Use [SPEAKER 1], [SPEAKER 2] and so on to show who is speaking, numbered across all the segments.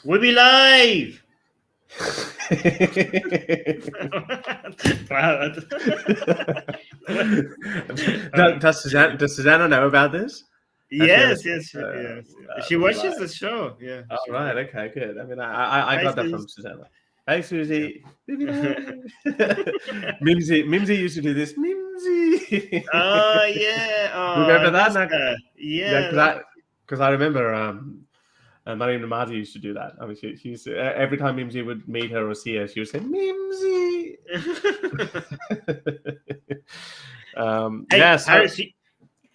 [SPEAKER 1] We'll be live. Wow.
[SPEAKER 2] Does Susanna know about this?
[SPEAKER 1] Yes. She watches the show. Yeah.
[SPEAKER 2] Oh, right. Okay, good. I mean, I got that from Susanna. Hey, Susie. Yeah. Mimsy used to do this. Mimsy.
[SPEAKER 1] Oh, yeah. Oh,
[SPEAKER 2] remember that?
[SPEAKER 1] Yeah.
[SPEAKER 2] Because I remember Armin Navabi used to do that. I mean, she used to, every time Mimsy would meet her or see her, she would say, Mimsy.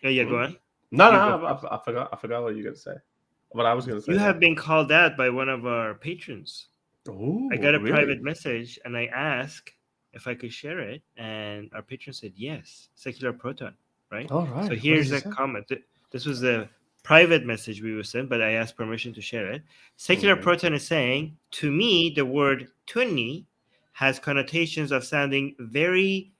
[SPEAKER 1] Go on.
[SPEAKER 2] No, I forgot what you were going to say. What I was going to say.
[SPEAKER 1] You have been called out by one of our patrons.
[SPEAKER 2] Oh,
[SPEAKER 1] I got a private message and I asked if I could share it, and our patron said yes. Secular Proton, right?
[SPEAKER 2] All right.
[SPEAKER 1] So here's a comment. This was the private message we were sent, but I asked permission to share it. Secular Proton is saying, to me, the word Tunni has connotations of sounding very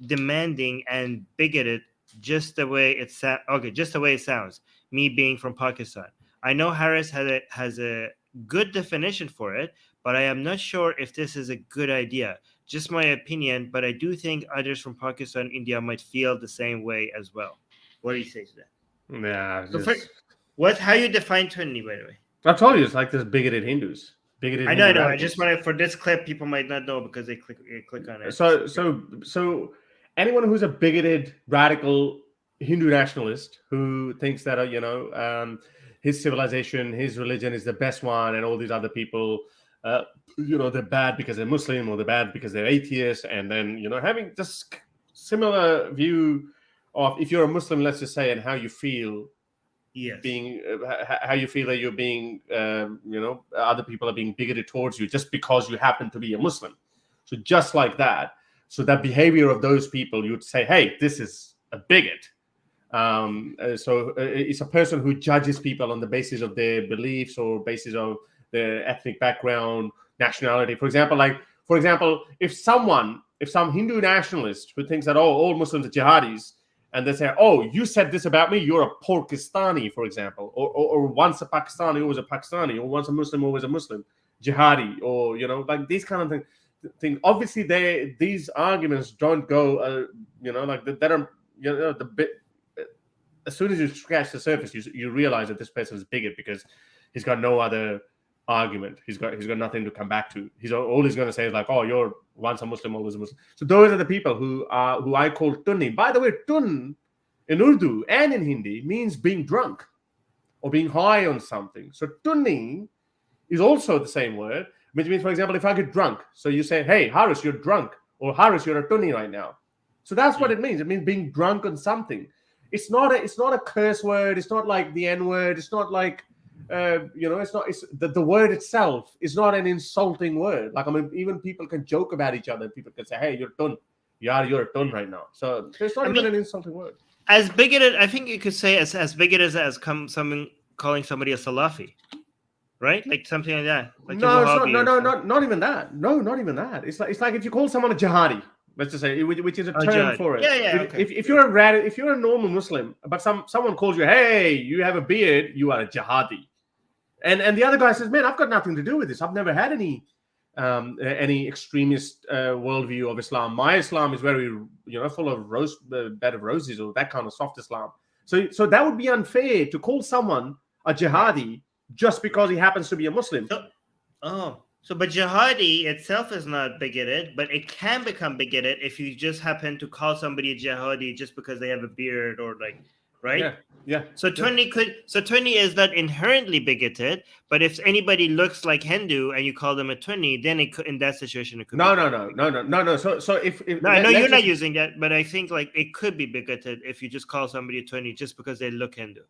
[SPEAKER 1] demanding and bigoted, just the way it sounds. Me being from Pakistan, I know Harris has a good definition for it, but I am not sure if this is a good idea. Just my opinion, but I do think others from Pakistan, India might feel the same way as well. What do you say to that?
[SPEAKER 2] Yeah.
[SPEAKER 1] How you define Tunni, by the way?
[SPEAKER 2] I told you it's like this bigoted Hindus.
[SPEAKER 1] I know. I just wanted, for this clip, people might not know because they click on it.
[SPEAKER 2] So anyone who's a bigoted, radical Hindu nationalist who thinks that his civilization, his religion is the best one, and all these other people, they're bad because they're Muslim or they're bad because they're atheists, and then having this similar view of, if you're a Muslim, let's just say, and how you feel.
[SPEAKER 1] Yes.
[SPEAKER 2] How you feel that you're being, other people are being bigoted towards you just because you happen to be a Muslim. So just like that, so that behavior of those people, you'd say, hey, this is a bigot. So it's a person who judges people on the basis of their beliefs or basis of their ethnic background, nationality. For example, if some Hindu nationalist who thinks that all Muslims are jihadis, and they say, oh, you said this about me, you're a Pakistani, for example, or once a Pakistani, always a Pakistani, or once a Muslim, always a Muslim, jihadi, or, like these kind of things. Obviously, these arguments don't go, as soon as you scratch the surface, you realize that this person is bigot because he's got no other argument. He's got nothing to come back to. All he's going to say is like, oh, you're once a Muslim, always a Muslim. So those are the people who I call Tunni. By the way, Tun in Urdu and in Hindi means being drunk or being high on something. So Tunni is also the same word, which means, for example, if I get drunk, so you say, hey, Haris, you're drunk, or Haris, you're a Tunni right now. So that's what it means. It means being drunk on something. It's not a curse word. It's not like the N word. It's not like it's the word itself is not an insulting word. Like, I mean, even people can joke about each other. People can say, hey, you're Tun. You're a Tun right now. So it's not even an insulting word.
[SPEAKER 1] As bigoted, I think you could say as bigoted as someone calling somebody a Salafi, right? Like something like that. Like
[SPEAKER 2] not even that. No, not even that. It's like if you call someone a jihadi, let's just say, which is a term for it.
[SPEAKER 1] Yeah. Okay.
[SPEAKER 2] If you're a normal Muslim, but someone calls you, hey, you have a beard, you are a jihadi. And the other guy says, man, I've got nothing to do with this. I've never had any extremist worldview of Islam. My Islam is very, full of bed of roses, or that kind of soft Islam. So that would be unfair to call someone a jihadi just because he happens to be a Muslim.
[SPEAKER 1] But jihadi itself is not bigoted, but it can become bigoted if you just happen to call somebody a jihadi just because they have a beard or like, right?
[SPEAKER 2] Yeah.
[SPEAKER 1] So Tunni is not inherently bigoted, but if anybody looks like Hindu and you call them a Tunni, then in that situation it could.
[SPEAKER 2] No. So if
[SPEAKER 1] I know you're not using that, but I think like it could be bigoted if you just call somebody a Tunni just because they look Hindu.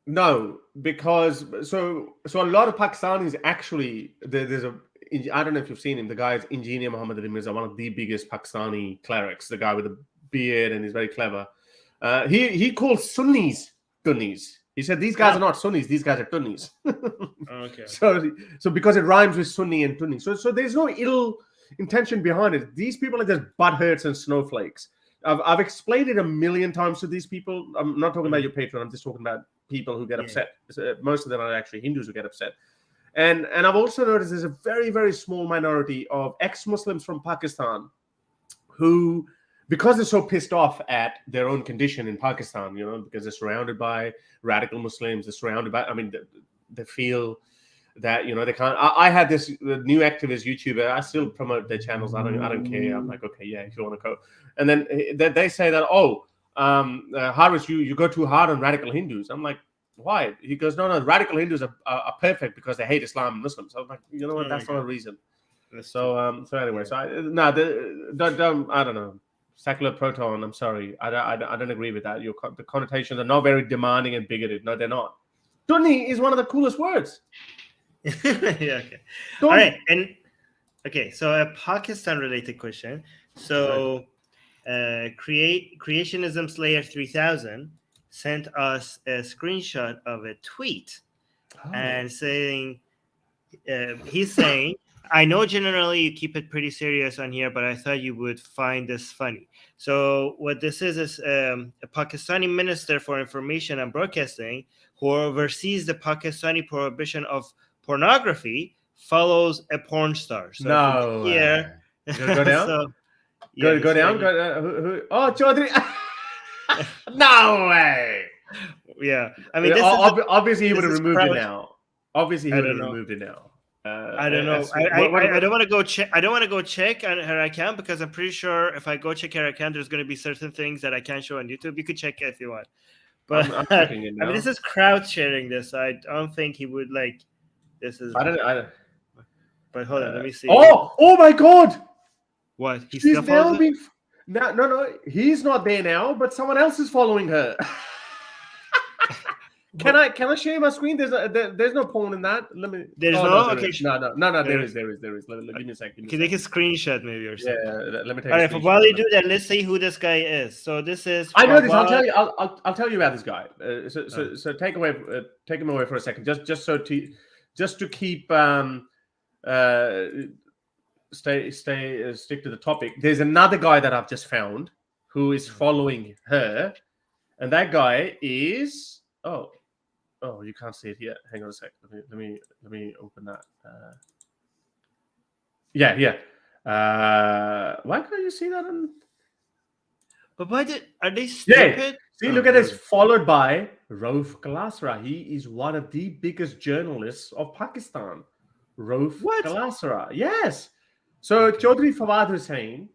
[SPEAKER 2] No, because so a lot of Pakistanis actually, I don't know if you've seen him. The guy is Engineer Muhammad Mirza, one of the biggest Pakistani clerics. The guy with the beard, and he's very clever. He calls Sunnis Tunnis. He said these guys are not Sunnis; these guys are Tunnis.
[SPEAKER 1] Okay.
[SPEAKER 2] So because it rhymes with Sunni and Tunni, so there's no ill intention behind it. These people are just butthurts and snowflakes. I've explained it a million times to these people. I'm not talking about your patron. I'm just talking about people who get upset. Most of them are actually Hindus who get upset. And I've also noticed there's a very, very small minority of ex-Muslims from Pakistan who, because they're so pissed off at their own condition in Pakistan, because they're surrounded by radical Muslims, they're surrounded by, they feel that, they can't. I had this new activist YouTuber. I still promote their channels. I don't care. I'm like, okay, yeah, if you want to go. And then they say that, Harris, you go too hard on radical Hindus. I'm like, why? He goes, no, radical Hindus are perfect because they hate Islam and Muslims. I was like, you know what? That's not a reason. So anyway, I don't know. Secular proton. I'm sorry, I don't agree with that. The connotations are not very demanding and bigoted. No, they're not. Tunni is one of the coolest words.
[SPEAKER 1] Yeah. Okay. All right. And okay, so a Pakistan-related question. So, Creationism Slayer 3000 sent us a screenshot of a tweet and saying, he's saying, I know generally you keep it pretty serious on here, but I thought you would find this funny. So what this is a Pakistani Minister for Information and Broadcasting who oversees the Pakistani prohibition of pornography follows a porn star. So
[SPEAKER 2] no.
[SPEAKER 1] Here,
[SPEAKER 2] go down.
[SPEAKER 1] So,
[SPEAKER 2] go down. Chaudhry. No way.
[SPEAKER 1] Yeah. I mean,
[SPEAKER 2] obviously he would have removed it now. Obviously he would have removed it now.
[SPEAKER 1] I don't know. I don't want to go check. I don't want to go check on her account because I'm pretty sure if I go check her account, there's going to be certain things that I can't show on YouTube. You could check it if you want. But
[SPEAKER 2] I'm checking it now.
[SPEAKER 1] I mean, this is crowd sharing this. I don't think he would like. This is.
[SPEAKER 2] I don't.
[SPEAKER 1] But hold on, let me see.
[SPEAKER 2] Oh my God!
[SPEAKER 1] What?
[SPEAKER 2] She's now being. No. He's not there now, but someone else is following her. Can I share my screen? There's no porn in that. Let me.
[SPEAKER 1] There's no. Okay.
[SPEAKER 2] No. There is. Give me a second.
[SPEAKER 1] Can take a screenshot maybe or something.
[SPEAKER 2] Yeah. Let me take.
[SPEAKER 1] All right. While you do that, let's see who this guy is. So this is.
[SPEAKER 2] I know this. I'll tell you. I'll tell you about this guy. So take him away for a second. Just to keep stick to the topic. There's another guy that I've just found who is following her, and that guy is Oh, you can't see it yet. Hang on a sec. Let me open that. Yeah. Why can't you see that?
[SPEAKER 1] But why are they stupid?
[SPEAKER 2] Yeah. See, look at this. Followed by Rauf Kalasra. He is one of the biggest journalists of Pakistan. Rauf Kalasra. Yes. So Chaudhry Fawad Hussain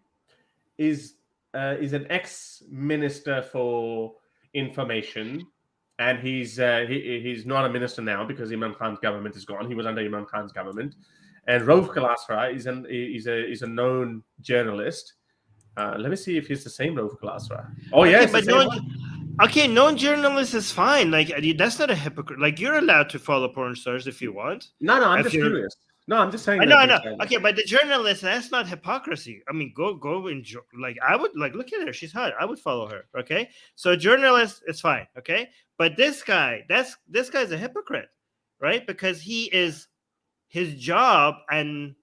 [SPEAKER 2] is an ex-minister for information. And he's not a minister now because Imran Khan's government is gone. He was under Imran Khan's government. And Rauf Kalasra is a known journalist. Let me see if he's the same Rauf Kalasra. Oh, yeah.
[SPEAKER 1] But known journalist is fine. Like, that's not a hypocrite. Like, you're allowed to follow porn stars if you want.
[SPEAKER 2] No, I'm just curious. No, I'm just saying.
[SPEAKER 1] I know. Okay, but the journalist, that's not hypocrisy. I mean, go enjoy. Like, I would look at her. She's hot. I would follow her. Okay, so journalist, it's fine. Okay, but this guy's a hypocrite, right? Because his job and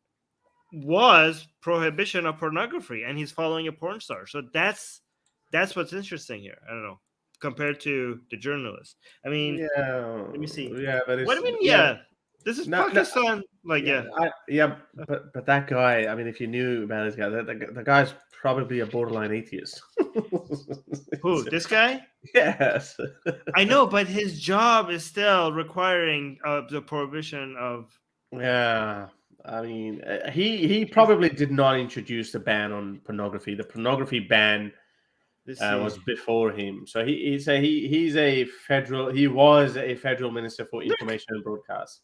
[SPEAKER 1] was prohibition of pornography, and he's following a porn star. So that's what's interesting here. I don't know, compared to the journalist. I mean, let me see.
[SPEAKER 2] Yeah, but
[SPEAKER 1] what do you mean? Yeah. This is Pakistan. But
[SPEAKER 2] that guy. I mean, if you knew about this guy, the guy's probably a borderline atheist.
[SPEAKER 1] Who? This guy?
[SPEAKER 2] Yes.
[SPEAKER 1] I know, but his job is still requiring the prohibition of.
[SPEAKER 2] Yeah, I mean, he probably did not introduce the ban on pornography. The pornography ban was before him. So he was a federal minister for information and broadcast.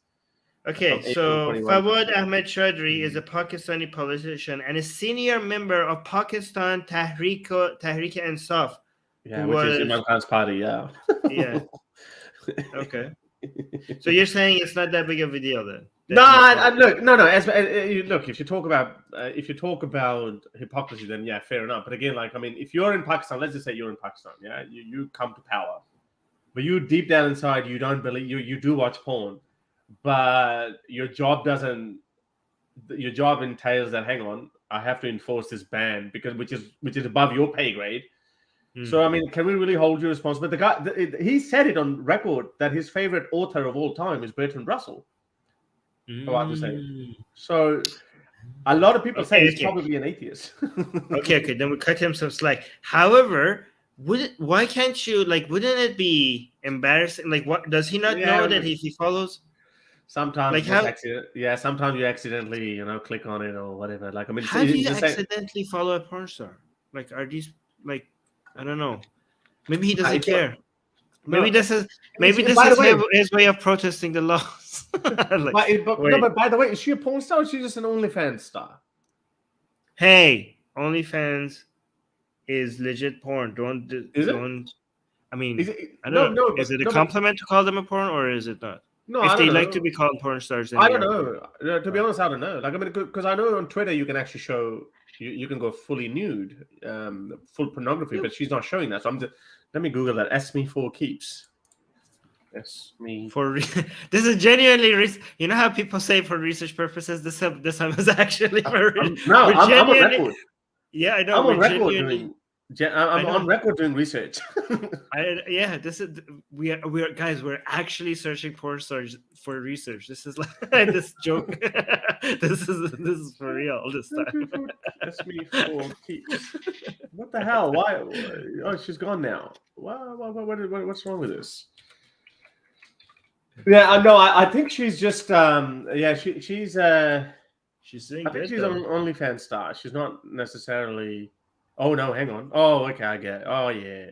[SPEAKER 1] Okay, so Fawad Ahmed Chaudhry is a Pakistani politician and a senior member of Pakistan Tehreek-e-Insaf.
[SPEAKER 2] Yeah, which is Imran Khan's party, yeah.
[SPEAKER 1] Yeah. Okay. So you're saying it's not that big of a deal then?
[SPEAKER 2] No. Look, if you talk about hypocrisy, then yeah, fair enough. But again, like, I mean, if you're in Pakistan, let's just say you're in Pakistan, yeah, you come to power, but you deep down inside, you don't believe you do watch porn. But your job entails that, hang on, I have to enforce this ban because which is above your pay grade. So I mean, can we really hold you responsible? The guy, he said it on record that his favorite author of all time is Bertrand Russell. about the same.
[SPEAKER 1] Mm.
[SPEAKER 2] So a lot of people say
[SPEAKER 1] Okay,
[SPEAKER 2] he's probably an atheist.
[SPEAKER 1] Okay, then we cut him some slack. However, why can't you, like, wouldn't it be embarrassing? Like, what does he not know that if he follows?
[SPEAKER 2] Sometimes,
[SPEAKER 1] Like,
[SPEAKER 2] sometimes you accidentally, click on it or whatever. Like, I mean,
[SPEAKER 1] how do you accidentally follow a porn star? Like, are these like, I don't know. Maybe he doesn't care. Maybe this is his way of protesting the laws. Like,
[SPEAKER 2] but by the way, is she a porn star or is she just an OnlyFans star?
[SPEAKER 1] Hey, OnlyFans is legit porn. Don't. I mean, I don't know. Is it a compliment to call them a porn, or is it not?
[SPEAKER 2] No,
[SPEAKER 1] if they like to be called porn stars, then
[SPEAKER 2] I don't know. To be honest, I don't know. Like, I mean, because I know on Twitter you can actually show you can go fully nude, full pornography, but she's not showing that. So let me Google that. Esme for keeps. Esme
[SPEAKER 1] for this is genuinely you know how people say for research purposes. This time was actually for
[SPEAKER 2] I'm on record.
[SPEAKER 1] Yeah, I know.
[SPEAKER 2] I'm on record on record doing research.
[SPEAKER 1] This is we are guys. We're actually searching porn stars for research. This is like this joke. this is for real this time.
[SPEAKER 2] That's me for keeps. What the hell? Why? Oh, she's gone now. What's wrong with this? Yeah, I know. I think she's just she's
[SPEAKER 1] doing
[SPEAKER 2] I think
[SPEAKER 1] good,
[SPEAKER 2] she's an OnlyFans star. She's not necessarily. Oh no, hang on. Oh, okay, I get it. Oh yeah.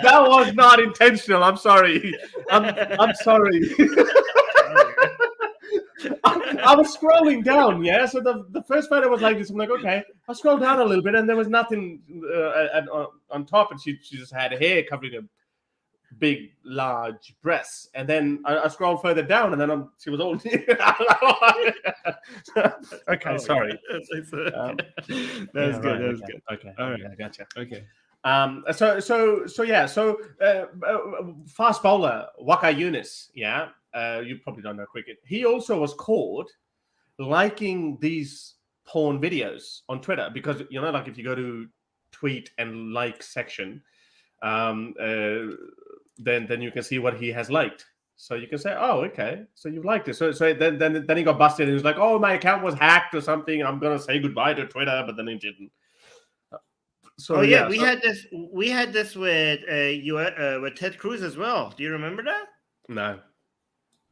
[SPEAKER 2] That was not intentional. I'm sorry. I'm sorry. I was scrolling down, yeah. So the first photo was like this. I'm like, okay. I scrolled down a little bit, and there was nothing on top, and she just had hair covering a big, large breasts. And then I scrolled further down, and then she was all. Okay, sorry.
[SPEAKER 1] That was good. That was good.
[SPEAKER 2] Okay,
[SPEAKER 1] all right,
[SPEAKER 2] I gotcha.
[SPEAKER 1] Okay.
[SPEAKER 2] So fast bowler Waka Yunus, yeah. You probably don't know cricket. He also was caught liking these porn videos on Twitter because like if you go to tweet and like section, then you can see what he has liked. So you can say, oh, okay, so you've liked it. So then he got busted and he was like, oh, my account was hacked or something. I'm gonna say goodbye to Twitter, but then he didn't.
[SPEAKER 1] We had this with Ted Cruz as well. Do you remember that?
[SPEAKER 2] No.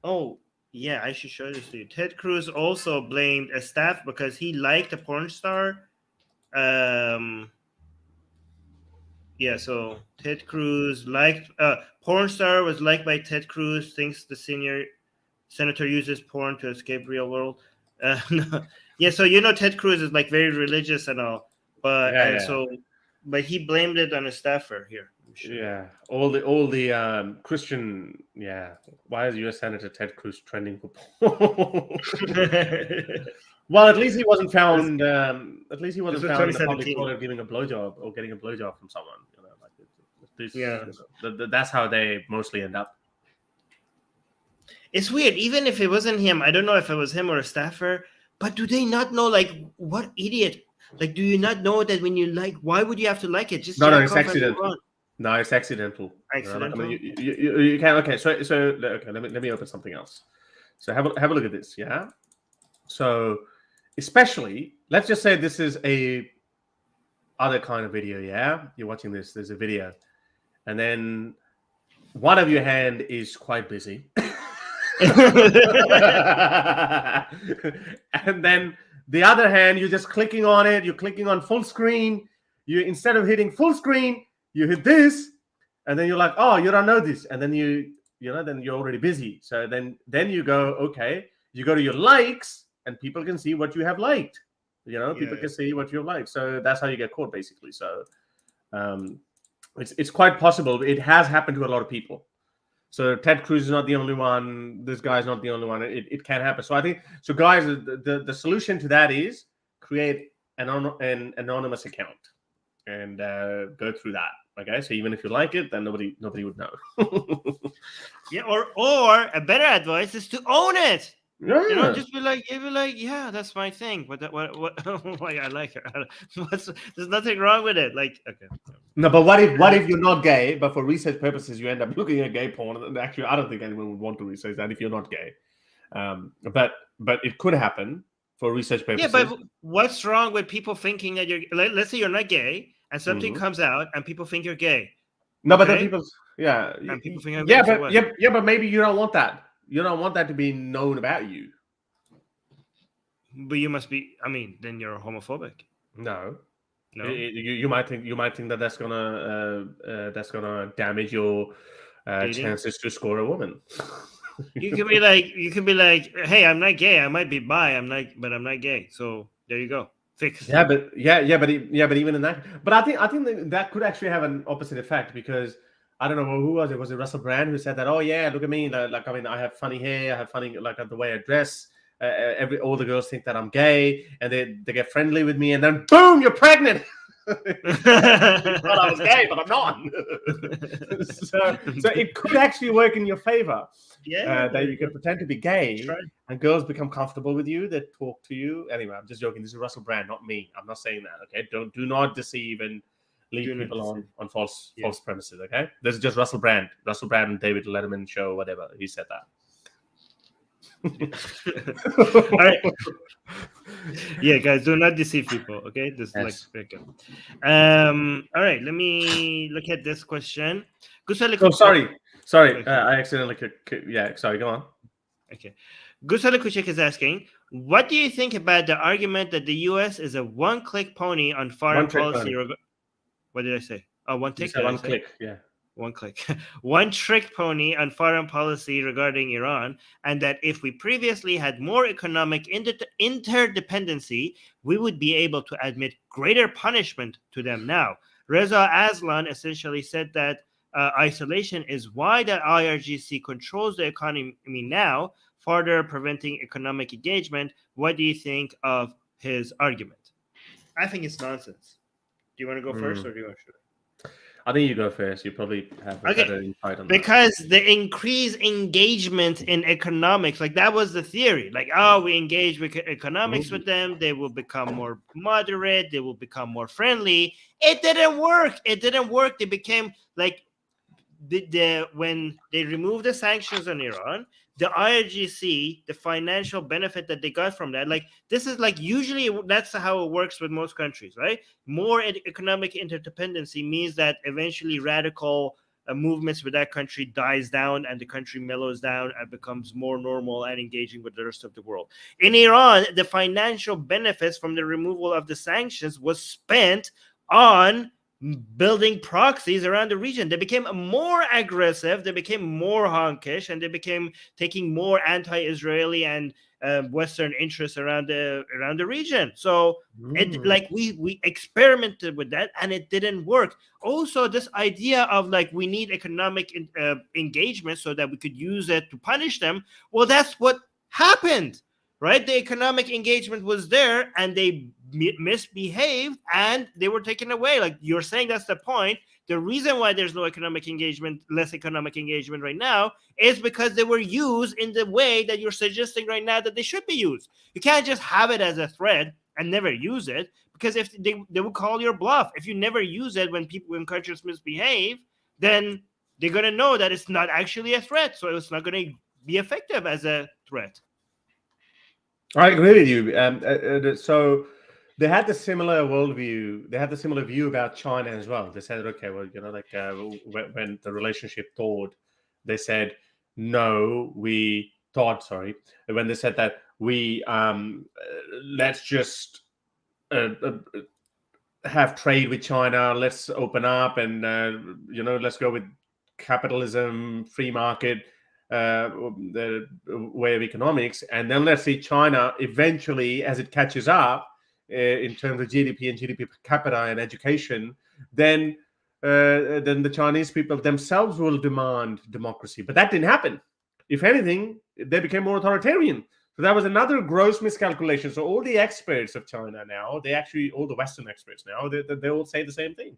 [SPEAKER 1] Oh, yeah, I should show this to you. Ted Cruz also blamed a staff because he liked a porn star. So Ted Cruz liked porn star was liked by Ted Cruz, thinks the senior senator uses porn to escape real world. So Ted Cruz is like very religious and all, but but he blamed it on a staffer here. Sure.
[SPEAKER 2] Yeah, all the Christian. Yeah, why is U.S. Senator Ted Cruz trending for porn? Well, at least he wasn't found. At least he wasn't found in the public toilet giving a blowjob or getting a blowjob from someone. That's how they mostly end up.
[SPEAKER 1] It's weird. Even if it wasn't him, I don't know if it was him or a staffer. But do they not know? Like, what idiot? Like, do you not know that when you like, why would you have to like it? Just
[SPEAKER 2] no, it's accidental. No, it's accidental.
[SPEAKER 1] Accidental.
[SPEAKER 2] I mean, you can. Okay, so okay. Let me open something else. So have a look at this. Yeah. So, especially, let's just say this is a other kind of video. Yeah, you're watching this. There's a video, and then one of your hand is quite busy, and then the other hand you're just clicking on it. You're clicking on full screen. You instead of hitting full screen. You hit this, and then you're like, oh, you don't know this, and then then you're already busy. So then you go, okay, you go to your likes, and people can see what you have liked. People can see what you have liked. So that's how you get caught, basically. So it's quite possible. It has happened to a lot of people. So Ted Cruz is not the only one. This guy's not the only one. It can happen. So I think guys, the solution to that is create an anonymous account and go through that. Okay, so even if you like it, then nobody would know.
[SPEAKER 1] Or a better advice is to own it.
[SPEAKER 2] Yeah.
[SPEAKER 1] Just be like, yeah, that's my thing. What? Like, I like her. There's nothing wrong with it. Like, okay.
[SPEAKER 2] No, but what if you're not gay, but for research purposes you end up looking at gay porn? And actually, I don't think anyone would want to research that if you're not gay. But it could happen for research purposes.
[SPEAKER 1] Yeah, but what's wrong with people thinking that you're? Let's say you're not gay, and something comes out, and people think you're gay.
[SPEAKER 2] No, but then people,
[SPEAKER 1] and people think I'm gay.
[SPEAKER 2] But maybe you don't want that. You don't want that to be known about you.
[SPEAKER 1] But you must be. I mean, then you're homophobic.
[SPEAKER 2] No. You might think that that's gonna damage your chances to score a woman.
[SPEAKER 1] You can be like, hey, I'm not gay. I might be bi. But I'm not gay. So there you go. Fixed.
[SPEAKER 2] But even in that, but I think that could actually have an opposite effect, because I don't know who was it. Was it Russell Brand who said that? Oh yeah, look at me. Like, I mean, I have funny hair. I have funny, like, the way I dress. All the girls think that I'm gay, and they get friendly with me, and then boom, you're pregnant. I thought I was gay, but I'm not. so it could actually work in your favor.
[SPEAKER 1] Yeah,
[SPEAKER 2] that you can pretend to be gay, and girls become comfortable with you. They talk to you. Anyway, I'm just joking. This is Russell Brand, not me. I'm not saying that. Okay, do not deceive and lead people on false premises. Okay, this is just Russell Brand and David Letterman show, whatever. He said that.
[SPEAKER 1] All right. Yeah, guys, do not deceive people. Okay, this is like okay. All right, let me look at this question.
[SPEAKER 2] Sorry, I accidentally sorry, go on.
[SPEAKER 1] Okay. Gusala Kuchik is asking, what do you think about the argument that the U.S. is a one-click pony on foreign policy? What did I say? Oh, one click.
[SPEAKER 2] One click, yeah.
[SPEAKER 1] One click. One trick pony on foreign policy regarding Iran, and that if we previously had more economic interdependency, we would be able to admit greater punishment to them now. Reza Aslan essentially said that isolation is why the IRGC controls the economy now, further preventing economic engagement. What do you think of his argument? I think it's nonsense. Do you want to go first, or do you want to?
[SPEAKER 2] I think you go first. You probably have a better insight on that.
[SPEAKER 1] Because the increased engagement in economics, like that was the theory. Like, we engage with economics with them, they will become more moderate, they will become more friendly. It didn't work. They became like when they removed the sanctions on Iran, the IRGC, the financial benefit that they got from that, like this is like usually that's how it works with most countries, right? More economic interdependency means that eventually radical movements with that country dies down and the country mellows down and becomes more normal and engaging with the rest of the world. In Iran, the financial benefits from the removal of the sanctions was spent on building proxies around the region. They became more aggressive, they became more hawkish, and they became taking more anti-Israeli and Western interests around the region. So it like we experimented with that and it didn't work. Also, this idea of like we need economic engagement so that we could use it to punish them. Well, that's what happened, right? The economic engagement was there and they misbehaved and they were taken away. Like you're saying, that's the point. The reason why there's no less economic engagement right now is because they were used in the way that you're suggesting right now that they should be used. You can't just have it as a threat and never use it, because if they will call your bluff. If you never use it when countries misbehave, then they're going to know that it's not actually a threat. So it's not going to be effective as a threat.
[SPEAKER 2] I agree with you. So they had the similar worldview. They had the similar view about China as well. They said, okay, well, like when the relationship thawed, they said, no, we thought, sorry. When they said that we let's just have trade with China, let's open up and, let's go with capitalism, free market, the way of economics. And then let's see China eventually, as it catches up, in terms of GDP and GDP per capita and education, then the Chinese people themselves will demand democracy. But that didn't happen. If anything, they became more authoritarian. So that was another gross miscalculation. So all the experts of China now, all the Western experts now, they all say the same thing.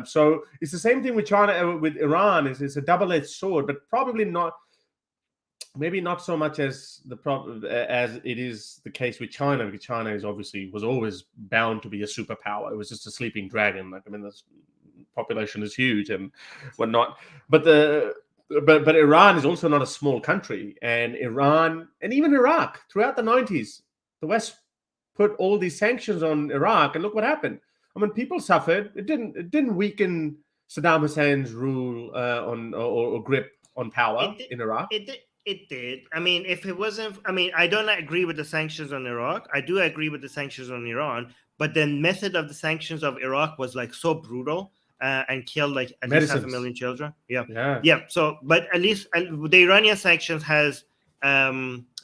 [SPEAKER 2] So it's the same thing with China, with Iran. It's a double-edged sword, but probably not. maybe not so much as the problem as it is the case with China, because China was always bound to be a superpower. It was just a sleeping dragon. Like, I mean, the population is huge and whatnot. But but Iran is also not a small country, and Iran and even Iraq throughout the 90s, the West put all these sanctions on Iraq, and look what happened. I mean, people suffered. It didn't weaken Saddam Hussein's rule or grip on power in Iraq.
[SPEAKER 1] It did. I mean, if it wasn't, I mean, I don't agree with the sanctions on Iraq. I do agree with the sanctions on Iran, but the method of the sanctions of Iraq was like so brutal and killed like at least 500,000 children. Yeah. So, but at least the Iranian sanctions has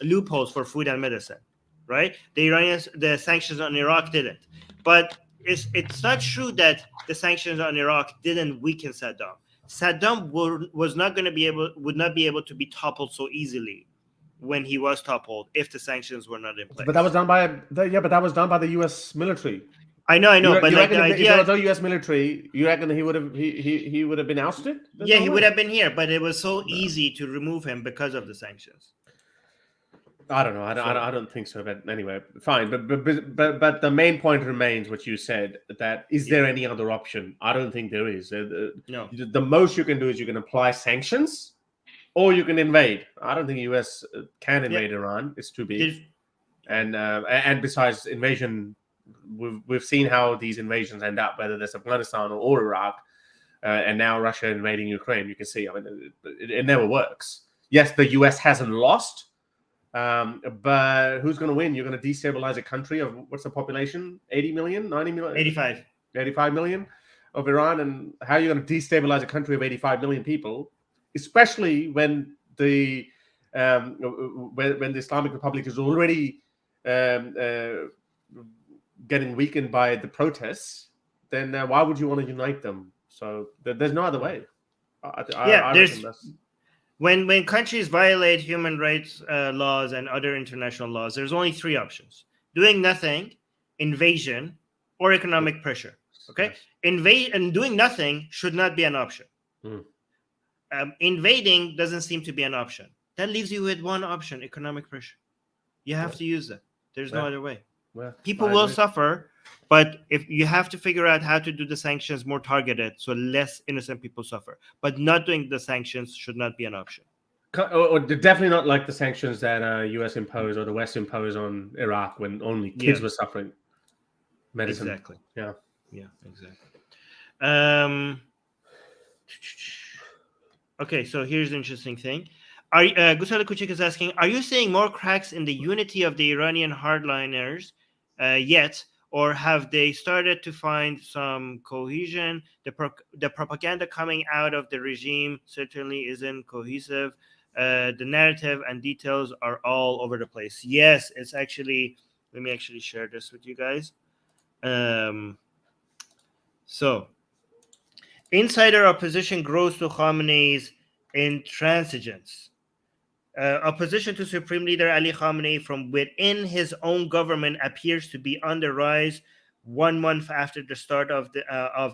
[SPEAKER 1] loopholes for food and medicine, right? The sanctions on Iraq didn't. But it's not true that the sanctions on Iraq didn't weaken Saddam. Saddam would not be able to be toppled so easily when he was toppled if the sanctions were not in place.
[SPEAKER 2] But that was done by the U.S. military.
[SPEAKER 1] I know, but like the idea,
[SPEAKER 2] if there was no U.S. military, you reckon he would have been ousted?
[SPEAKER 1] Yeah, he would have been here, but it was so easy to remove him because of the sanctions.
[SPEAKER 2] I don't know. I don't think so. But anyway, fine. But the main point remains what you said. That is there any other option? I don't think there is.
[SPEAKER 1] No.
[SPEAKER 2] The most you can do is you can apply sanctions, or you can invade. I don't think the U.S. can invade Iran. It's too big. And besides invasion, we've seen how these invasions end up, whether there's Afghanistan or Iraq, and now Russia invading Ukraine. You can see. I mean, it never works. Yes, the U.S. hasn't lost. But who's going to win? You're going to destabilize a country of what's the population? 80 million, 90 million? 85 million of Iran. And how are you going to destabilize a country of 85 million people, especially when the Islamic Republic is already getting weakened by the protests? Then why would you want to unite them? So there's no other way.
[SPEAKER 1] When countries violate human rights laws and other international laws, there's only three options: doing nothing, invasion, or economic pressure. Okay, doing nothing should not be an option. Invading doesn't seem to be an option. That leaves you with one option: economic pressure. You have to use that. There's no other way. People will suffer, but if you have to figure out how to do the sanctions more targeted, so less innocent people suffer. But not doing the sanctions should not be an option.
[SPEAKER 2] Or definitely not like the sanctions that U.S. imposed or the West imposed on Iraq when only kids were suffering. Medicine.
[SPEAKER 1] Exactly.
[SPEAKER 2] Yeah,
[SPEAKER 1] exactly. Okay, so here's the interesting thing. Gusala Kuchik is asking, are you seeing more cracks in the unity of the Iranian hardliners yet, or have they started to find some cohesion? The propaganda coming out of the regime certainly isn't cohesive. The narrative and details are all over the place. Yes, it's actually, let me actually share this with you guys. So, insider opposition grows to Khamenei's intransigence. Opposition to Supreme Leader Ali Khamenei from within his own government appears to be on the rise 1 month after the start of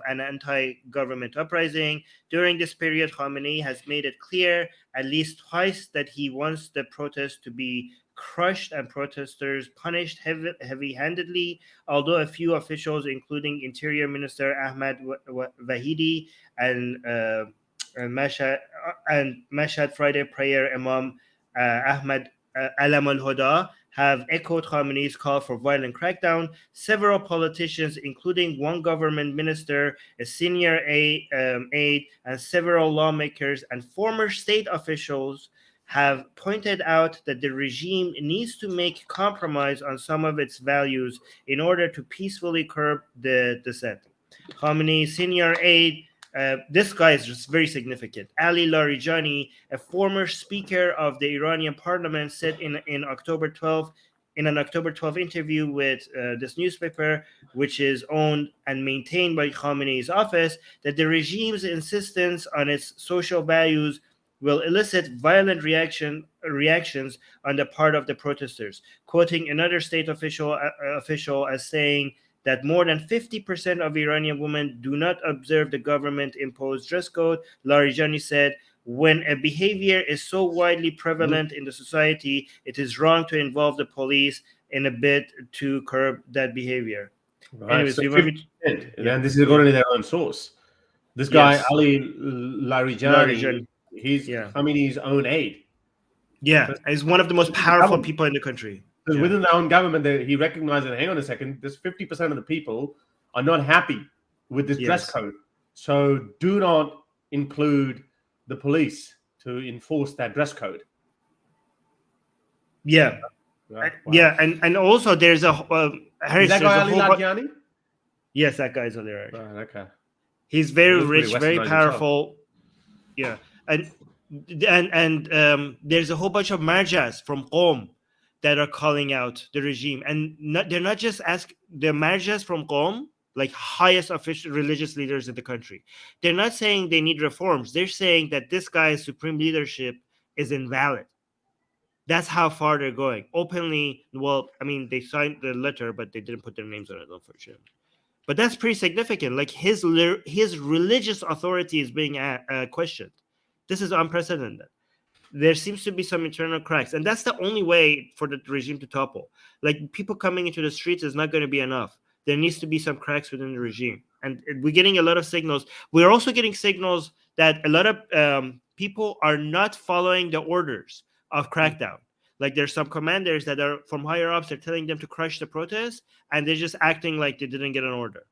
[SPEAKER 1] an anti-government uprising. During this period, Khamenei has made it clear at least twice that he wants the protests to be crushed and protesters punished heavy-handedly, although a few officials, including Interior Minister Ahmad Vahidi and Mashhad Friday prayer Imam Ahmad Alam al-Huda, have echoed Khamenei's call for violent crackdown. Several politicians, including one government minister, a senior aide, and several lawmakers and former state officials have pointed out that the regime needs to make compromise on some of its values in order to peacefully curb the dissent. Khamenei's senior aide, this guy is just very significant. Ali Larijani, a former speaker of the Iranian parliament, said in an October 12th interview with this newspaper, which is owned and maintained by Khamenei's office, that the regime's insistence on its social values will elicit violent reactions on the part of the protesters. Quoting another state official as saying that more than 50% of Iranian women do not observe the government-imposed dress code, Larijani said, when a behavior is so widely prevalent in the society, it is wrong to involve the police in a bid to curb that behavior.
[SPEAKER 2] Right.
[SPEAKER 1] Anyways,
[SPEAKER 2] So
[SPEAKER 1] you want me
[SPEAKER 2] 50%,
[SPEAKER 1] yeah.
[SPEAKER 2] and this is according to their own source. This guy,
[SPEAKER 1] Yes.
[SPEAKER 2] Ali
[SPEAKER 1] Larijani.
[SPEAKER 2] Larijani, he's
[SPEAKER 1] Yeah.
[SPEAKER 2] Khamenei's own aide.
[SPEAKER 1] Yeah, he's one of the most powerful people in the country.
[SPEAKER 2] Because
[SPEAKER 1] Yeah.
[SPEAKER 2] within their own government, he recognizes, hang on a second, this 50% of the people are not happy with this dress
[SPEAKER 1] Yes.
[SPEAKER 2] code. So do not include the police to enforce that dress code.
[SPEAKER 1] Yeah.
[SPEAKER 2] Wow.
[SPEAKER 1] Yeah, and also there's a Harris,
[SPEAKER 2] Is that
[SPEAKER 1] there's
[SPEAKER 2] guy
[SPEAKER 1] a
[SPEAKER 2] Ali
[SPEAKER 1] whole
[SPEAKER 2] Larijani?
[SPEAKER 1] yes, that guy's on there.
[SPEAKER 2] Right, okay.
[SPEAKER 1] He's very
[SPEAKER 2] He looks
[SPEAKER 1] rich,
[SPEAKER 2] pretty
[SPEAKER 1] very
[SPEAKER 2] westernized
[SPEAKER 1] powerful. Yeah, and there's a whole bunch of marjas from Qom that are calling out the regime, and they're not just the marjas from Qom, like highest official religious leaders in the country. They're not saying they need reforms. They're saying that this guy's supreme leadership is invalid. That's how far they're going openly. Well, I mean, they signed the letter, but they didn't put their names on it, unfortunately. But that's pretty significant. Like his religious authority is being questioned. This is unprecedented. There seems to be some internal cracks, and that's the only way for the regime to topple. Like people coming into the streets is not going to be enough. There needs to be some cracks within the regime, and we're getting a lot of signals. We're also getting signals that a lot of people are not following the orders of crackdown. Like there's some commanders that are from higher ups. They're telling them to crush the protests, and they're just acting like they didn't get an order.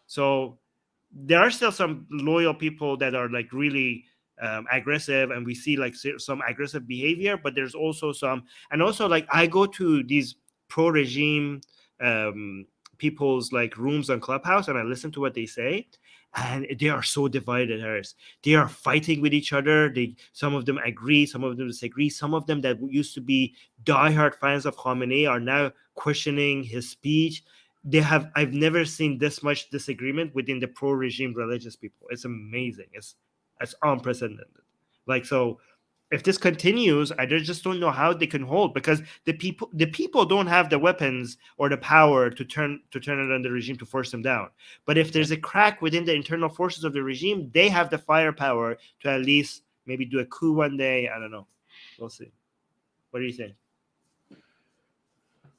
[SPEAKER 1] So there are still some loyal people that are like really aggressive, and we see like some aggressive behavior. But there's also some, and also like I go to these pro-regime people's like rooms on Clubhouse, and I listen to what they say. And they are so divided, Harris. They are fighting with each other. Some of them agree, some of them disagree. Some of them that used to be diehard fans of Khamenei are now questioning his speech. I've never seen this much disagreement within the pro-regime religious people. It's amazing. It's unprecedented. Like, so if this continues, I just don't know how they can hold, because the people don't have the weapons or the power to turn it on the regime to force them down. But if there's a crack within the internal forces of the regime, they have the firepower to at least maybe do a coup one day. I don't know. We'll see. What do you think?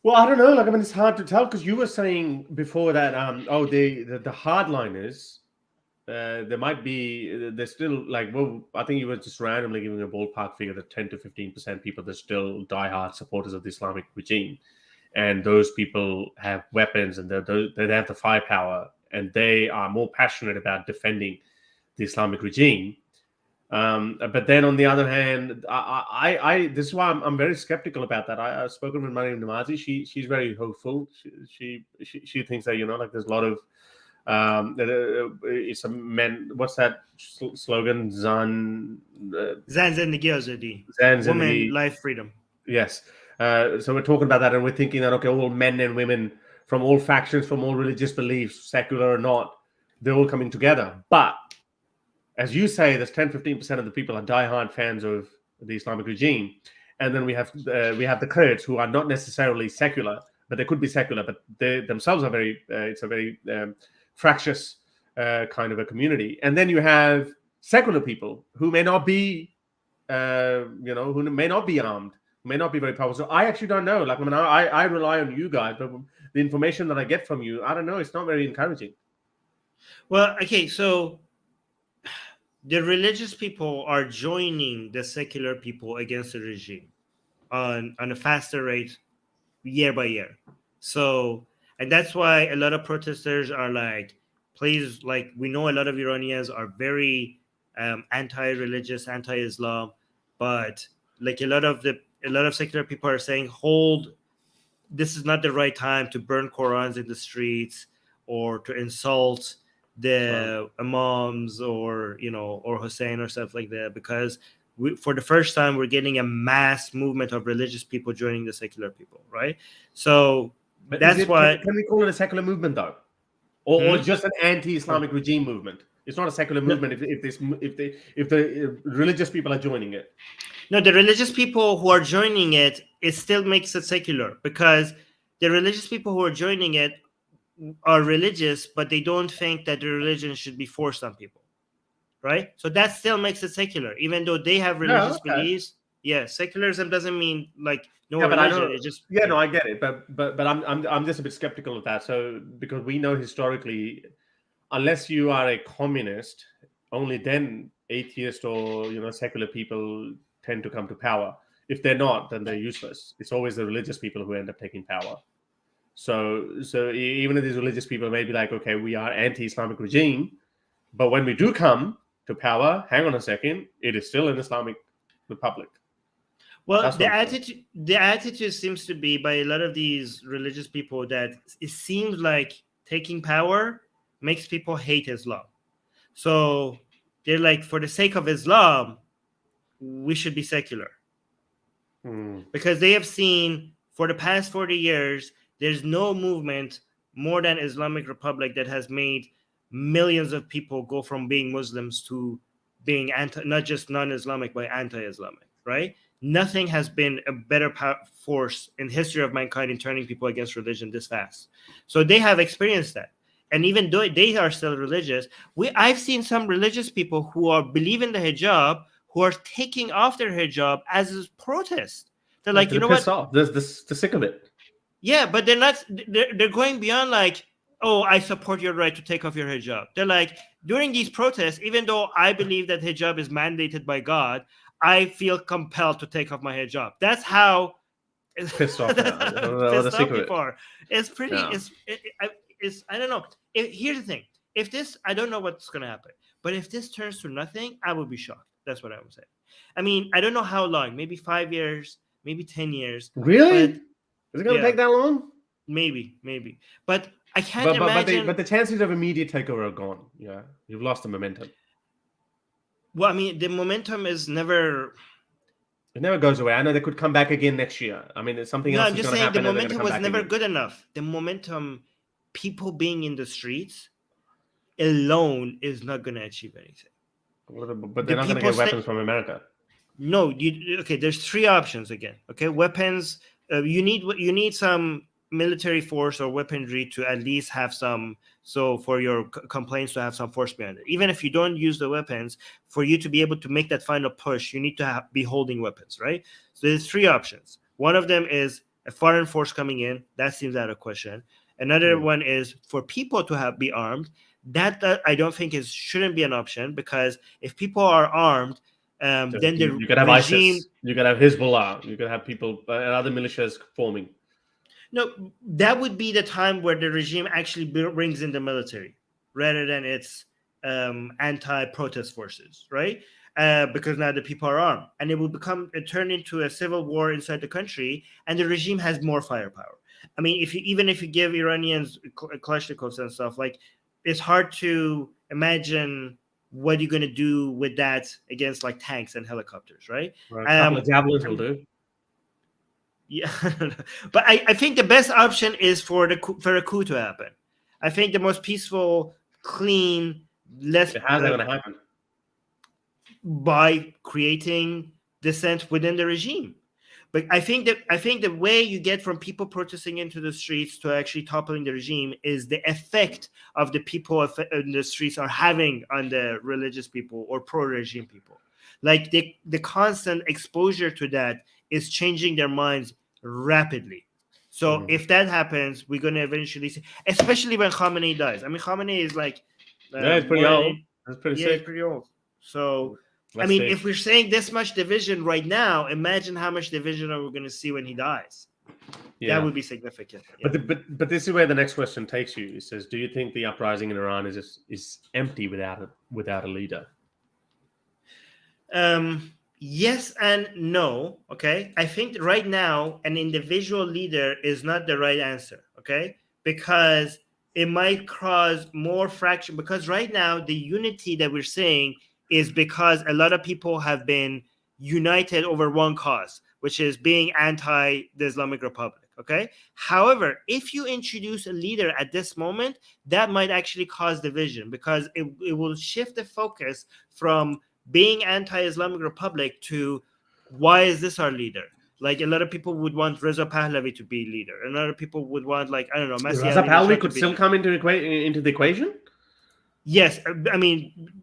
[SPEAKER 2] Well, I don't know. Like, I mean, it's hard to tell, because you were saying before that, the hardliners, there might be, there's still like, well, I think you were just randomly giving a ballpark figure that 10 to 15% people that still diehard supporters of the Islamic regime, and those people have weapons and they have the firepower, and they are more passionate about defending the Islamic regime. But then on the other hand, I this is why I'm very skeptical about that. I've spoken with Mariam Namazi. She's very hopeful. She thinks that, like there's a lot of it's a men. What's that slogan? Zan
[SPEAKER 1] Zindagi Azadi. Women, life, freedom.
[SPEAKER 2] Yes. So we're talking about that, and we're thinking that, okay, all men and women from all factions, from all religious beliefs, secular or not, they're all coming together. But as you say, there's 10-15% of the people are diehard fans of the Islamic regime, and then we have the Kurds, who are not necessarily secular, but they could be secular, but they themselves are it's a very fractious kind of a community. And then you have secular people who may not be, who may not be armed, may not be very powerful. So I actually don't know. Like, I mean, I rely on you guys, but the information that I get from you, I don't know. It's not very encouraging.
[SPEAKER 1] Well, okay, so the religious people are joining the secular people against the regime on a faster rate year by year. So, and that's why a lot of protesters are like, please, like, we know a lot of Iranians are very anti-religious, anti-Islam, but like a lot of secular people are saying, hold, this is not the right time to burn Qurans in the streets or to insult the imams or Hussein or stuff like that, because for the first time we're getting a mass movement of religious people joining the secular people, right? So
[SPEAKER 2] but
[SPEAKER 1] that's why.
[SPEAKER 2] Can we call it a secular movement though, or just an anti-Islamic regime movement? It's not a secular movement if the religious people are joining it.
[SPEAKER 1] No, the religious people who are joining it still makes it secular, because the religious people who are joining it are religious, but they don't think that the religion should be forced on people, right? So that still makes it secular, even though they have religious beliefs. Yeah, secularism doesn't mean like no
[SPEAKER 2] but
[SPEAKER 1] religion.
[SPEAKER 2] I know,
[SPEAKER 1] It just
[SPEAKER 2] no, I get it, but I'm just a bit skeptical of that. So because we know historically, unless you are a communist, only then atheist or secular people tend to come to power. If they're not, then they're useless. It's always the religious people who end up taking power. So even if these religious people may be like, okay, we are anti-Islamic regime, but when we do come to power, hang on a second, it is still an Islamic republic.
[SPEAKER 1] Well, the attitude seems to be by a lot of these religious people that it seems like taking power makes people hate Islam. So they're like, for the sake of Islam, we should be secular. Because they have seen for the past 40 years, there's no movement more than Islamic Republic that has made millions of people go from being Muslims to being not just non-Islamic, but anti-Islamic, right? Nothing has been a better force in history of mankind in turning people against religion this fast. So they have experienced that. And even though they are still religious, I've seen some religious people who believe in the hijab, who are taking off their hijab as a protest. They're like, you know what?
[SPEAKER 2] They're sick of it.
[SPEAKER 1] Yeah, but they're not. They're going beyond like, oh, I support your right to take off your hijab. They're like, during these protests, even though I believe that hijab is mandated by God, I feel compelled to take off my hijab. That's how
[SPEAKER 2] pissed off
[SPEAKER 1] people are. It's pretty. Yeah. It's I don't know. Here's the thing. If this, I don't know what's going to happen. But if this turns to nothing, I would be shocked. That's what I would say. I mean, I don't know how long. Maybe 5 years. Maybe 10 years.
[SPEAKER 2] Really? Is it going to take that long?
[SPEAKER 1] Maybe. But I can't imagine.
[SPEAKER 2] But the chances of immediate takeover are gone. Yeah, you've lost the momentum.
[SPEAKER 1] Well, I mean, the momentum is never.
[SPEAKER 2] It never goes away. I know they could come back again next year. I mean, it's something else.
[SPEAKER 1] I'm just saying the momentum was never good enough. The momentum, people being in the streets alone is not going to achieve anything.
[SPEAKER 2] But they're not going to get weapons from America.
[SPEAKER 1] No, there's three options again. Okay, weapons. You need some military force or weaponry to at least have some. So for your complaints to have some force behind it, even if you don't use the weapons, for you to be able to make that final push, you need to be holding weapons, right? So there's three options. One of them is a foreign force coming in. That seems out of question. Another one is for people to be armed. That I don't think shouldn't be an option, because if people are armed, then
[SPEAKER 2] you could have regime, ISIS, you could have Hezbollah, you could have people and other militias forming.
[SPEAKER 1] No, that would be the time where the regime actually brings in the military rather than its anti-protest forces, right? Because now the people are armed, and it will turn into a civil war inside the country, and the regime has more firepower. I mean, if you give Iranians Kalashnikovs and stuff, like, it's hard to imagine what you're going to do with that against like tanks and helicopters, right?
[SPEAKER 2] A couple of javelins will do.
[SPEAKER 1] Yeah, but I think the best option is for a coup to happen. I think the most peaceful, clean, less.
[SPEAKER 2] How's that going to happen?
[SPEAKER 1] By creating dissent within the regime. But I think the way you get from people protesting into the streets to actually toppling the regime is the effect of the people in the streets are having on the religious people or pro-regime people. Like the constant exposure to that is changing their minds rapidly. So if that happens, we're going to eventually see, especially when Khamenei dies. I mean, Khamenei is like...
[SPEAKER 2] it's pretty old. That's pretty sick.
[SPEAKER 1] It's pretty old. So... if we're saying this much division right now, imagine how much division are we going to see when he dies. Yeah. That would be significant.
[SPEAKER 2] Yeah. But this is where the next question takes you. It says, do you think the uprising in Iran is empty without a leader?
[SPEAKER 1] Yes and no. Okay, I think right now an individual leader is not the right answer. Okay, because it might cause more fraction. Because right now the unity that we're seeing is because a lot of people have been united over one cause, which is being anti the Islamic Republic, okay? However, if you introduce a leader at this moment, that might actually cause division, because it will shift the focus from being anti-Islamic Republic to why is this our leader? Like, a lot of people would want Reza Pahlavi to be leader. A lot of people would want, like, I don't know,
[SPEAKER 2] Reza Pahlavi could still come into the equation?
[SPEAKER 1] Yes, I mean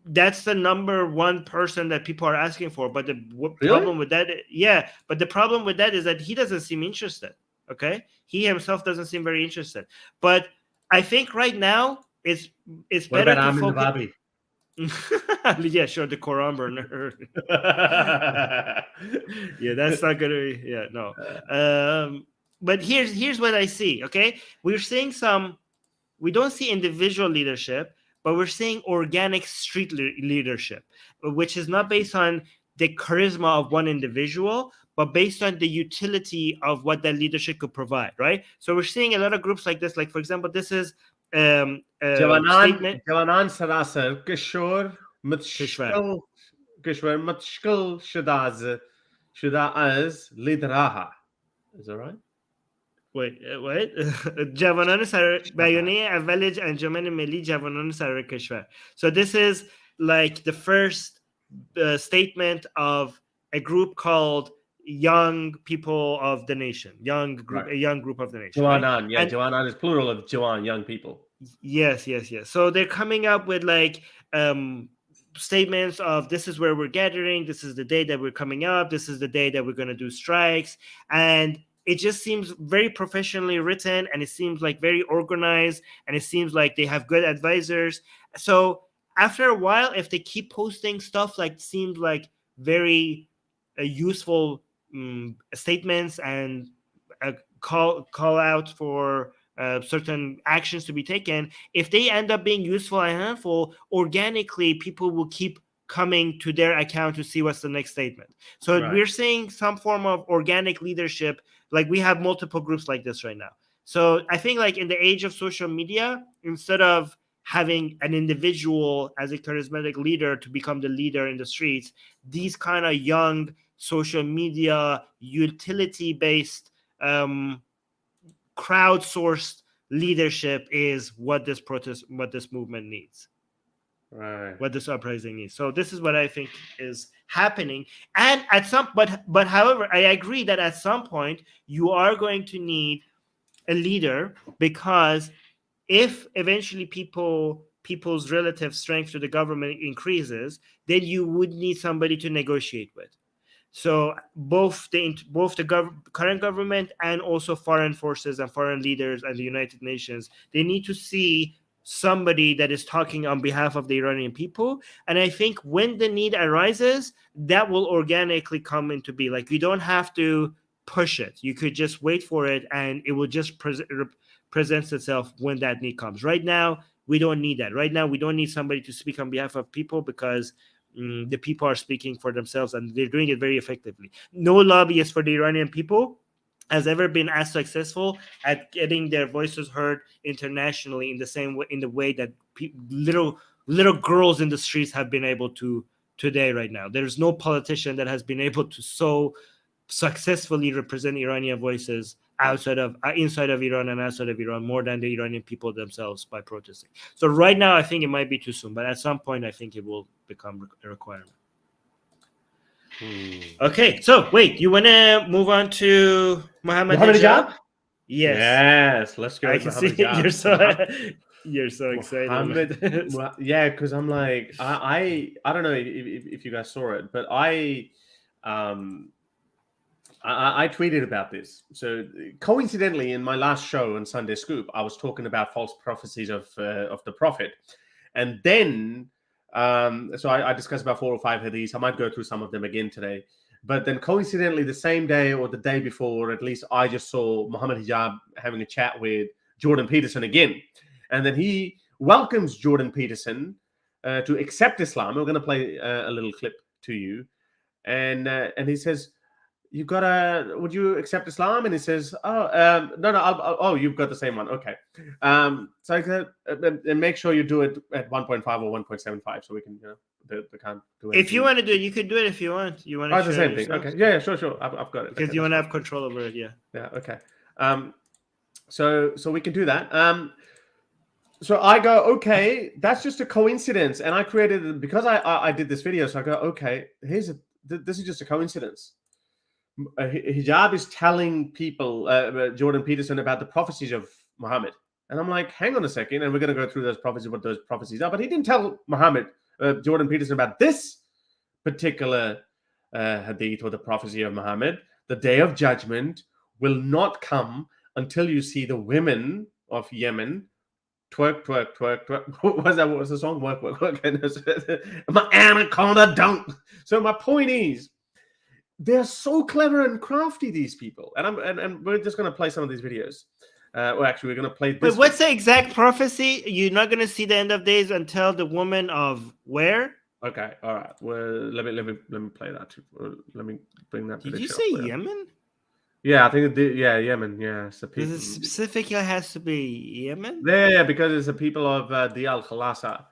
[SPEAKER 1] that's the number one person that people are asking for. But the
[SPEAKER 2] Really?
[SPEAKER 1] problem with that, yeah. But the problem with that is that he doesn't seem interested. Okay, he himself doesn't seem very interested. But I think right now it's
[SPEAKER 2] What
[SPEAKER 1] better
[SPEAKER 2] about
[SPEAKER 1] to
[SPEAKER 2] Armin
[SPEAKER 1] focus.
[SPEAKER 2] Navabi?
[SPEAKER 1] Yeah, sure, the Quran burner. Yeah, that's not gonna be. Yeah, no. But here's what I see. Okay, we're seeing some. We don't see individual leadership, but we're seeing organic street leadership, which is not based on the charisma of one individual, but based on the utility of what that leadership could provide, right? So we're seeing a lot of groups like this. Like, for example, this is a statement.
[SPEAKER 2] جوانان سراسر کشور
[SPEAKER 1] Kashmir.
[SPEAKER 2] متشکل شده از لیدرها. Is that right?
[SPEAKER 1] Wait, what? جوانان سر بیانیه اول انجمن ملی جوانان سرور کشور. So this is like the first statement of a group called Young People of the Nation,
[SPEAKER 2] Right.
[SPEAKER 1] a young group of the nation. Right?
[SPEAKER 2] Jawanan, yeah,
[SPEAKER 1] And-
[SPEAKER 2] Jawanan is plural of Jawan, young people.
[SPEAKER 1] Yes. So they're coming up with like statements of this is where we're gathering, this is the day that we're coming up, this is the day that we're going to do strikes, and it just seems very professionally written, and it seems like very organized, and it seems like they have good advisors. So after a while, if they keep posting stuff like seems like very useful statements and call out for certain actions to be taken, if they end up being useful and helpful, organically people will keep coming to their account to see what's the next statement. So
[SPEAKER 2] Right.
[SPEAKER 1] we're seeing some form of organic leadership. Like we have multiple groups like this right now. So I think like in the age of social media, instead of having an individual as a charismatic leader to become the leader in the streets, these kind of young social media utility-based crowdsourced leadership is what this movement needs.
[SPEAKER 2] Right.
[SPEAKER 1] What this uprising needs. So this is what I think is happening. And at some but however, I agree that at some point you are going to need a leader, because if eventually people's relative strength to the government increases, then you would need somebody to negotiate with. So both the current government and also foreign forces and foreign leaders and the United Nations, they need to see somebody that is talking on behalf of the Iranian people. And I think when the need arises, that will organically come into be. Like, you don't have to push it. You could just wait for it, and it will just presents itself when that need comes. Right now, we don't need that. Right now, we don't need somebody to speak on behalf of people, because the people are speaking for themselves, and they're doing it very effectively. No lobbyist for the Iranian people has ever been as successful at getting their voices heard internationally in the same way, in the way that little girls in the streets have been able to today. Right now, there's no politician that has been able to so successfully represent Iranian voices inside of Iran and outside of Iran more than the Iranian people themselves by protesting. So right now, I think it might be too soon, but at some point, I think it will become a requirement. Okay, so wait, you want to move on to Muhammad Hijab?
[SPEAKER 2] Yes, let's go.
[SPEAKER 1] I can see you're so excited.
[SPEAKER 2] Yeah, because I'm like, I don't know if you guys saw it, but I tweeted about this. So coincidentally, in my last show on Sunday Scoop, I was talking about false prophecies of the Prophet, and then so I discussed about 4 or 5 hadiths. I might go through some of them again today. But then coincidentally, the same day or the day before, at least, I just saw Muhammad Hijab having a chat with Jordan Peterson again, and then he welcomes Jordan Peterson to accept Islam. We're going to play a little clip to you, and he says, would you accept Islam? And he says, no, you've got the same one. Okay. So I said, and make sure you do it at 1.5 or 1.75 so we can, they can't do it.
[SPEAKER 1] If you want to do it, you can do it if you want. You want to
[SPEAKER 2] the same thing. Okay. Yeah, sure. I've got it.
[SPEAKER 1] Because you want to have control over it, yeah.
[SPEAKER 2] Yeah, okay. So we can do that. So I go, okay, that's just a coincidence. And I created, because I did this video, so I go, okay, this is just a coincidence. Hijab is telling people, Jordan Peterson, about the prophecies of Muhammad. And I'm like, hang on a second, and we're going to go through those prophecies, what those prophecies are. But he didn't tell Muhammad, Jordan Peterson, about this particular hadith or the prophecy of Muhammad. The day of judgment will not come until you see the women of Yemen twerk, twerk, twerk, twerk. What was the song? Work, work, work. My anaconda don't. So my point is, they're so clever and crafty, these people. And we're just going to play some of these videos. Well, actually, we're going to play this.
[SPEAKER 1] But what's the exact prophecy? You're not going to see the end of days until the woman of where?
[SPEAKER 2] Okay, all right. Well, let me play that too. Let me bring that.
[SPEAKER 1] Did you say Yemen?
[SPEAKER 2] Yeah, I think it did. Yeah, Yemen. Yeah, it's the people.
[SPEAKER 1] Does it specifically has to be Yemen?
[SPEAKER 2] Yeah, because it's the people of the Al Khalasa.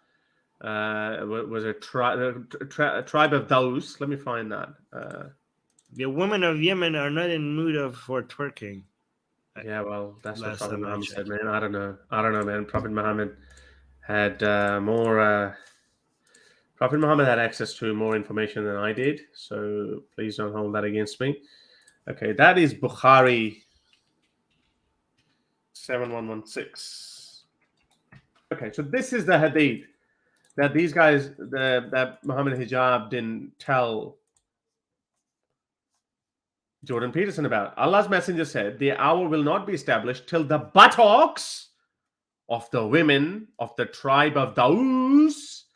[SPEAKER 2] Was a tribe of those. Let me find that.
[SPEAKER 1] The women of Yemen are not in mood for twerking.
[SPEAKER 2] Yeah, well, that's what
[SPEAKER 1] Last
[SPEAKER 2] Prophet
[SPEAKER 1] time I
[SPEAKER 2] Muhammad
[SPEAKER 1] checked.
[SPEAKER 2] said, man. I don't know, man. Prophet Muhammad had more. Prophet Muhammad had access to more information than I did, so please don't hold that against me. Okay, that is Bukhari 7116. Okay, so this is the hadith that these guys, that Muhammad Hijab didn't tell Jordan Peterson about. Allah's messenger said, the hour will not be established till the buttocks of the women of the tribe of Daus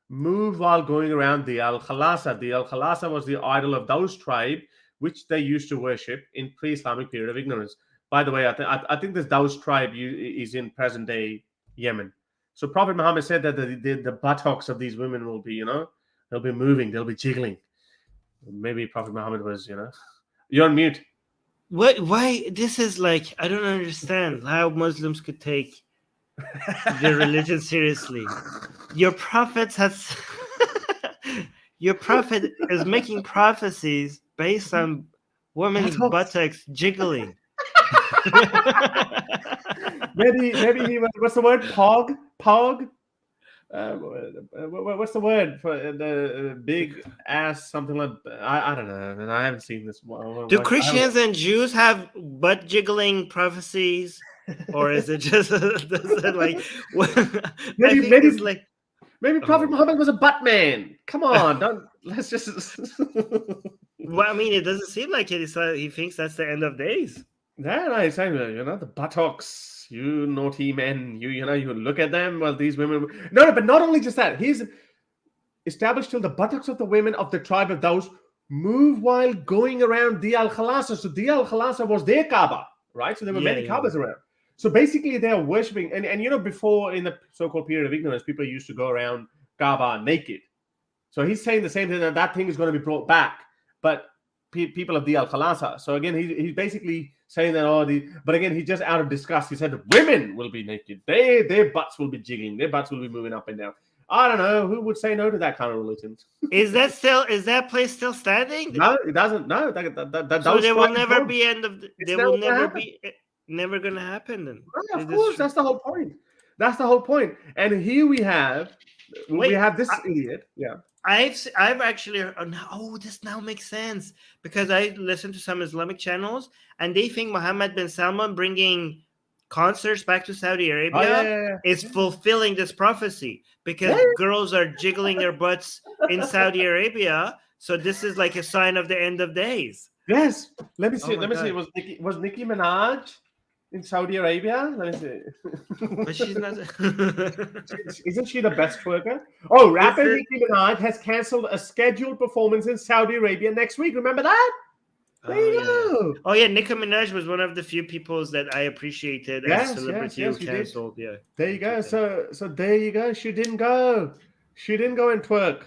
[SPEAKER 2] move while going around the Al-Khalasa. The Al-Khalasa was the idol of Daus tribe, which they used to worship in pre-Islamic period of ignorance. By the way, I think this Daus tribe is in present-day Yemen. So Prophet Muhammad said that the buttocks of these women will be, they'll be moving, they'll be jiggling. Maybe Prophet Muhammad was, You're on mute.
[SPEAKER 1] What? Why? This is like, I don't understand how Muslims could take their religion seriously. Your prophet is making prophecies based on women's buttocks jiggling.
[SPEAKER 2] maybe he was, what's the word? Pog? What's the word for the big ass? Something like I don't know, and I haven't seen this.
[SPEAKER 1] Do Christians and Jews have butt jiggling prophecies, or is it just like?
[SPEAKER 2] Maybe Prophet Muhammad was a butt man. Come on, let's just.
[SPEAKER 1] Well, I mean, it doesn't seem like it. He thinks that's the end of days.
[SPEAKER 2] Yeah, he's saying, the buttocks, you naughty men, you look at them. Well, these women. No, but not only just that. He's established till the buttocks of the women of the tribe of those move while going around the Al-Khalasa. So the Al-Khalasa was their Kaaba, right? So there were many Kaabas around. So basically, they are worshipping, and before in the so-called period of ignorance, people used to go around Kaaba naked. So he's saying the same thing, that thing is going to be brought back, but people of the Al-Khalasa. So again, he's basically saying that but again, he's just out of disgust. He said women will be naked, their butts will be jiggling, their butts will be moving up and down. I don't know who would say no to that kind of religion.
[SPEAKER 1] Is that place still standing?
[SPEAKER 2] No, it doesn't. No,
[SPEAKER 1] so there will never be end of. There will never be. Never gonna happen then.
[SPEAKER 2] Yeah, of course, that's the whole point. That's the whole point. And here we have this idiot. Yeah.
[SPEAKER 1] I've actually this now makes sense because I listen to some Islamic channels and they think Mohammed bin Salman bringing concerts back to Saudi Arabia is fulfilling this prophecy because girls are jiggling their butts in Saudi Arabia. So this is like a sign of the end of days.
[SPEAKER 2] Yes. Let me see. Was Nicki Minaj in Saudi Arabia? Let me see.
[SPEAKER 1] But she's not.
[SPEAKER 2] Isn't she the best twerker? Oh, rapper Nicki Minaj has cancelled a scheduled performance in Saudi Arabia next week. Remember that? There you go.
[SPEAKER 1] Oh yeah, Nicki Minaj was one of the few people that I appreciated as celebrity who canceled. Yeah.
[SPEAKER 2] There you go. So there you go. She didn't go. She didn't go and twerk.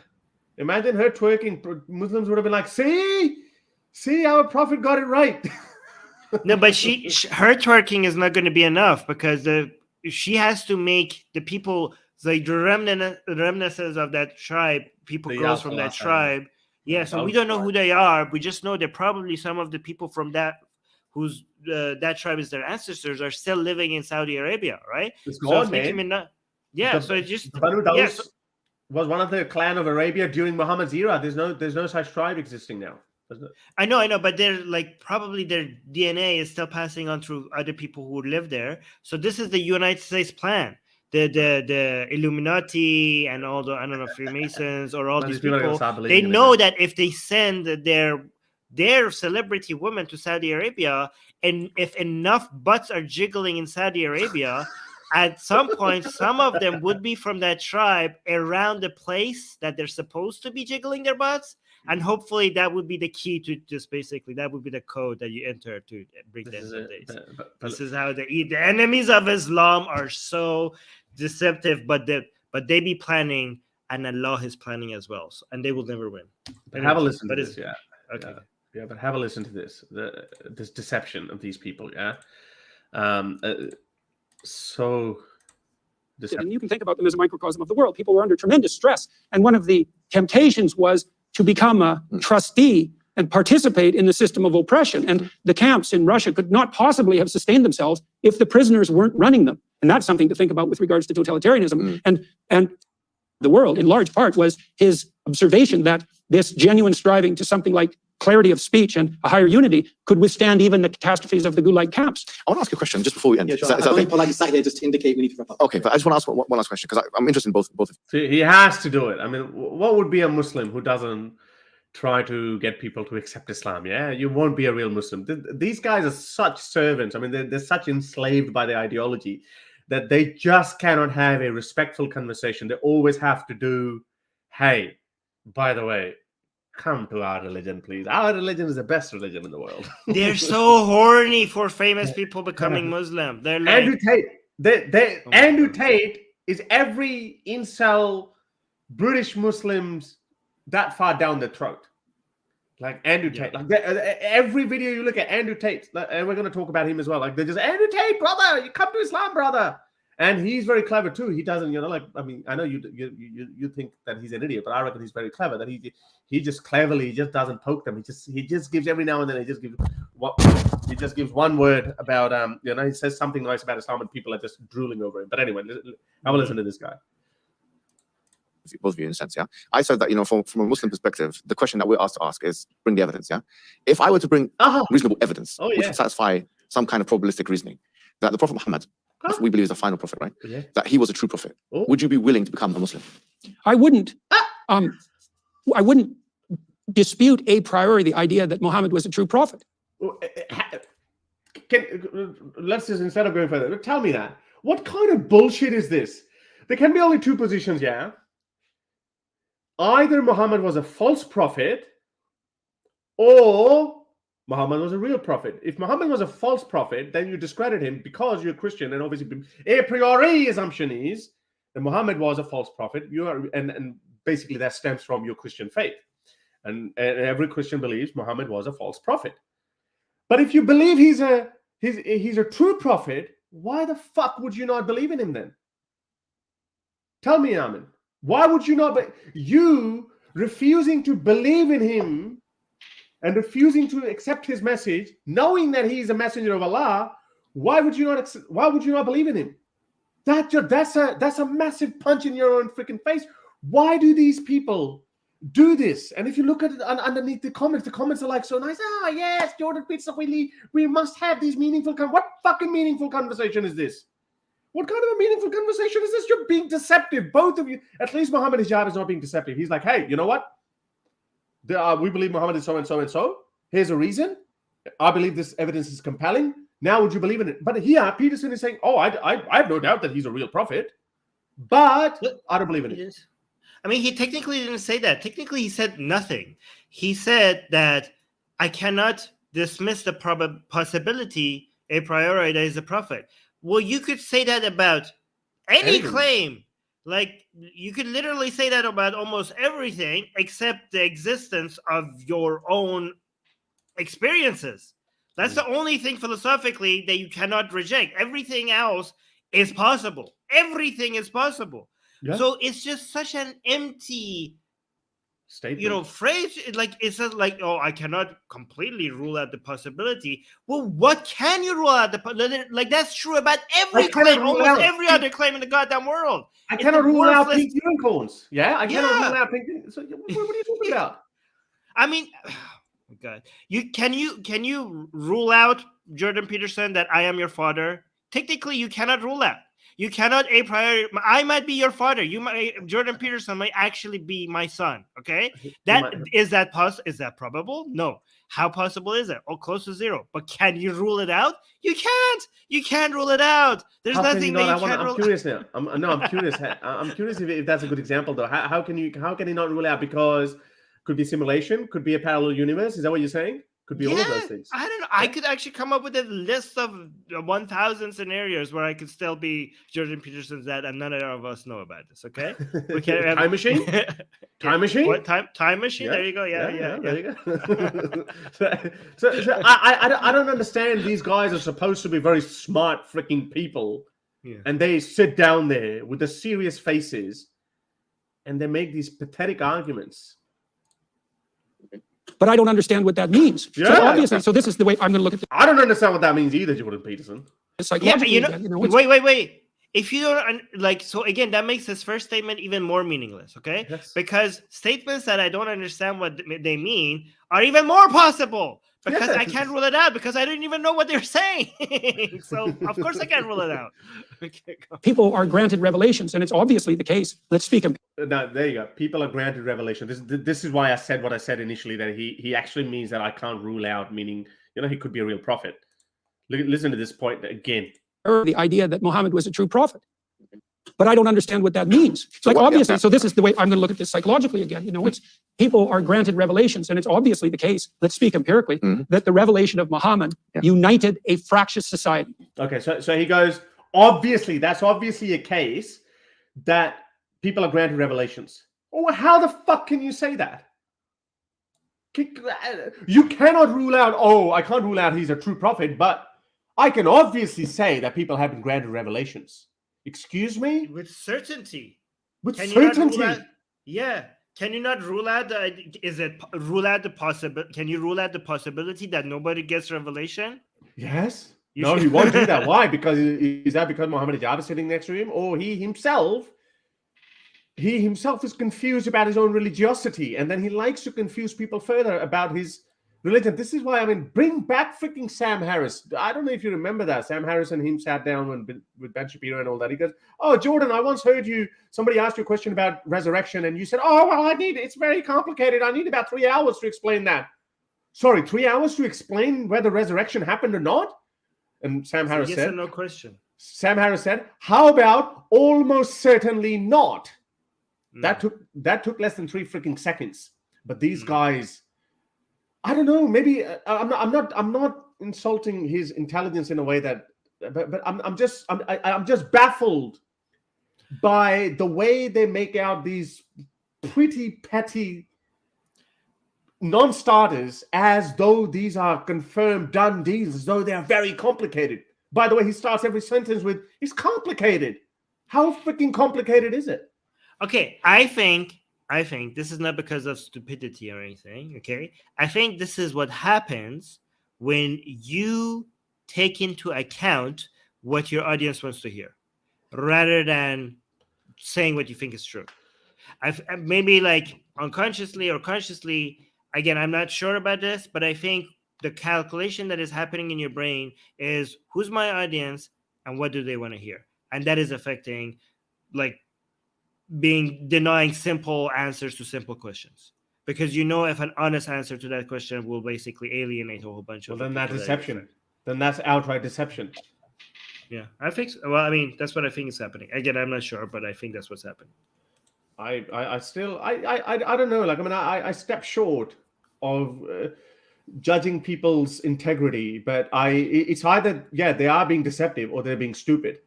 [SPEAKER 2] Imagine her twerking. Muslims would have been like, see, our prophet got it right.
[SPEAKER 1] No, but her twerking is not going to be enough because she has to make the people, like the remnants of that tribe, girls from that tribe. Yeah, so we don't know who they are. We just know that probably some of the people from that whose that tribe is their ancestors are still living in Saudi Arabia, right?
[SPEAKER 2] It's gone, man.
[SPEAKER 1] Banu
[SPEAKER 2] Daus was one of the clan of Arabia during Muhammad's era. There's no such tribe existing now. doesn't it?
[SPEAKER 1] I know, but they're like probably their DNA is still passing on through other people who live there. So this is the United States plan. The Illuminati and all the, I don't know, Freemasons or all these
[SPEAKER 2] people are gonna
[SPEAKER 1] people,
[SPEAKER 2] start
[SPEAKER 1] they
[SPEAKER 2] believing in
[SPEAKER 1] know
[SPEAKER 2] it.
[SPEAKER 1] that if they send their celebrity women to Saudi Arabia, and if enough butts are jiggling in Saudi Arabia, at some point, some of them would be from that tribe around the place that they're supposed to be jiggling their butts. And hopefully that would be the key to just basically, that would be the code that you enter to bring the end of days. This is how the enemies of Islam are so deceptive, but they be planning, and Allah is planning as well. So, and they will never win.
[SPEAKER 2] But have a listen to this, yeah.
[SPEAKER 1] Okay.
[SPEAKER 2] Yeah, but have a listen to this. This deception of these people, yeah. So
[SPEAKER 3] and you can think about them as a microcosm of the world. People were under tremendous stress, and one of the temptations was to become a trustee and participate in the system of oppression. And the camps in Russia could not possibly have sustained themselves if the prisoners weren't running them. And that's something to think about with regards to totalitarianism. And the world, in large part, was his observation that this genuine striving to something like clarity of speech and a higher unity could withstand even the catastrophes of the Gulag camps.
[SPEAKER 4] I want to ask you a question just before we end.
[SPEAKER 5] Yeah, sure. I don't like sat here just to indicate we need to wrap up.
[SPEAKER 4] Okay, but I just want to ask one last question because I'm interested in both.
[SPEAKER 2] See, he has to do it. I mean, what would be a Muslim who doesn't try to get people to accept Islam? Yeah, you won't be a real Muslim. These guys are such servants. I mean, they're such enslaved by the ideology that they just cannot have a respectful conversation. They always have to do, hey, by the way, come to our religion, please. Our religion is the best religion in the world.
[SPEAKER 1] They're so horny for famous people becoming Muslim. They're like
[SPEAKER 2] Andrew Tate. Andrew Tate is every incel British Muslims that far down the throat. Like Andrew Tate. Like every video you look at Andrew Tate, and we're going to talk about him as well. Like they're just Andrew Tate, brother. You come to Islam, brother. And he's very clever too. He doesn't, like, I mean, I know you think that he's an idiot, but I reckon he's very clever. That he just cleverly just doesn't poke them. He just gives every now and then. He just gives one word about he says something nice about Islam, and people are just drooling over him. But anyway, have a listen to this guy.
[SPEAKER 4] Both of you, in a sense, yeah. I said that from a Muslim perspective, the question that we're asked to ask is bring the evidence, yeah. If I were to bring reasonable evidence, which would satisfy some kind of probabilistic reasoning, that the Prophet Muhammad, we believe is the final prophet, right? Yeah. That he was a true prophet. Oh. Would you be willing to become a Muslim?
[SPEAKER 3] I wouldn't. I wouldn't dispute a priori the idea that Muhammad was a true prophet.
[SPEAKER 2] Let's just, instead of going further, tell me that. What kind of bullshit is this? There can be only two positions, yeah? Either Muhammad was a false prophet or Muhammad was a real prophet. If Muhammad was a false prophet, then you discredit him because you're Christian, and obviously a priori assumption is that Muhammad was a false prophet. And basically that stems from your Christian faith. And every Christian believes Muhammad was a false prophet. But if you believe he's a true prophet, why the fuck would you not believe in him then? Tell me, Armin. Why would you not? You refusing to believe in him and refusing to accept his message, knowing that he is a messenger of Allah, why would you not believe in him? That's a massive punch in your own freaking face. Why do these people do this? And if you look at it underneath the comments are like so nice. Oh yes, Jordan Peterson, we must have these meaningful. What fucking meaningful conversation is this? What kind of a meaningful conversation is this? You're being deceptive, both of you. At least Muhammad Hijab is not being deceptive. He's like, hey, you know what? We believe Muhammad is so and so and so. Here's a reason. I believe this evidence is compelling. Now, would you believe in it? But here, Peterson is saying, oh, I have no doubt that he's a real prophet, but I don't believe in it.
[SPEAKER 1] I mean, he technically didn't say that. Technically, he said nothing. He said that I cannot dismiss the possibility a priori that he's a prophet. Well, you could say that about any claim. Like, you could literally say that about almost everything except the existence of your own experiences. That's the only thing philosophically that you cannot reject. Everything else is possible. Everything is possible. Yeah. So it's just such an empty statement, phrase. Like, it's just like, oh, I cannot completely rule out the possibility. Well, what can you rule out? Like, that's true about every claim, almost every other claim in the goddamn world.
[SPEAKER 2] I cannot rule out pink unicorns. Yeah, I cannot rule out pink. So what are you talking about?
[SPEAKER 1] I mean, God, can you rule out, Jordan Peterson, that I am your father? Technically, you cannot rule out. You cannot a priori. I might be your father. Jordan Peterson might actually be my son. Okay, is that probable? No. How possible is it? Oh, close to zero. But can you rule it out? You can't. You can't rule it out. There's nothing that you can't rule.
[SPEAKER 2] I'm curious now. I'm curious. I'm curious if that's a good example, though. How can he not rule out? Because could be simulation, could be a parallel universe. Is that what you're saying? Could be all of those things.
[SPEAKER 1] I don't know. I could actually come up with a list of 1,000 scenarios where I could still be Jordan Peterson's dad, and none of us know about this. Okay, we can have
[SPEAKER 2] time machine. Time machine.
[SPEAKER 1] What time machine? Yeah. There you go. Yeah.
[SPEAKER 2] There you go. so I don't understand. These guys are supposed to be very smart freaking people, and they sit down there with the serious faces, and they make these pathetic arguments.
[SPEAKER 3] But I don't understand what that means.
[SPEAKER 2] Yeah.
[SPEAKER 3] So obviously, so this is the way I'm going to look at this.
[SPEAKER 2] I don't understand what that means either, Jordan Peterson.
[SPEAKER 3] Psychologically,
[SPEAKER 1] wait. If you don't so again, that makes his first statement even more meaningless. Okay,
[SPEAKER 2] yes.
[SPEAKER 1] Because statements that I don't understand what they mean are even more possible. Because I can't rule it out because I didn't even know what they're saying. So of course I can't rule it out. Okay,
[SPEAKER 3] people are granted revelations, and it's obviously the case. Let's speak.
[SPEAKER 2] Now, there you go. People are granted revelation. This is why I said what I said initially, that he actually means that I can't rule out, meaning, he could be a real prophet. Listen to this point again.
[SPEAKER 3] The idea that Muhammad was a true prophet. But I don't understand what that means. Obviously, so this is the way I'm going to look at this psychologically again. It's people are granted revelations, and it's obviously the case. Let's speak empirically, that the revelation of Muhammad united a fractious society.
[SPEAKER 2] Okay, so he goes, obviously, that's obviously a case that people are granted revelations. Oh, how the fuck can you say that? You cannot rule out, I can't rule out he's a true prophet, but I can obviously say that people have been granted revelations. Excuse me?
[SPEAKER 1] With certainty.
[SPEAKER 2] Certainty.
[SPEAKER 1] Can you not rule out the possibility? Can you rule out the possibility that nobody gets revelation?
[SPEAKER 2] Yes. He won't do that. Why? Because is that because Muhammad Hijab is sitting next to him, or he himself is confused about his own religiosity, and then he likes to confuse people further about his religion. This is why, bring back freaking Sam Harris. I don't know if you remember that. Sam Harris and him sat down with Ben Shapiro and all that. He goes, "Oh, Jordan, I once heard somebody asked you a question about resurrection, and you said, it's very complicated. I need about 3 hours to explain that." Sorry, 3 hours to explain whether resurrection happened or not? And Sam Harris said,
[SPEAKER 1] yes or no question.
[SPEAKER 2] Sam Harris said, "How about almost certainly not?" That took less than 3 freaking seconds. But these guys, I don't know. Maybe I'm not insulting his intelligence in a way that, but I'm just baffled by the way they make out these pretty petty non-starters as though these are confirmed done deals, as though they are very complicated. By the way, he starts every sentence with, "It's complicated." How freaking complicated is it?
[SPEAKER 1] Okay, I think this is not because of stupidity or anything, okay? I think this is what happens when you take into account what your audience wants to hear, rather than saying what you think is true. Maybe unconsciously or consciously, again, I'm not sure about this, but I think the calculation that is happening in your brain is, who's my audience and what do they want to hear? And that is affecting, denying simple answers to simple questions, because if an honest answer to that question will basically alienate a whole bunch of
[SPEAKER 2] then that's deception. Then that's outright deception.
[SPEAKER 1] Yeah, I think so. Well, that's what I think is happening. Again, I'm not sure, but I think that's what's happening.
[SPEAKER 2] I still don't know. I step short of judging people's integrity, but it's either they are being deceptive or they're being stupid.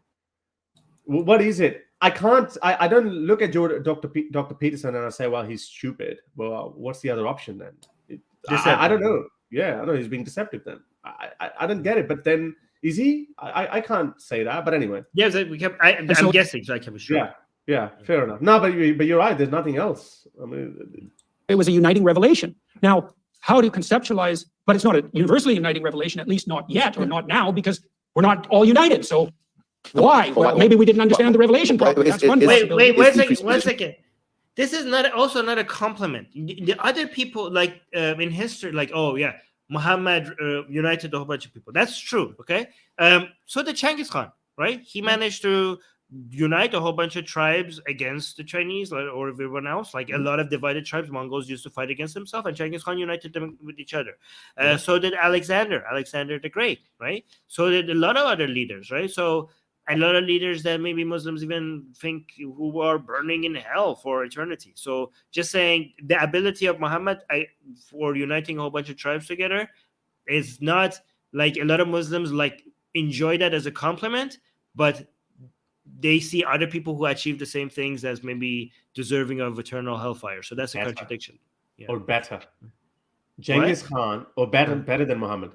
[SPEAKER 2] What is it? I don't look at Dr. Peterson and I say, well, he's stupid. Well, what's the other option then? I don't know. Yeah, I know he's being deceptive then. I don't get it. But then, is he? I can't say that. But anyway.
[SPEAKER 1] Yes, I'm guessing, so I can't be sure.
[SPEAKER 2] Yeah, fair enough. No, but you're right. There's nothing else.
[SPEAKER 3] It was a uniting revelation. Now, how to conceptualize, but it's not a universally uniting revelation, at least not yet, or not now, because we're not all united. So why? Well, maybe we didn't understand the revelation properly. That's one possibility.
[SPEAKER 1] Wait, one second. this is also not a compliment. The other people, like in history, like, oh yeah, Muhammad united a whole bunch of people. That's true, okay? So did Genghis Khan, right? He managed to unite a whole bunch of tribes against the Chinese or everyone else. Like a lot of divided tribes, Mongols used to fight against himself, and Genghis Khan united them with each other. So did Alexander the Great, right? So did a lot of other leaders, right? So a lot of leaders that maybe Muslims even think who are burning in hell for eternity. So just saying the ability of Muhammad for uniting a whole bunch of tribes together is not like a lot of Muslims like enjoy that as a compliment, but they see other people who achieve the same things as maybe deserving of eternal hellfire. So that's a contradiction.
[SPEAKER 2] Yeah. Or better. Genghis Khan, or better than Muhammad.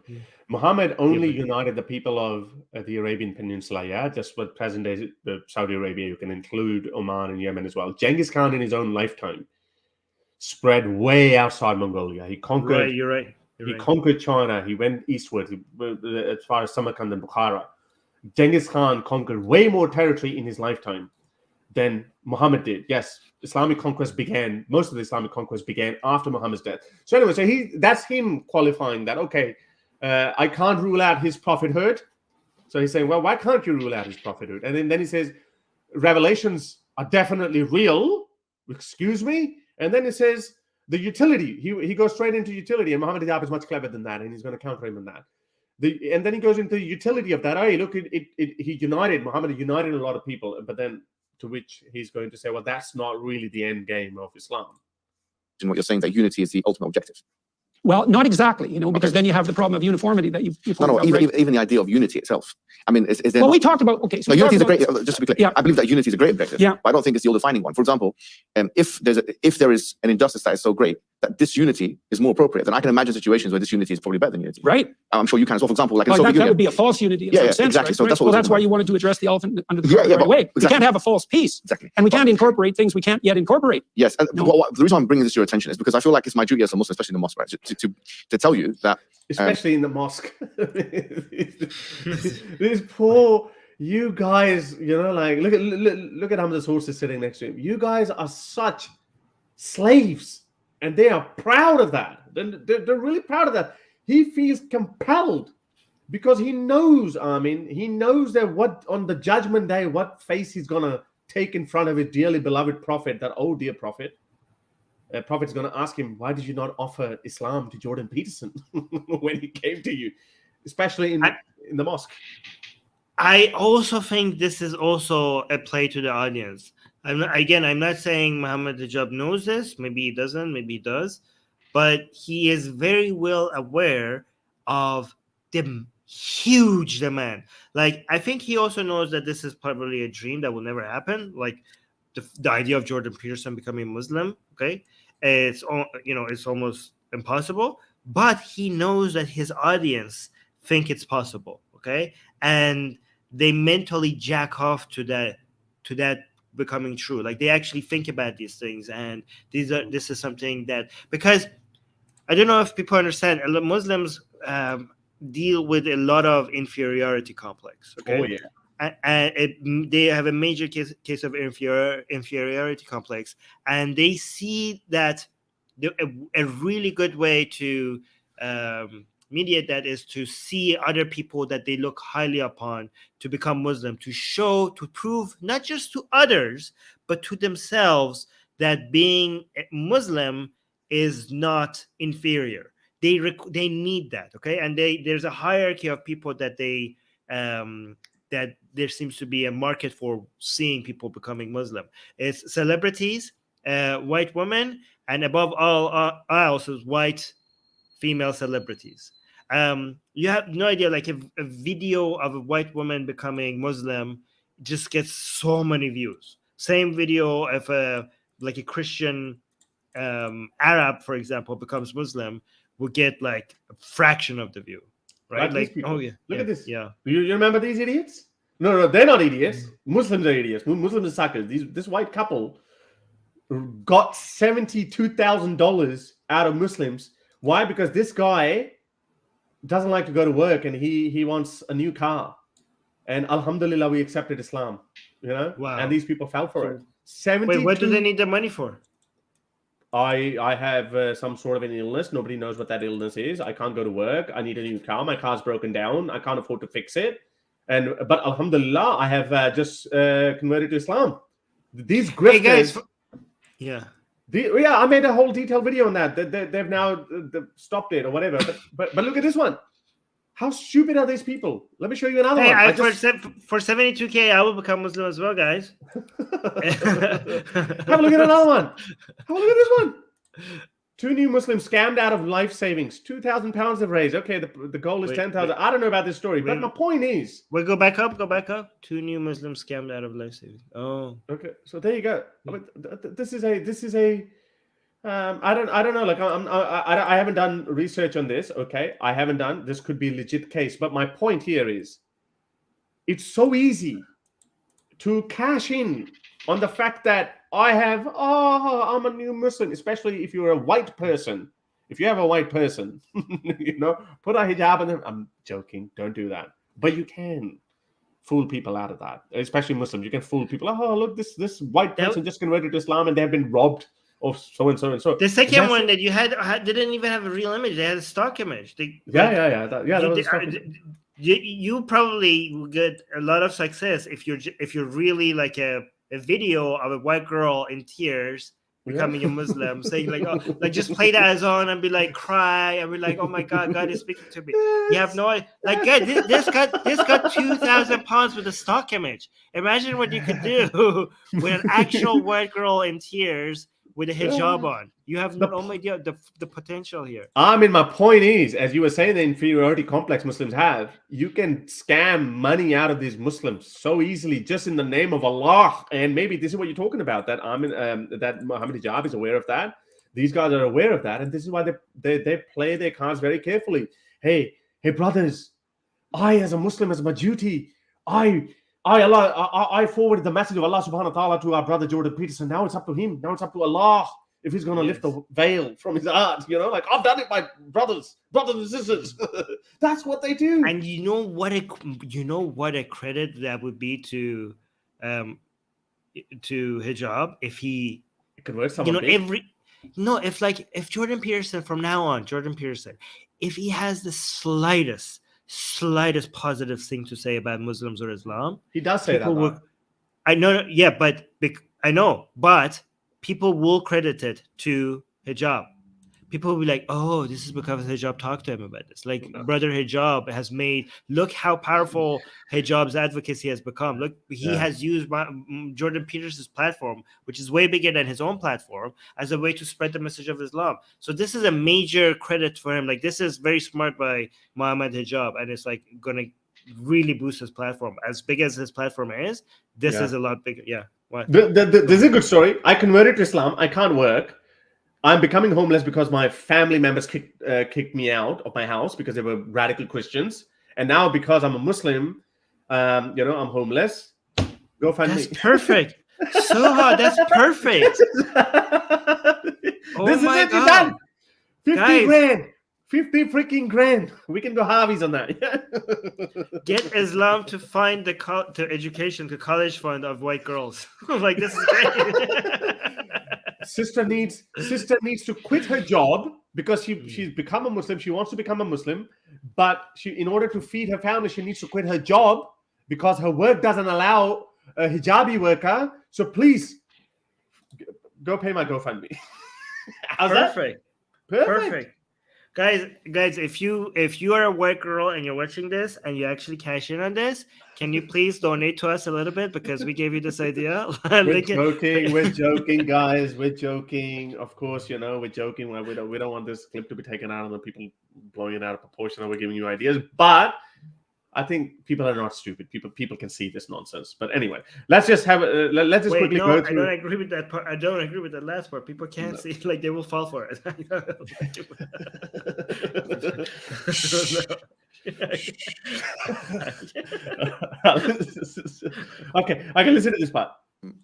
[SPEAKER 2] Muhammad only united the people of the Arabian Peninsula, just with present-day Saudi Arabia. You can include Oman and Yemen as well. Genghis Khan, in his own lifetime, spread way outside Mongolia. He conquered.
[SPEAKER 1] You're right.
[SPEAKER 2] He conquered China. He went eastward as far as Samarkand and Bukhara. Genghis Khan conquered way more territory in his lifetime than Muhammad did. Yes, Islamic conquest began. Most of the Islamic conquest began after Muhammad's death. So anyway, so that's him qualifying that. Okay, I can't rule out his prophethood. So he's saying, well, why can't you rule out his prophethood? And then he says, revelations are definitely real. Excuse me. And then he says the utility. He goes straight into utility, and Muhammad Hijab is much cleverer than that, and he's going to counter him on that. And then he goes into the utility of that. Hey, look, Muhammad united a lot of people, but then to which he's going to say, well, that's not really the end game of Islam.
[SPEAKER 4] And what you're saying, that unity is the ultimate objective.
[SPEAKER 3] Well, not exactly, because then you have the problem of uniformity that you
[SPEAKER 4] No, even the idea of unity itself. I mean, is there?
[SPEAKER 3] Well, we talked about so
[SPEAKER 4] unity is a great. Just to be clear,
[SPEAKER 3] yeah.
[SPEAKER 4] I believe that unity is a great objective.
[SPEAKER 3] Yeah.
[SPEAKER 4] But I don't think it's the all-defining one. For example, if there is an injustice that is so great that disunity is more appropriate, then I can imagine situations where disunity is probably better than unity.
[SPEAKER 3] Right.
[SPEAKER 4] I'm sure you can as well. For example, like in Soviet
[SPEAKER 3] that
[SPEAKER 4] Union,
[SPEAKER 3] would be a false unity in some sense.
[SPEAKER 4] Exactly.
[SPEAKER 3] Right?
[SPEAKER 4] So that's
[SPEAKER 3] well, that's why you wanted to address the elephant under the carpet right away. Exactly. We can't have a false peace.
[SPEAKER 4] Exactly.
[SPEAKER 3] And we can't incorporate things we can't yet incorporate.
[SPEAKER 4] Yes. And the reason I'm bringing this to your attention is because I feel like it's my duty as a Muslim, especially in the mosque, right, to tell you that.
[SPEAKER 2] Especially in the mosque. These poor, you guys, like, look at how many horses sitting next to him. You guys are such slaves, and they are proud of that. They're really proud of that. He feels compelled because he knows, Armin, he knows that on the judgment day, what face he's going to take in front of his dearly beloved prophet, that oh dear prophet. Prophet's going to ask him, why did you not offer Islam to Jordan Peterson when he came to you, especially in the mosque?
[SPEAKER 1] I also think this is also a play to the audience. I'm not saying Muhammad Hijab knows this. Maybe he doesn't. Maybe he does. But he is very well aware of the huge demand. Like, I think he also knows that this is probably a dream that will never happen. Like the idea of Jordan Peterson becoming Muslim. Okay. It's almost impossible, but he knows that his audience think it's possible, okay, and they mentally jack off to that becoming true. Like they actually think about these things, and this is something that, because I don't know if people understand, Muslims deal with a lot of inferiority complex. Okay,
[SPEAKER 2] oh yeah.
[SPEAKER 1] And they have a major case of inferiority complex, and they see that a really good way to mediate that is to see other people that they look highly upon to become Muslim, to prove not just to others but to themselves that being a Muslim is not inferior. They need that, okay, and there's a hierarchy of people that that there seems to be a market for seeing people becoming Muslim. It's celebrities, white women, and above all else is white female celebrities. You have no idea, like a video of a white woman becoming Muslim just gets so many views. Same video if a Christian Arab, for example, becomes Muslim, will get like a fraction of the view. Right? Like, oh yeah.
[SPEAKER 2] Look at this.
[SPEAKER 1] Yeah.
[SPEAKER 2] You remember these idiots? No, they're not idiots. Muslims are idiots. Muslims are suckers. This white couple got $72,000 out of Muslims. Why? Because this guy doesn't like to go to work and he wants a new car. And alhamdulillah, we accepted Islam.
[SPEAKER 1] Wow.
[SPEAKER 2] And these people fell for it.
[SPEAKER 1] Wait, what do they need the money for?
[SPEAKER 2] I have some sort of an illness. Nobody knows what that illness is. I can't go to work. I need a new car. My car's broken down. I can't afford to fix it. But Alhamdulillah, I have just converted to Islam. These grifters... Hey guys, I made a whole detailed video on that. They've now stopped it or whatever. But look at this one. How stupid are these people? Let me show you another one.
[SPEAKER 1] For 72K, I will become Muslim as well, guys.
[SPEAKER 2] Have a look at another one. Have a look at this one. 2 new Muslims scammed out of life savings. 2,000 pounds they've raised. Okay, the goal is 10,000. I don't know about this story, but my point is...
[SPEAKER 1] We'll go back up. 2 new Muslims scammed out of life savings. Oh.
[SPEAKER 2] Okay, so there you go. This is a... I don't know. Like I haven't done research on this. Okay, I haven't done. This could be a legit case, but my point here is, it's so easy to cash in on the fact that I'm a new Muslim, especially if you're a white person. If you have a white person, put a hijab on them. I'm joking. Don't do that. But you can fool people out of that, especially Muslims. You can fool people. Oh, look, this white person just converted to Islam and they've been robbed. Of so and so and so.
[SPEAKER 1] The second one that you had didn't even have a real image; they had a stock image. You probably will get a lot of success if you're really like a video of a white girl in tears becoming a Muslim, saying like, oh, like just play that as on and be like cry and be like, oh my God, God is speaking to me. You have no idea. Like, God, this got 2,000 pounds with a stock image. Imagine what you could do with an actual white girl in tears. With a hijab on, you have no idea the potential here.
[SPEAKER 2] I mean, my point is, as you were saying, the inferiority complex Muslims have, you can scam money out of these Muslims so easily, just in the name of Allah. And maybe this is what you're talking about. That that Muhammad Hijab is aware of that. These guys are aware of that, and this is why they play their cards very carefully. Hey, brothers, I as a Muslim, as my duty, I forwarded the message of Allah subhanahu wa ta'ala to our brother Jordan Peterson. Now it's up to him. Now it's up to Allah if he's going to lift the veil from his heart. Like I've done it, my brothers and sisters. That's what they do.
[SPEAKER 1] And you know what a credit that would be to hijab if he
[SPEAKER 2] converts someone.
[SPEAKER 1] If Jordan Peterson from now on, if he has the slightest positive thing to say about Muslims or Islam,
[SPEAKER 2] he does say that.
[SPEAKER 1] I know, but people will credit it to hijab. People will be like, oh, this is because hijab talked to him about this. Like, brother hijab has made, look how powerful hijab's advocacy has become. Look, he has used Jordan Peterson's platform, which is way bigger than his own platform, as a way to spread the message of Islam. So this is a major credit for him. Like, this is very smart by Muhammad Hijab, and it's like going to really boost his platform. As big as his platform is, this is a lot bigger. Yeah. What?
[SPEAKER 2] This is a good story. I converted to Islam. I can't work. I'm becoming homeless because my family members kicked me out of my house because they were radical Christians. And now because I'm a Muslim, I'm homeless. Go find me.
[SPEAKER 1] That's perfect. So hard. That's perfect.
[SPEAKER 2] This is it. You're done. 50 grand. 50 freaking grand. We can do Harveys on that.
[SPEAKER 1] Get Islam to find the education, the college fund of white girls. Like, this is great.
[SPEAKER 2] Sister needs to quit her job because she's become a Muslim. She wants to become a Muslim, but in order to feed her family, she needs to quit her job because her work doesn't allow a hijabi worker. So please go pay my GoFundMe.
[SPEAKER 1] Perfect. Guys, if you are a white girl and you're watching this and you actually cash in on this, can you please donate to us a little bit because we gave you this idea?
[SPEAKER 2] We're joking, guys. We're joking. Of course, we're joking. We don't want this clip to be taken out and the people blowing it out of proportion. And we're giving you ideas, but I think people are not stupid. People can see this nonsense. But anyway, let's just have let's just quickly go through.
[SPEAKER 1] I don't agree with that part. I don't agree with the last part. People can't see, like they will fall for it.
[SPEAKER 2] Okay, I can listen to this part.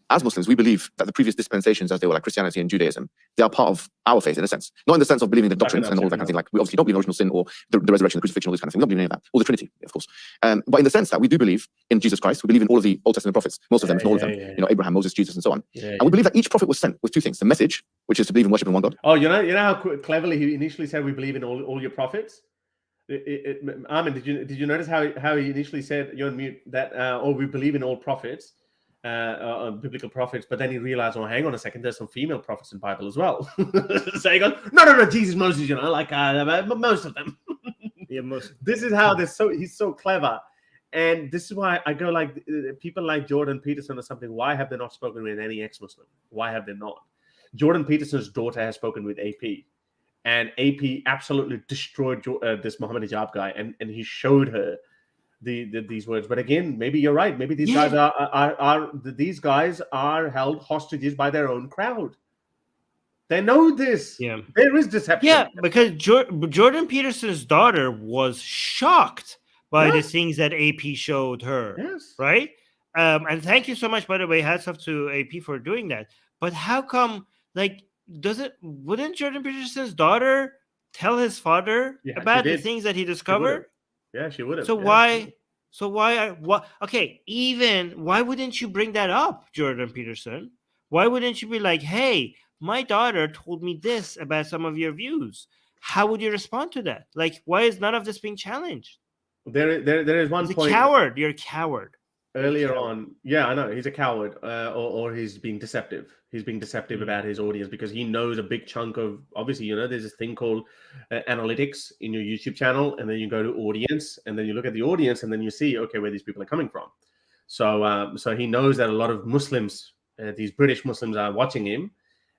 [SPEAKER 4] as Muslims, we believe that the previous dispensations, as they were like Christianity and Judaism, they are part of our faith in a sense. Not in the sense of believing the doctrines and all that kind of thing. Like, we obviously don't believe in original sin or the resurrection, the crucifixion, all this kind of thing. We don't believe in any of that. Or the Trinity, of course. But in the sense that we do believe in Jesus Christ, we believe in all of the Old Testament prophets, most of them, if not all of them, you know, Abraham, Moses, Jesus, and so on. And we believe that each prophet was sent with two things: the message, which is to believe in worship in one God.
[SPEAKER 2] Oh, you know how cleverly he initially said we believe in all your prophets. Armin, did you notice how he initially said, you're on mute, that we believe in all prophets, biblical prophets, but then he realized, oh, hang on a second, there's some female prophets in the Bible as well. So he goes, no, Jesus, Moses, you know, like most of them.
[SPEAKER 1] Yeah, most.
[SPEAKER 2] This is how he's so clever. And this is why I go, like, people like Jordan Peterson or something, why have they not spoken with any ex-Muslim? Why have they not? Jordan Peterson's daughter has spoken with AP. And AP absolutely destroyed this Muhammad Hijab guy, and he showed her these words. But again, maybe you're right. Maybe these guys are held hostages by their own crowd. They know this.
[SPEAKER 1] Yeah,
[SPEAKER 2] there is deception.
[SPEAKER 1] Yeah, because Jordan Peterson's daughter was shocked by the things that AP showed her.
[SPEAKER 2] Yes,
[SPEAKER 1] right. And thank you so much, by the way. Hats off to AP for doing that. But how come, like, wouldn't Jordan Peterson's daughter tell his father about the things that he discovered?
[SPEAKER 2] Yeah, she would have.
[SPEAKER 1] So why okay, even why wouldn't you bring that up, Jordan Peterson? Why wouldn't you be like, hey, my daughter told me this about some of your views? How would you respond to that? Like, why is none of this being challenged?
[SPEAKER 2] There is one
[SPEAKER 1] He's
[SPEAKER 2] point.
[SPEAKER 1] A coward. You're a coward.
[SPEAKER 2] Earlier on, yeah, I know he's a coward, or he's being deceptive. He's being deceptive about his audience because he knows a big chunk of, obviously, you know, there's this thing called analytics in your YouTube channel, and then you go to audience, and then you look at the audience, and then you see, okay, where these people are coming from. So, so he knows that a lot of Muslims, these British Muslims, are watching him,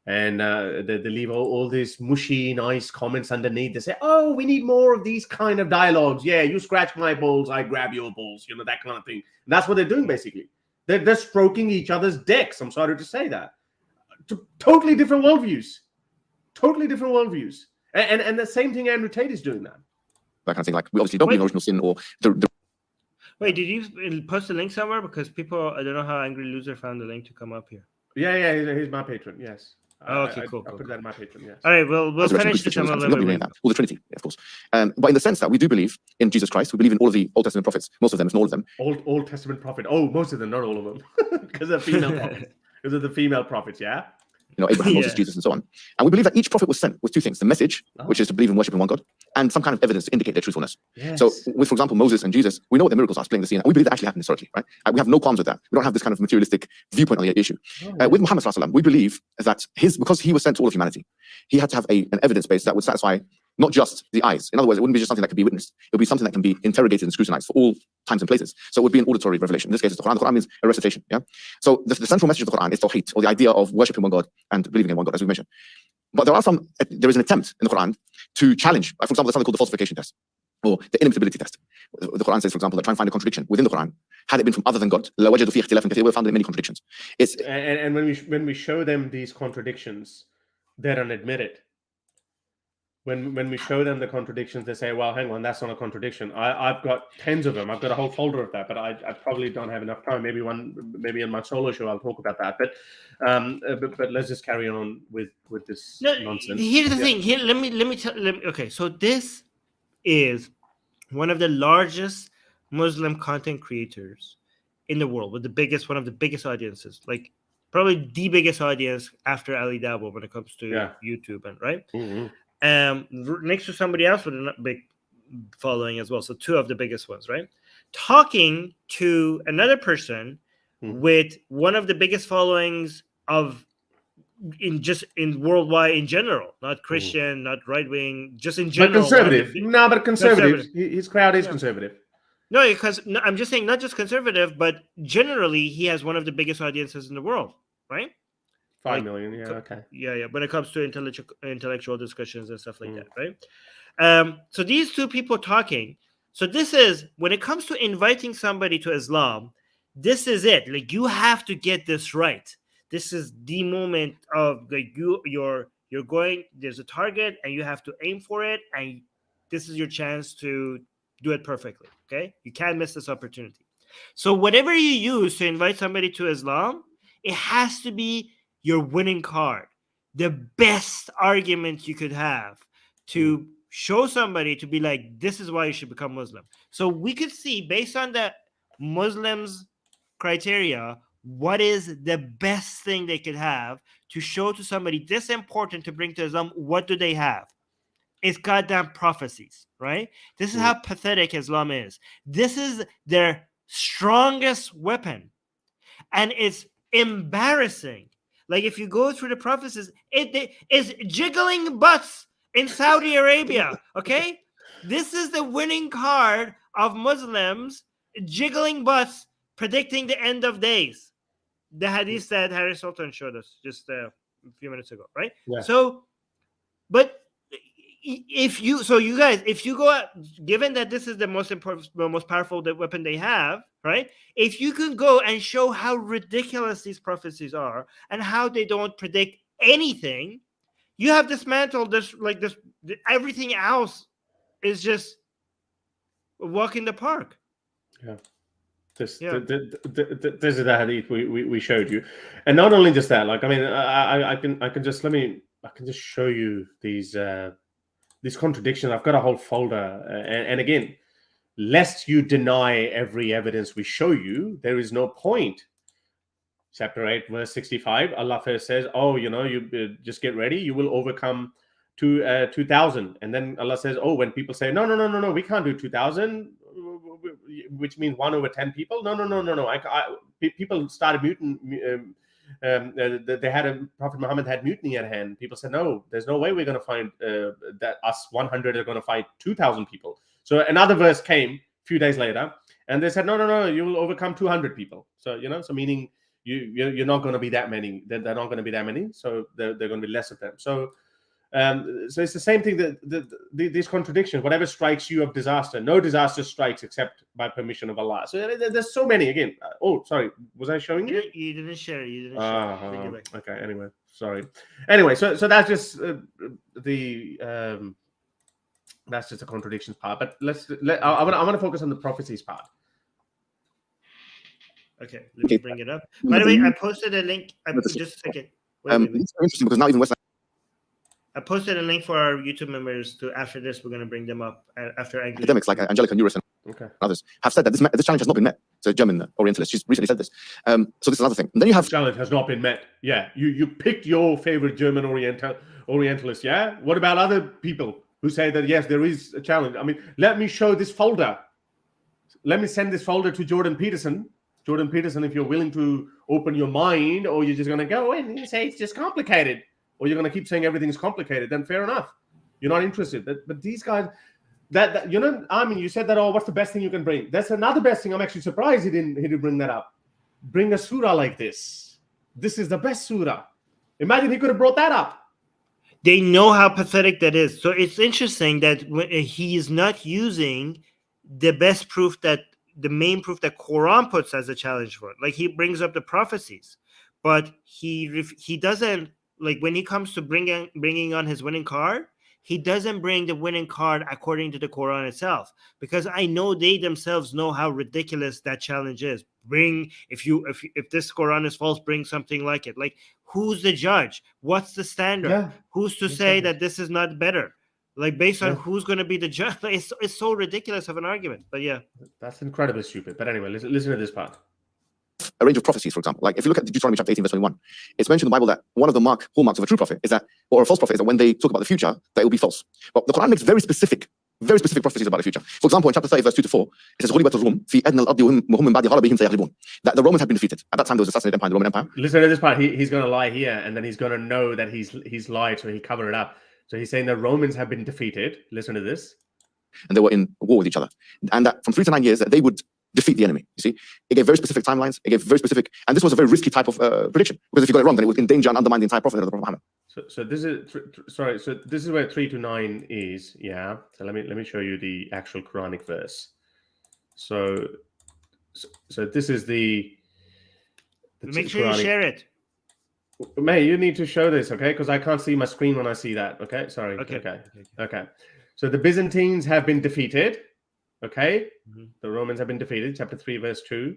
[SPEAKER 2] and they leave all these mushy, nice comments underneath. They say, "Oh, we need more of these kind of dialogues. Yeah, you scratch my balls, I grab your balls. You know, that kind of thing." And that's what they're doing, basically. They're stroking each other's dicks. I'm sorry to say that. Totally different worldviews. Totally different worldviews. And the same thing Andrew Tate is doing that.
[SPEAKER 4] That kind of thing. Like, we obviously don't believe in original sin or the.
[SPEAKER 1] Wait, did you post a link somewhere? Because people, I don't know how Angry Loser found the link to come up here.
[SPEAKER 2] Yeah, he's my patron. Yes.
[SPEAKER 1] Oh, okay, cool.
[SPEAKER 2] I'll put that in my patron. Yes.
[SPEAKER 1] All right, we'll finish this.
[SPEAKER 4] Or the Trinity, of course. But in the sense that we do believe in Jesus Christ, we believe in all of the Old Testament prophets, most of them, if not all of them.
[SPEAKER 2] Old Testament prophet. Oh, most of them, not all of them, because they're female prophets. Because of the female prophets, yeah.
[SPEAKER 4] You know, Abraham, Moses, Jesus, and so on. And we believe that each prophet was sent with two things: the message, which is to believe in worship in one God, and some kind of evidence to indicate their truthfulness.
[SPEAKER 2] Yes.
[SPEAKER 4] So, with, for example, Moses and Jesus, we know what the miracles are, splitting the sea, and we believe that actually happened historically, right? We have no qualms with that. We don't have this kind of materialistic viewpoint on the issue. With Muhammad sallallahu alaihi wasallam, we believe that because he was sent to all of humanity, he had to have an evidence base that would satisfy not just the eyes. In other words, it wouldn't be just something that could be witnessed. It would be something that can be interrogated and scrutinized for all times and places. So it would be an auditory revelation. In this case, it's the Quran. The Quran means a recitation. Yeah. So the central message of the Quran is tawhid, or the idea of worshiping one God and believing in one God, as we mentioned. But there is an attempt in the Quran to challenge, for example, there's something called the falsification test or the inimitability test. The Quran says, for example, that try and find a contradiction within the Quran. Had it been from other than God, we would have found many contradictions.
[SPEAKER 2] And when we show them these contradictions, they don't admit it. When we show them the contradictions, they say, well, hang on, that's not a contradiction. I've got tens of them. I've got a whole folder of that, but I probably don't have enough time. Maybe in my solo show, I'll talk about that. But let's just carry on with this nonsense.
[SPEAKER 1] Here's the thing. Here, let me tell. Okay, so this is one of the largest Muslim content creators in the world, with one of the biggest audiences, like probably the biggest audience after Ali Dabo when it comes to YouTube, and right.
[SPEAKER 2] Mm-hmm.
[SPEAKER 1] Next to somebody else with a big following as well. So two of the biggest ones, right? Talking to another person with one of the biggest followings in worldwide in general, not Christian, not right wing, just in general.
[SPEAKER 2] But conservative. But conservative. His crowd is conservative.
[SPEAKER 1] No, because I'm just saying not just conservative, but generally he has one of the biggest audiences in the world, right?
[SPEAKER 2] 5 million, yeah, okay.
[SPEAKER 1] Yeah. When it comes to intellectual discussions and stuff like that, right? So these two people talking. So this is, when it comes to inviting somebody to Islam, this is it. Like, you have to get this right. This is the moment of, like, you're going, there's a target and you have to aim for it, and this is your chance to do it perfectly, okay? You can't miss this opportunity. So whatever you use to invite somebody to Islam, It has to be your winning card, the best argument you could have to show somebody to be like, this is why you should become Muslim. So we could see, based on the Muslims' criteria, what is the best thing they could have to show to somebody this important to bring to Islam. What do they have? It's goddamn prophecies, right? This is how pathetic Islam is. This is their strongest weapon. And it's embarrassing. Like, if you go through the prophecies, it is jiggling butts in Saudi Arabia, okay? This is the winning card of Muslims, jiggling butts, predicting the end of days. The hadith that Harry Sultan showed us just a few minutes ago, right?
[SPEAKER 2] Yeah.
[SPEAKER 1] So, but if you go out, given that this is the most important, the most powerful weapon they have, right? If you can go and show how ridiculous these prophecies are and how they don't predict anything, you have dismantled this. Everything else is just a walk in the park.
[SPEAKER 2] Yeah. This is the hadith we showed you, and not only just that. Like, I mean, I can just show you these contradictions. I've got a whole folder, and again, lest you deny every evidence we show you, there is no point. Chapter 8, verse 65, Allah first says, "Oh, you just get ready. You will overcome 2,000." And then Allah says, "Oh, when people say, no, we can't do 2,000." Which means 1 over 10 people. No. People started mutiny. They had Prophet Muhammad had mutiny at hand. People said, "No, there's no way we're going to find that us 100 are going to fight 2,000 people." So another verse came a few days later, and they said, "No, you will overcome 200 people." So so meaning you're not going to be that many. They're not going to be that many. So they're going to be less of them. So it's the same thing, that these contradictions, whatever strikes you of disaster, no disaster strikes except by permission of Allah. So there's so many. Again, sorry, was I showing you?
[SPEAKER 1] You didn't share. Share.
[SPEAKER 2] Okay. Anyway, sorry. Anyway, so that's just that's just the contradictions part. But I want to focus on the prophecies part.
[SPEAKER 1] Okay, let me bring it up. By the way, I posted a link. Just a second. Wait.
[SPEAKER 4] It's interesting because now even West.
[SPEAKER 1] I posted a link for our YouTube members to, after this, we're going to bring them up after
[SPEAKER 4] academics like Angelica Neuris and others have said that this challenge has not been met. It's a German Orientalist. She's recently said this. So this is another thing. And then you have
[SPEAKER 2] challenge has not been met. Yeah, you picked your favorite German Orientalist. Yeah. What about other people who say that yes, there is a challenge? I mean, let me show this folder. Let me send this folder to Jordan Peterson. Jordan Peterson, if you're willing to open your mind, or you're just going to go in and say it's just complicated, or you're going to keep saying everything's complicated, then fair enough. You're not interested. But these guys, Armin, you said that, what's the best thing you can bring? That's another best thing. I'm actually surprised he didn't bring that up. Bring a surah like this. This is the best surah. Imagine he could have brought that up.
[SPEAKER 1] They know how pathetic that is. So it's interesting that he is not using the best proof, the main proof that Quran puts as a challenge for it. Like, he brings up the prophecies, but he doesn't. Like, when he comes to bringing on his winning card, he doesn't bring the winning card according to the Quran itself, because I know they themselves know how ridiculous that challenge is. If this Quran is false, bring something like it. Like, who's the judge? What's the standard? Yeah. Who's to say that this is not better? Like, based on who's going to be the judge? Like, it's so ridiculous of an argument. But yeah,
[SPEAKER 2] that's incredibly stupid. But anyway, listen to this part.
[SPEAKER 4] A range of prophecies, for example. Like, if you look at Deuteronomy chapter 18, verse 21, it's mentioned in the Bible that one of the hallmarks of a true prophet is that, or a false prophet, is that when they talk about the future, that it will be false. But the Quran makes very specific prophecies about the future. For example, in chapter 30, verse 2 to 4, it says, that the Romans had been defeated. At that time, there was an assassinated empire, the Roman Empire.
[SPEAKER 2] Listen to this part. He's going to lie here, and then he's going to know that he's lied, so he covered it up. So he's saying the Romans have been defeated. Listen to this.
[SPEAKER 4] And they were in war with each other. And that from 3 to 9 years, that they would defeat the enemy. You see, it gave very specific timelines. It gave very specific, and this was a very risky type of prediction, because if you got it wrong, then it would endanger and undermine the entire prophethood of the Prophet Muhammad.
[SPEAKER 2] So this is sorry. So this is where 3 to 9 is. Yeah. So let me show you the actual Quranic verse. So this is the
[SPEAKER 1] make sure Quranic. You share it.
[SPEAKER 2] May, you need to show this, okay? Because I can't see my screen when I see that. Okay. Sorry. Okay. So the Byzantines have been defeated. Okay, The Romans have been defeated, chapter 3, verse 2.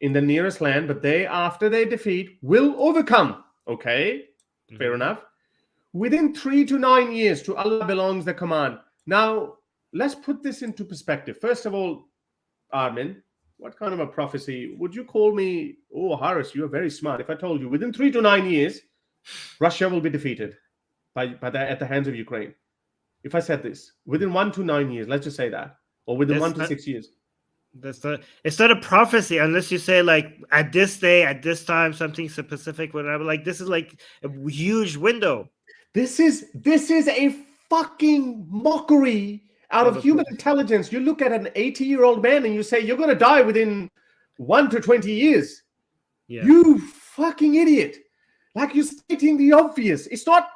[SPEAKER 2] in the nearest land, but they, after they defeat, will overcome. Okay, fair enough. Within 3 to 9 years, to Allah belongs the command. Now, let's put this into perspective. First of all, Armin, what kind of a prophecy? Would you call me, oh, Harris, you're very smart. If I told you within 3 to 9 years, Russia will be defeated at the hands of Ukraine. If I said this, within 1 to 9 years, let's just say that, or within 1 to 6 years.
[SPEAKER 1] It's not a prophecy unless you say like at this day, at this time, something specific, whatever. Like this is like a huge window.
[SPEAKER 2] This is a fucking mockery out of human intelligence. You look at an 80-year-old man and you say you're going to die within 1 to 20 years.
[SPEAKER 1] Yeah.
[SPEAKER 2] You fucking idiot! Like you're stating the obvious. It's not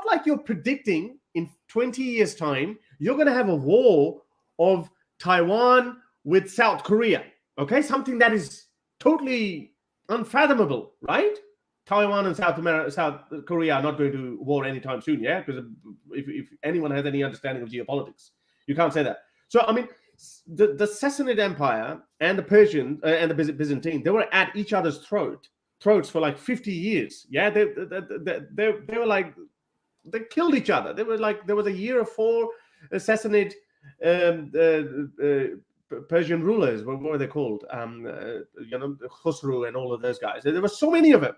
[SPEAKER 2] like you're predicting in 20 years' time you're going to have a war of Taiwan with South Korea. Okay, something that is totally unfathomable, right? Taiwan and South Korea are not going to war anytime soon, yeah? Because if anyone has any understanding of geopolitics, you can't say that. So, I mean, the Sassanid Empire and the Persian and the Byzantine, they were at each other's throats for like 50 years, yeah? They were like, they killed each other. They were like, there was a year of 4 Sassanid Persian rulers. What were they called? Khosrow and all of those guys. There were so many of them.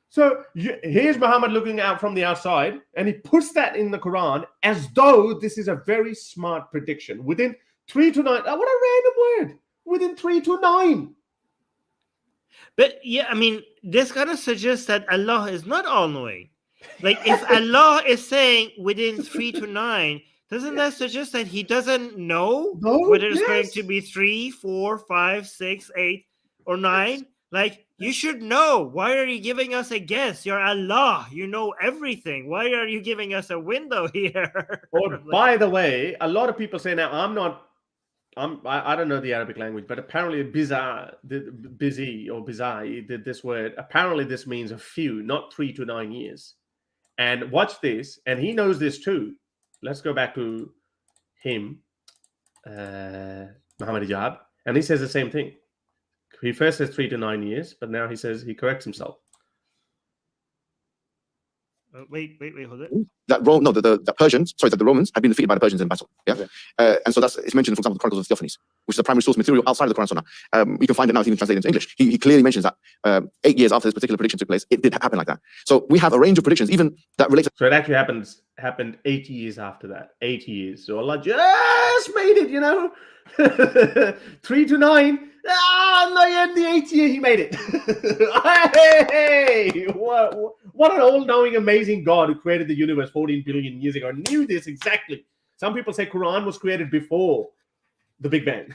[SPEAKER 2] So here's Muhammad looking out from the outside, and he puts that in the Quran as though this is a very smart prediction. Within 3 to 9, what a random word. Within 3 to 9.
[SPEAKER 1] But yeah, I mean, this kind of suggests that Allah is not all-knowing. Like if Allah is saying within 3 to 9, doesn't that suggest that he doesn't know whether it's going to be 3, 4, 5, 6, 8, or 9? Like, you should know. Why are you giving us a guess? You're Allah. You know everything. Why are you giving us a window here?
[SPEAKER 2] Or, by the way, a lot of people say now, I don't know the Arabic language, but apparently busy, this word, apparently this means a few, not 3 to 9 years. And watch this, and he knows this too. Let's go back to him, Muhammad Hijab, and he says the same thing. He first says 3 to 9 years, but now he says he corrects himself.
[SPEAKER 1] Wait, hold it.
[SPEAKER 4] The Persians, that the Romans had been defeated by the Persians in battle. Yeah, and so it's mentioned, for example, the Chronicles of Theophanes, which is a primary source material outside of the Quran Sunnah. You can find it now, it's even translated into English. He clearly mentions that 8 years after this particular prediction took place, it did happen like that. So we have a range of predictions, even that relate.
[SPEAKER 2] So it actually happened 8 years after that. 8 years. So Allah just made it, 3 to 9. In the 8th year he made it. Hey, what an all-knowing, amazing God who created the universe 14 billion years ago knew this exactly. Some people say Quran was created before the Big Bang.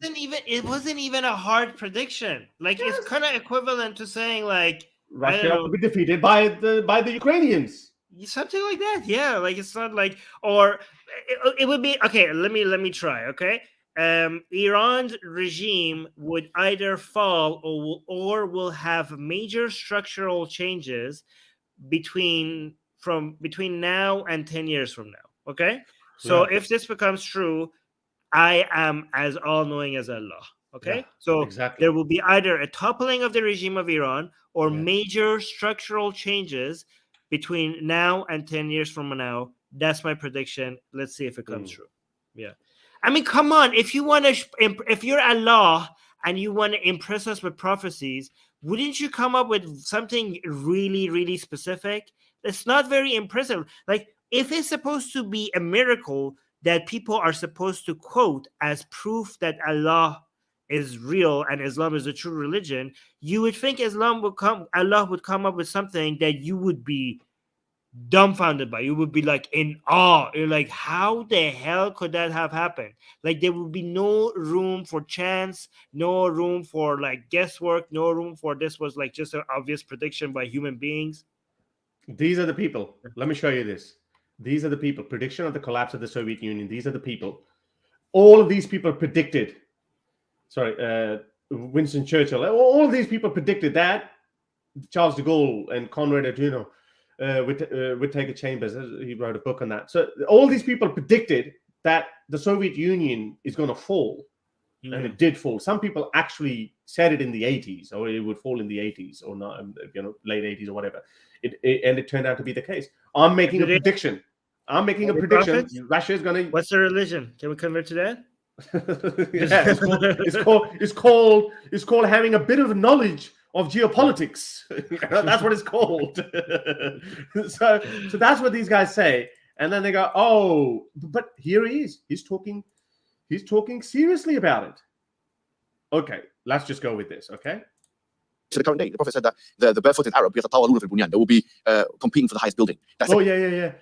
[SPEAKER 1] It wasn't even a hard prediction. Like it's kind of equivalent to saying like
[SPEAKER 2] Russia will be defeated by the Ukrainians.
[SPEAKER 1] Something like that. Yeah, like it's not like, or it would be okay. Let me try. Okay. Iran's regime would either fall or will have major structural changes between now and 10 years from now. Okay, so if this becomes true, I am as all-knowing as Allah. Okay, so exactly. There will be either a toppling of the regime of Iran or major structural changes between now and 10 years from now. That's my prediction. Let's see if it comes true. Yeah. I mean, come on. If you're Allah and you want to impress us with prophecies, wouldn't you come up with something really, really specific? It's not very impressive. Like, if it's supposed to be a miracle that people are supposed to quote as proof that Allah is real and Islam is a true religion, you would think Allah would come up with something that you would be dumbfounded by. You would be like in awe. You're like, how the hell could that have happened? Like, there would be no room for chance, no room for like guesswork, no room for this was like just an obvious prediction by human beings.
[SPEAKER 2] These are the people. Let me show you this. These are the people. Prediction of the collapse of the Soviet Union. These are the people. All of these people predicted. Winston Churchill. All of these people predicted that Charles de Gaulle and Conrad Adino Whittaker Chambers, he wrote a book on that. So all these people predicted that the Soviet Union is going to fall. and it did fall. Some people actually said it in the 80s, or it would fall in the 80s, or not, late 80s or whatever. And it turned out to be the case. I'm making a prediction. Russia is going to.
[SPEAKER 1] What's the religion? Can we convert to that?
[SPEAKER 2] Yeah, it's called having a bit of knowledge of geopolitics. That's what it's called. So that's what these guys say, and then they go, "Oh, but here he is. He's talking seriously about it." Okay, let's just go with this. Okay.
[SPEAKER 4] To the current day, the Prophet said that the barefooted Arab, they will be competing for the highest building.
[SPEAKER 2] Yeah.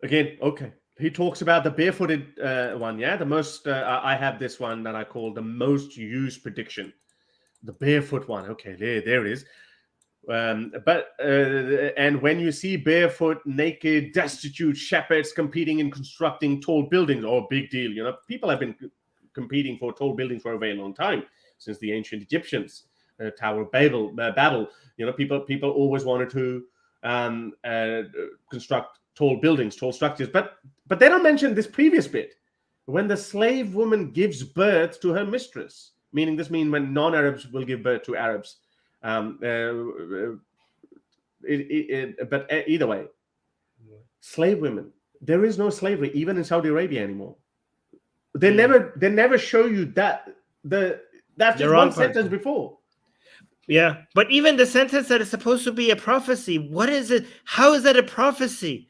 [SPEAKER 2] Again, okay. He talks about the barefooted one, yeah? The most, I have this one that I call the most used prediction. The barefoot one. Okay, there it is. And when you see barefoot, naked, destitute shepherds competing in constructing tall buildings, big deal. People have been competing for tall buildings for a very long time, since the ancient Egyptians, Tower of Babel. People always wanted to construct tall buildings, tall structures, but they don't mention this previous bit. When the slave woman gives birth to her mistress, meaning when non-Arabs will give birth to Arabs. But either way, slave women. There is no slavery even in Saudi Arabia anymore. They never show you that. That's just one sentence before.
[SPEAKER 1] Yeah, but even the sentence that is supposed to be a prophecy, what is it? How is that a prophecy?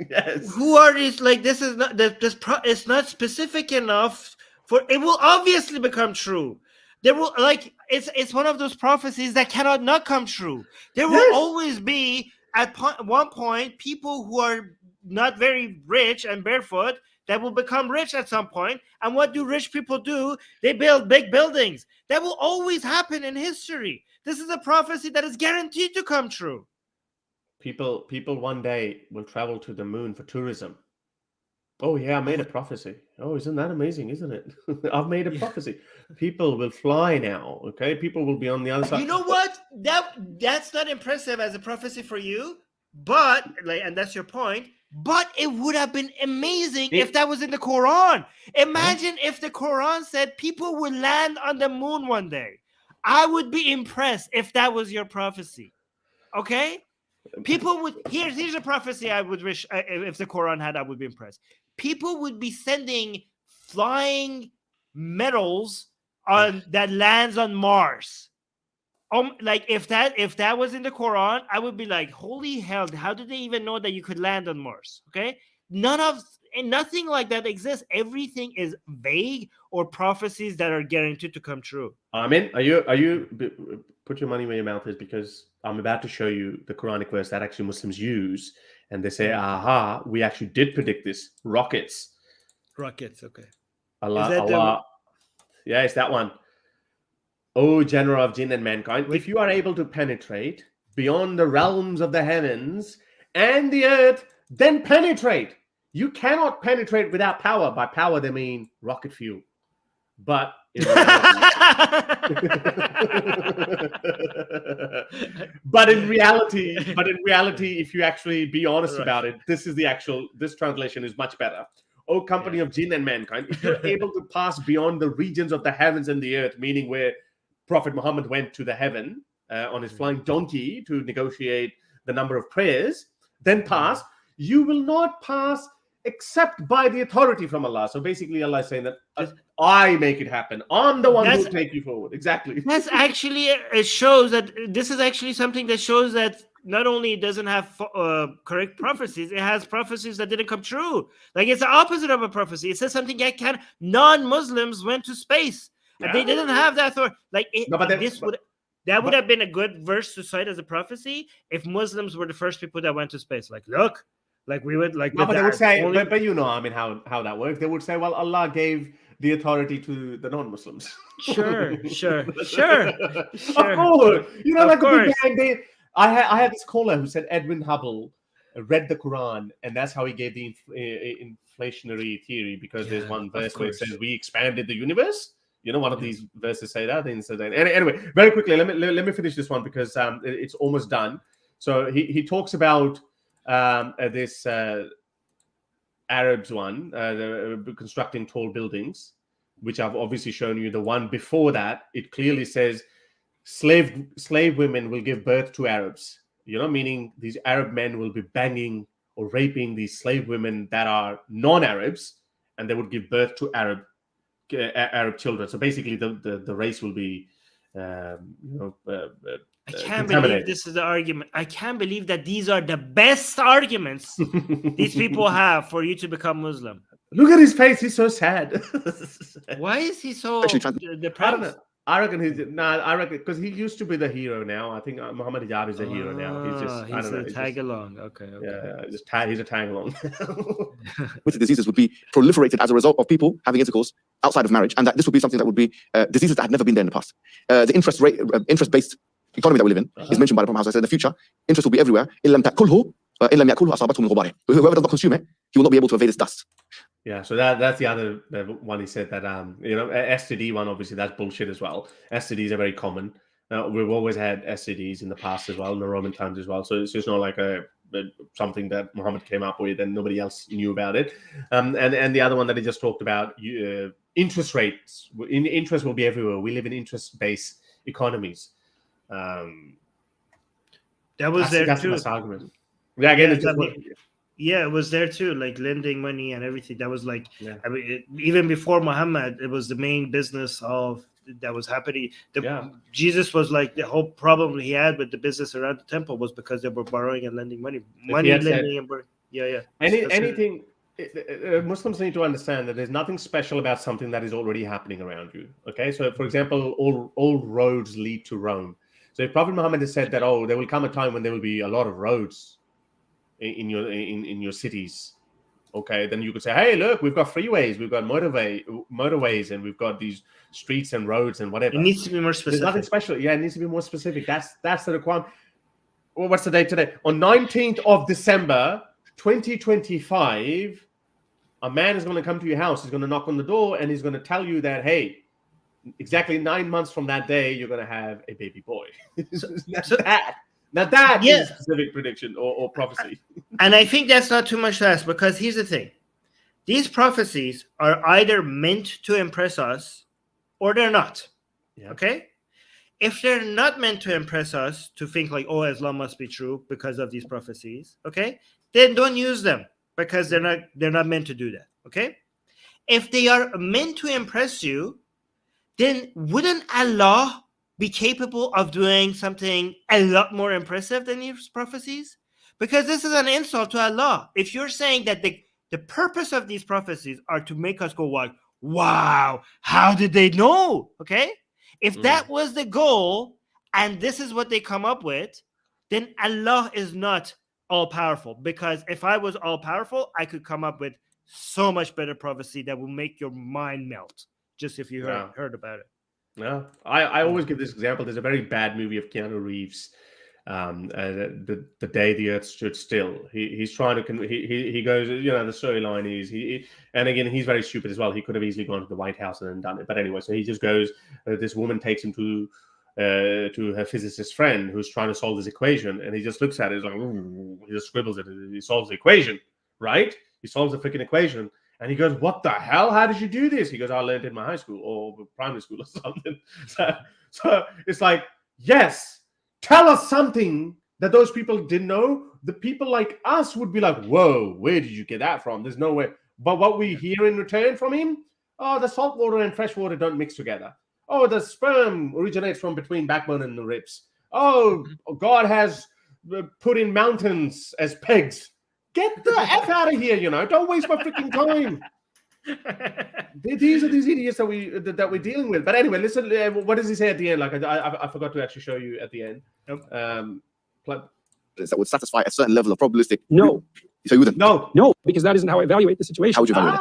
[SPEAKER 2] Yes.
[SPEAKER 1] Who are these? Like, this is not it's not specific enough for it will obviously become true. There will it's one of those prophecies that cannot not come true. There will always be at one point people who are not very rich and barefoot that will become rich at some point. And what do rich people do? They build big buildings. That will always happen in history. This is a prophecy that is guaranteed to come true.
[SPEAKER 2] People one day will travel to the moon for tourism. Oh yeah, I made a prophecy. Oh, isn't that amazing, isn't it? I've made a prophecy. People will fly now, okay? People will be on the other side.
[SPEAKER 1] You know what? That's not impressive as a prophecy for you, but and that's your point. But it would have been amazing if that was in the Quran. Imagine if the Quran said people will land on the moon one day. I would be impressed if that was your prophecy. Okay? People would here's a prophecy I would wish if the Quran had, I would be impressed. People would be sending flying metals that lands on Mars. If that was in the Quran, I would be like, holy hell, how did they even know that you could land on Mars? Okay? Nothing like that exists. Everything is vague or prophecies that are guaranteed to come true.
[SPEAKER 2] Armin, are you put your money where your mouth is, because I'm about to show you the Quranic verse that actually Muslims use, and they say, aha, we actually did predict this. Rockets,
[SPEAKER 1] okay.
[SPEAKER 2] Allah. Yeah, it's that one. O general of jinn and mankind, if you are able to penetrate beyond the realms of the heavens and the earth, then penetrate. You cannot penetrate without power. By power, they mean rocket fuel. But in reality, if you actually be honest about it, this translation is much better. O company of jinn and mankind, if you're able to pass beyond the regions of the heavens and the earth, meaning where Prophet Muhammad went to the heaven on his flying donkey to negotiate the number of prayers, then pass. You will not pass except by the authority from Allah. So basically, Allah is saying that I make it happen. I'm the one who will take you forward. Exactly.
[SPEAKER 1] That's actually, it shows that this is actually something that shows that not only it doesn't have correct prophecies, it has prophecies that didn't come true. Like, it's the opposite of a prophecy. It says something that non-Muslims went to space. And they didn't have that authority. That would have been a good verse to cite as a prophecy if Muslims were the first people that went to space. Like, look, like we would like.
[SPEAKER 2] No, but they would say, but you know, I mean, how that works. They would say, well, Allah gave the authority to the non-Muslims.
[SPEAKER 1] Sure.
[SPEAKER 2] Of course, you know, like a big bang. I had this caller who said Edwin Hubble read the Quran, and that's how he gave the inflationary theory, because there's one verse where it says we expanded the universe. You know, one of these verses say that. Anyway, very quickly, let me finish this one because it's almost done. So he talks about this Arabs one, constructing tall buildings. which I've obviously shown you, the one before that, it clearly says slave women will give birth to Arabs. Meaning these Arab men will be banging or raping these slave women that are non-Arabs, and they would give birth to Arab children. So basically, the race will be,
[SPEAKER 1] I can't believe this is the argument. I can't believe that these are the best arguments these people have for you to become Muslim.
[SPEAKER 2] Look at his face; he's so sad.
[SPEAKER 1] Why is he so depressed?
[SPEAKER 2] I reckon because he used to be the hero now. I think Muhammad Hijab is the hero now. He's a
[SPEAKER 1] tag along. Okay.
[SPEAKER 2] Yeah, he's a tag along.
[SPEAKER 4] With the diseases would be proliferated as a result of people having intercourse outside of marriage, and that this would be something that would be diseases that had never been there in the past. The interest-based economy that we live in is mentioned by the Prophet. I said in the future, interest will be everywhere. Whoever does not consume it, he will not be able to evade its dust.
[SPEAKER 2] Yeah, so that's the other one. He said that STD one, obviously that's bullshit as well. STDs are very common. We've always had STDs in the past as well, in the Roman times as well. So it's just not like something that Muhammad came up with and nobody else knew about it. And the other one that he just talked about, interest rates. Interest will be everywhere. We live in interest-based economies.
[SPEAKER 1] That was that's
[SPEAKER 2] too. That's the argument. Yeah, again,
[SPEAKER 1] yeah, it was there too, like lending money and everything. That was like, I mean, even before Muhammad, it was the main business of that was happening. Jesus was like, the whole problem he had with the business around the temple was because they were borrowing and lending money, lending and borrowing.
[SPEAKER 2] Anything. Muslims need to understand that there's nothing special about something that is already happening around you. Okay, so for example, all roads lead to Rome. So if Prophet Muhammad has said that, there will come a time when there will be a lot of roads in your cities, okay, then you could say, hey, look, we've got freeways, we've got motorways, and we've got these streets and roads and whatever.
[SPEAKER 1] It needs to be more specific.
[SPEAKER 2] There's nothing special. Yeah, it needs to be more specific. That's the requirement. Well, what's the date today? On 19th of December, 2025, a man is going to come to your house. He's going to knock on the door, and he's going to tell you that, hey, exactly 9 months from that day, you're going to have a baby boy. Now that is a specific prediction or prophecy.
[SPEAKER 1] And I think that's not too much to ask, because here's the thing. These prophecies are either meant to impress us or they're not. Yeah. Okay? If they're not meant to impress us, to think like, oh, Islam must be true because of these prophecies, okay? Then don't use them, because they're not meant to do that, okay? If they are meant to impress you, then wouldn't Allah be capable of doing something a lot more impressive than these prophecies? Because this is an insult to Allah. If you're saying that the purpose of these prophecies are to make us go like, wow, how did they know? Okay? If that was the goal and this is what they come up with, then Allah is not all-powerful. Because if I was all-powerful, I could come up with so much better prophecy that will make your mind melt, just if you heard about it.
[SPEAKER 2] Yeah, I always give this example. There's a very bad movie of Keanu Reeves, the day the Earth stood still. He's trying to he goes, the storyline is and again he's very stupid as well. He could have easily gone to the White House and then done it, but anyway, so he just goes. This woman takes him to her physicist friend who's trying to solve this equation, and he just looks at it. He's like, he just scribbles it. He solves the equation, right? He solves the freaking equation. And he goes, what the hell? How did you do this? He goes, I learned it in my high school or primary school or something. So it's like, yes, tell us something that those people didn't know. The people like us would be like, whoa, where did you get that from? There's no way. But what we hear in return from him, the salt water and fresh water don't mix together. Oh, the sperm originates from between backbone and the ribs. Oh, God has put in mountains as pegs. Get the F out of here, Don't waste my freaking time. These are these idiots that we're dealing with. But anyway, listen, what does he say at the end? Like, I forgot to actually show you at the end. That
[SPEAKER 4] would satisfy a certain level of probabilistic.
[SPEAKER 3] No.
[SPEAKER 4] So you wouldn't?
[SPEAKER 3] No, because that isn't how I evaluate the situation.
[SPEAKER 4] How would you evaluate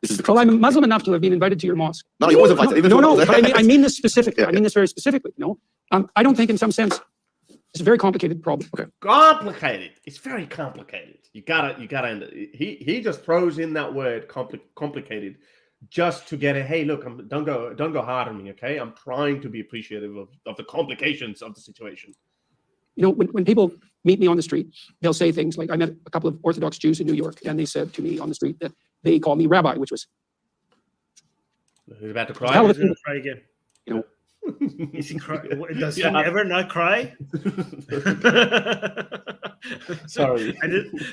[SPEAKER 4] it?
[SPEAKER 3] Well, I'm Muslim enough to have been invited to your mosque.
[SPEAKER 4] No, you wasn't invited.
[SPEAKER 3] No, I mean this specifically. I mean this very specifically. No, I don't think in some sense it's a very complicated problem.
[SPEAKER 2] Okay. Complicated. It's very complicated. You gotta. He just throws in that word complicated, just to get a hey, look, don't go hard on me, okay? I'm trying to be appreciative of the complications of the situation.
[SPEAKER 3] When people meet me on the street, they'll say things like, I met a couple of Orthodox Jews in New York, and they said to me on the street that they call me rabbi, which was
[SPEAKER 2] He's about to
[SPEAKER 3] Hell
[SPEAKER 2] cry.
[SPEAKER 3] of a
[SPEAKER 1] He's
[SPEAKER 3] thing.
[SPEAKER 1] gonna cry again.
[SPEAKER 3] You know,
[SPEAKER 1] Is he cry? Does he
[SPEAKER 2] Yeah.
[SPEAKER 1] ever not cry?
[SPEAKER 2] Sorry.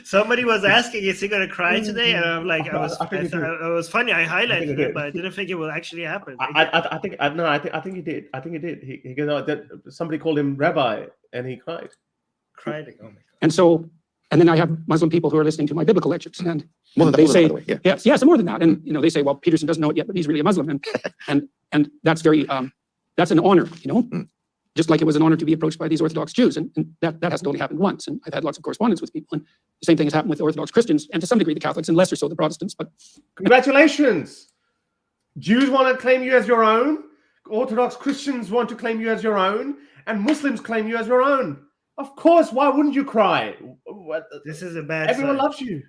[SPEAKER 1] Somebody was asking, "Is he gonna cry today?" And I'm like,
[SPEAKER 2] I think he did.
[SPEAKER 1] it was funny. I highlighted
[SPEAKER 2] he
[SPEAKER 1] it,
[SPEAKER 2] did.
[SPEAKER 1] but I didn't think it will actually happen.
[SPEAKER 2] I think he did. I think he did. He goes, that somebody called him Rabbi, and he cried.
[SPEAKER 1] cried. Like, oh my god.
[SPEAKER 3] and so, and then I have Muslim people who are listening to my biblical lectures, and
[SPEAKER 4] More than that,
[SPEAKER 3] they
[SPEAKER 4] by
[SPEAKER 3] say,
[SPEAKER 4] the way. Yeah.
[SPEAKER 3] yes, more than that. And, you know, they say, well, Peterson doesn't know it yet, but he's really a Muslim. And that's very, that's an honor, you know, just like it was an honor to be approached by these Orthodox Jews. And that hasn't only happened once. And I've had lots of correspondence with people. And the same thing has happened with Orthodox Christians and to some degree the Catholics and lesser so the Protestants. But
[SPEAKER 2] Congratulations. Jews want to claim you as your own. Orthodox Christians want to claim you as your own. And Muslims claim you as your own. Of course, why wouldn't you cry?
[SPEAKER 1] This is a bad
[SPEAKER 2] Everyone
[SPEAKER 1] sign.
[SPEAKER 2] loves you.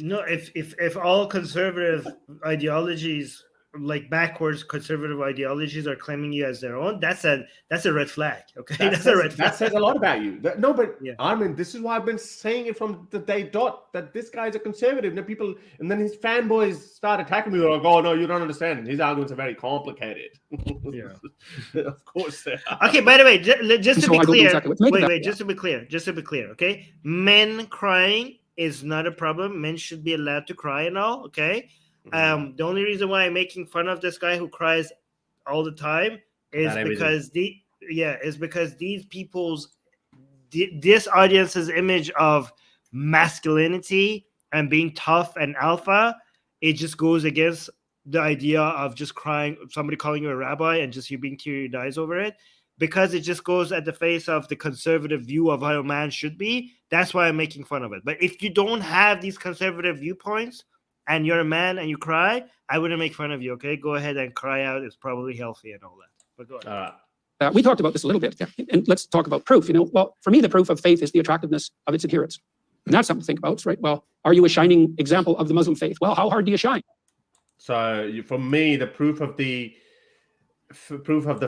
[SPEAKER 1] No, if all conservative ideologies, like backwards conservative ideologies, are claiming you as their own, that's a red flag. Okay, that's a red flag.
[SPEAKER 2] That says a lot about you. No, but
[SPEAKER 1] Yeah.
[SPEAKER 2] Armin, this is why I've been saying it from the day dot, that this guy's a conservative. And people, and then his fanboys start attacking me. They're like, "Oh no, you don't understand. His arguments are very complicated."
[SPEAKER 1] Yeah.
[SPEAKER 2] Of course they are.
[SPEAKER 1] Okay, by the way, just to
[SPEAKER 3] So
[SPEAKER 1] be
[SPEAKER 3] I don't know
[SPEAKER 1] clear,
[SPEAKER 3] exactly what to make of that.
[SPEAKER 1] just to be clear, okay? Men crying is not a problem. Men should be allowed to cry and all, okay? The only reason why I'm making fun of this guy who cries all the time is because these people's this audience's image of masculinity and being tough and alpha, it just goes against the idea of just crying, somebody calling you a rabbi and just you being teary eyes over it, because it just goes at the face of the conservative view of how a man should be. That's why I'm making fun of it. But if you don't have these conservative viewpoints and you're a man and you cry, I wouldn't make fun of you, okay? Go ahead and cry out. It's probably healthy and all that. But go ahead.
[SPEAKER 3] we talked about this a little bit. And let's talk about proof. You know, well, for me, the proof of faith is the attractiveness of its adherents. And that's something to think about, right? Well, are you a shining example of the Muslim faith? Well, how hard do you shine?
[SPEAKER 2] So for me, the proof of the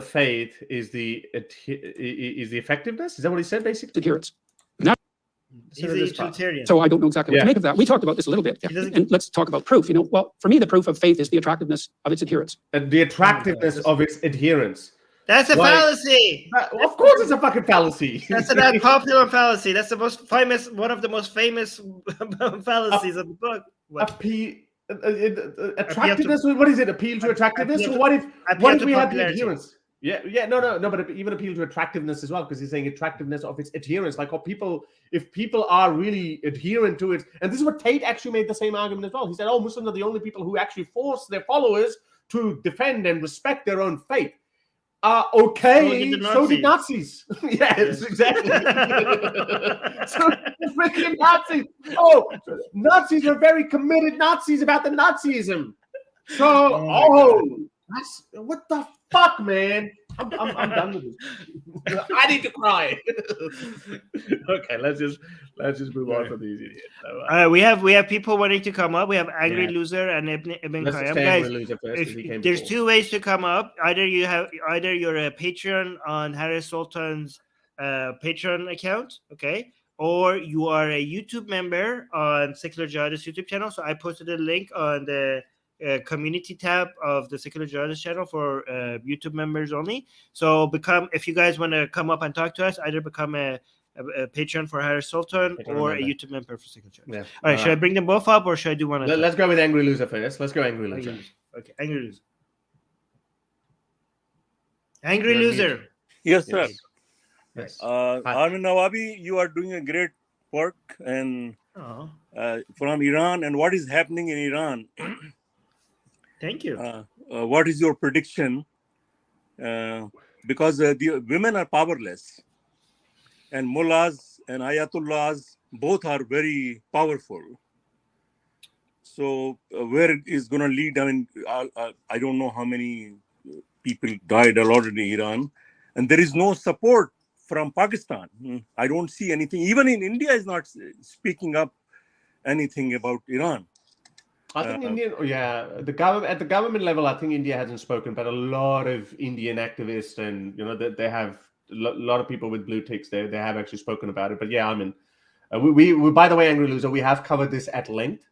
[SPEAKER 2] faith is the effectiveness. Is that what he said, basically?
[SPEAKER 3] Adherents.
[SPEAKER 1] He's a utilitarian.
[SPEAKER 3] So I don't know exactly what to make of that. We talked about this a little bit. And let's talk about proof. You know, well, for me, the proof of faith is the attractiveness of its adherents.
[SPEAKER 2] And the attractiveness of its adherents.
[SPEAKER 1] That's a fallacy.
[SPEAKER 2] Of course, it's a fucking fallacy.
[SPEAKER 1] That's an unpopular fallacy. That's the most famous, one of the most famous fallacies of the book.
[SPEAKER 2] Attractiveness. What is it? Appeal to attractiveness. So what if we had the adherents? No, but even appeal to attractiveness as well, because he's saying attractiveness of its adherents. Like, if people are really adherent to it, and this is what Tate actually made the same argument as well. He said, "Oh, Muslims are the only people who actually force their followers to defend and respect their own faith." Okay, so did Nazis. Yes, exactly. So freaking Nazis. Oh, Nazis are very committed Nazis about the Nazism. So, that's what the fuck, man. I'm done with this. I need to cry. Okay, let's just move on from these idiots.
[SPEAKER 1] We have people wanting to come up. We have Angry Loser and Ibn Qayyim. Guys, there's two ways to come up. Either you're a patron on Harris Sultan's Patreon account, okay, or you are a YouTube member on Secular Jihadists YouTube channel. So I posted a link on the community tab of the Secular Jihadists channel for YouTube members only. So if you guys want to come up and talk to us, either become a patron for Harris Sultan or a YouTube member for Secular Jihadists. Yeah. All right, should I bring them both up or should I do one?
[SPEAKER 2] Let's go with Angry Loser first. Let's go Angry Loser.
[SPEAKER 1] Okay, Angry Loser. Angry Loser.
[SPEAKER 6] Yes, sir.
[SPEAKER 2] Yes.
[SPEAKER 6] Armin Navabi, you are doing a great work and from Iran, and what is happening in Iran.
[SPEAKER 1] Thank you.
[SPEAKER 6] What is your prediction? Because the women are powerless, and mullahs and ayatollahs both are very powerful. So where it is going to lead? I mean, I don't know how many people died already in Iran, and there is no support from Pakistan. I don't see anything. Even in India is not speaking up anything about Iran.
[SPEAKER 2] I think at the government level, I think India hasn't spoken, but a lot of Indian activists and they have a lot of people with blue ticks. They have actually spoken about it. But yeah, I mean, we by the way, Angry Loser, we have covered this at length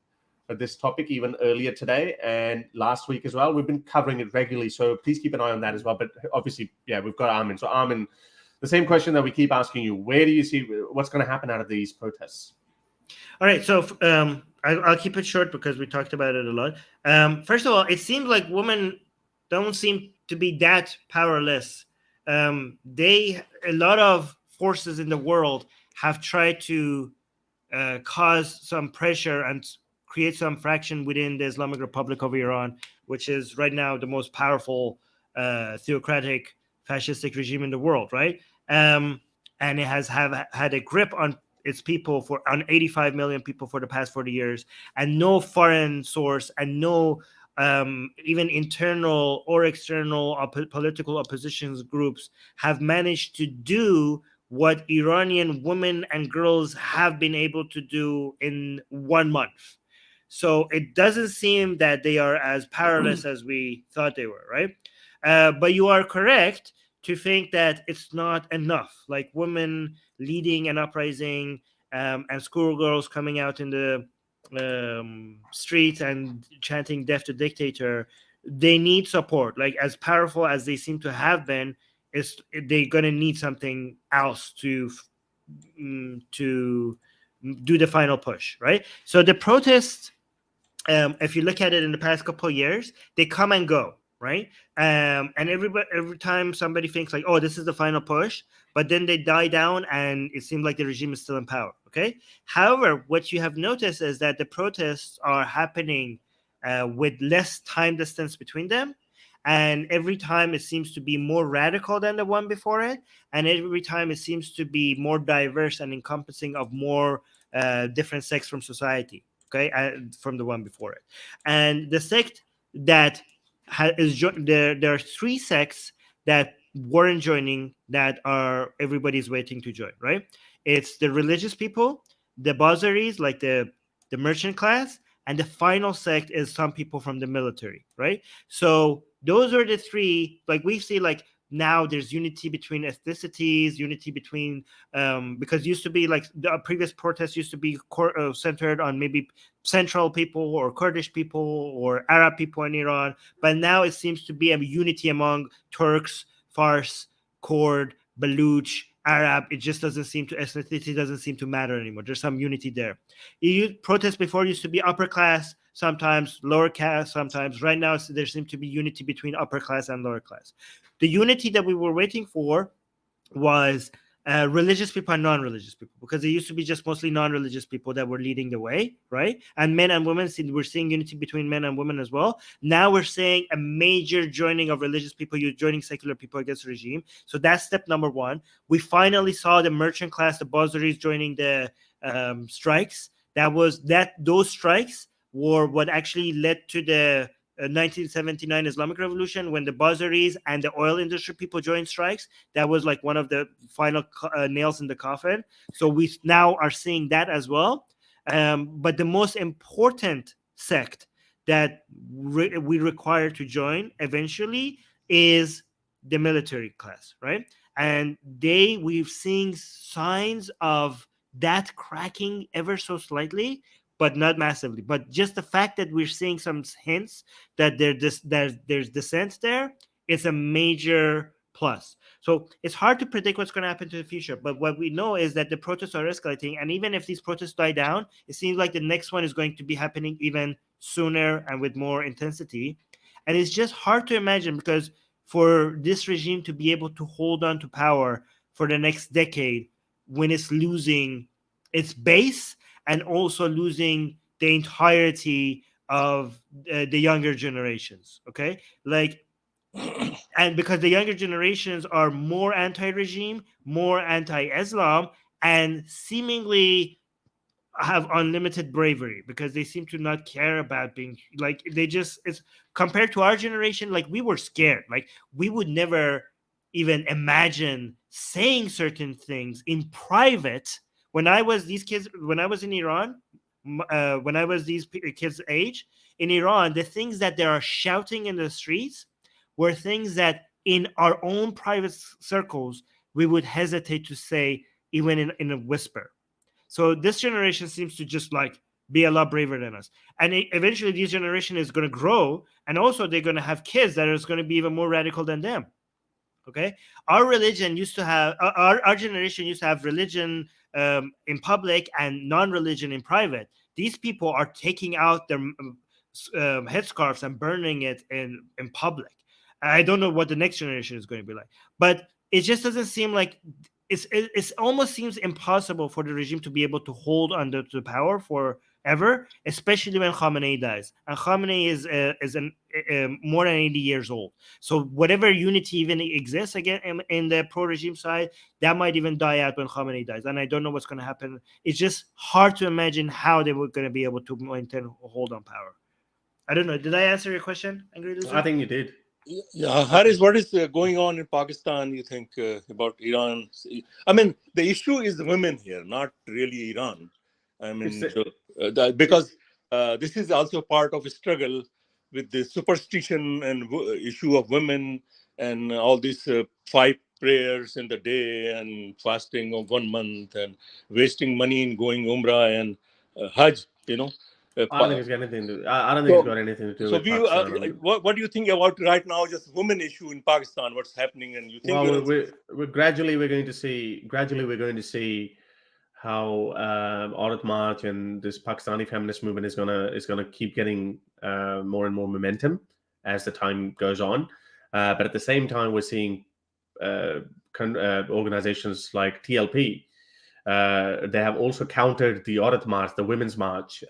[SPEAKER 2] this topic even earlier today and last week as well. We've been covering it regularly, so please keep an eye on that as well. But obviously, yeah, we've got Armin. So Armin, the same question that we keep asking you: where do you see what's going to happen out of these protests?
[SPEAKER 1] All right, so I'll keep it short because we talked about it a lot. First of all, it seems like women don't seem to be that powerless. A lot of forces in the world have tried to cause some pressure and create some fraction within the Islamic Republic of Iran, which is right now the most powerful theocratic fascistic regime in the world, right? And it has had a grip on its people on 85 million people for the past 40 years, and no foreign source and no even internal or external political opposition groups have managed to do what Iranian women and girls have been able to do in 1 month. So it doesn't seem that they are as powerless as we thought they were, right? But you are correct to think that it's not enough. Like women leading an uprising and schoolgirls coming out in the streets and chanting "Death to Dictator," they need support. Like as powerful as they seem to have been, they're gonna need something else to do the final push, right? So the protests, if you look at it in the past couple of years, they come and go, right? And every time somebody thinks like, oh, this is the final push, but then they die down and it seems like the regime is still in power, okay? However, what you have noticed is that the protests are happening with less time distance between them. And every time it seems to be more radical than the one before it. And every time it seems to be more diverse and encompassing of more different sects from society, okay, from the one before it. And the sect that there are 3 sects that weren't joining that are everybody's waiting to join, right? It's the religious people, the Bazaris, like the merchant class, and the final sect is some people from the military, right? So those are the 3. Like we see, like now there's unity between ethnicities, unity between because used to be like the previous protests used to be centered on maybe Central people or Kurdish people or Arab people in Iran, but now it seems to be a unity among Turks, Fars, Kurd, Baluch, Arab. It just doesn't seem to, ethnicity doesn't seem to matter anymore. There's some unity there. Protests before used to be upper class, sometimes lower caste, sometimes. Right now there seems to be unity between upper class and lower class. The unity that we were waiting for was religious people and non-religious people, because it used to be just mostly non-religious people that were leading the way, right? And men and women, we're seeing unity between men and women as well. Now we're seeing a major joining of religious people, you're joining secular people against the regime. So that's step number 1. We finally saw the merchant class, the Bazaris, joining the strikes. Those strikes were what actually led to the 1979 Islamic Revolution, when the Bazaris and the oil industry people joined strikes. That was like one of the final nails in the coffin. So we now are seeing that as well. But the most important sect that we require to join eventually is the military class, right? And we've seen signs of that cracking ever so slightly, but not massively. But just the fact that we're seeing some hints that there's dissent there, it's a major plus. So it's hard to predict what's going to happen to the future. But what we know is that the protests are escalating. And even if these protests die down, it seems like the next one is going to be happening even sooner and with more intensity. And it's just hard to imagine, because for this regime to be able to hold on to power for the next decade when it's losing its base and also losing the entirety of the younger generations, okay? Like, and because the younger generations are more anti-regime, more anti-Islam, and seemingly have unlimited bravery, because they seem to not care about being, like, it's compared to our generation, like, we were scared. Like, we would never even imagine saying certain things in private. When I was in Iran, when I was these kids' age in Iran, the things that they are shouting in the streets were things that in our own private circles we would hesitate to say, even in a whisper. So this generation seems to just like be a lot braver than us. And eventually this generation is going to grow, and also they're going to have kids that are going to be even more radical than them. Okay, our religion used to have our generation used to have religion in public and non-religion in private. These people are taking out their headscarves and burning it in public. I don't know what the next generation is going to be like, but it just doesn't seem like it almost seems impossible for the regime to be able to hold under the power forever, especially when Khamenei dies. And Khamenei is more than 80 years old. So whatever unity even exists again in the pro-regime side, that might even die out when Khamenei dies. And I don't know what's going to happen. It's just hard to imagine how they were going to be able to maintain a hold on power. I don't know. Did I answer your question, Angry Loser?
[SPEAKER 2] I think you did.
[SPEAKER 6] Yeah, Haris, what is going on in Pakistan, you think, about Iran? I mean, the issue is the women here, not really Iran. I mean, because this is also part of a struggle with the superstition and issue of women and all these 5 prayers in the day and fasting of 1 month and wasting money in going Umrah and Hajj, you know.
[SPEAKER 2] I don't think it's got anything to. I don't think it's got anything to do with Pakistan.
[SPEAKER 6] What do you think about right now, just women issue in Pakistan? What's happening? And you think?
[SPEAKER 2] Well, we're gradually going to see how Aurat March and this Pakistani feminist movement is gonna keep getting more and more momentum as the time goes on. But at the same time, we're seeing organizations like TLP. They have also countered the Aurat March, the women's march,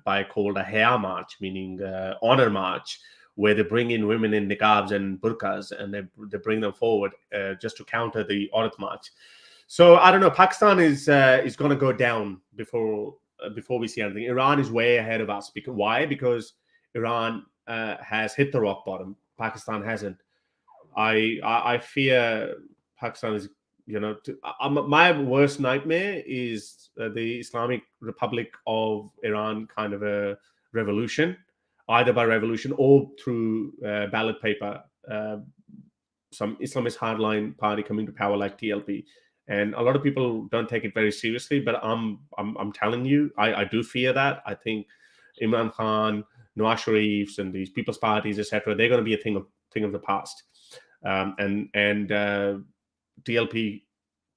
[SPEAKER 2] by called a Haya March, meaning honor march, where they bring in women in niqabs and burqas and they bring them forward just to counter the Aurat March. So I don't know. Pakistan is going to go down before we see anything. Iran is way ahead of us. Why? Because Iran has hit the rock bottom. Pakistan hasn't. I fear Pakistan is. My worst nightmare is the Islamic Republic of Iran kind of a revolution, either by revolution or through ballot paper. Some Islamist hardline party coming to power like TLP, and a lot of people don't take it very seriously. But I'm telling you, I do fear that. I think Imran Khan, Nawaz Sharifs, and these people's parties, etc., they're going to be a thing of the past, and TLP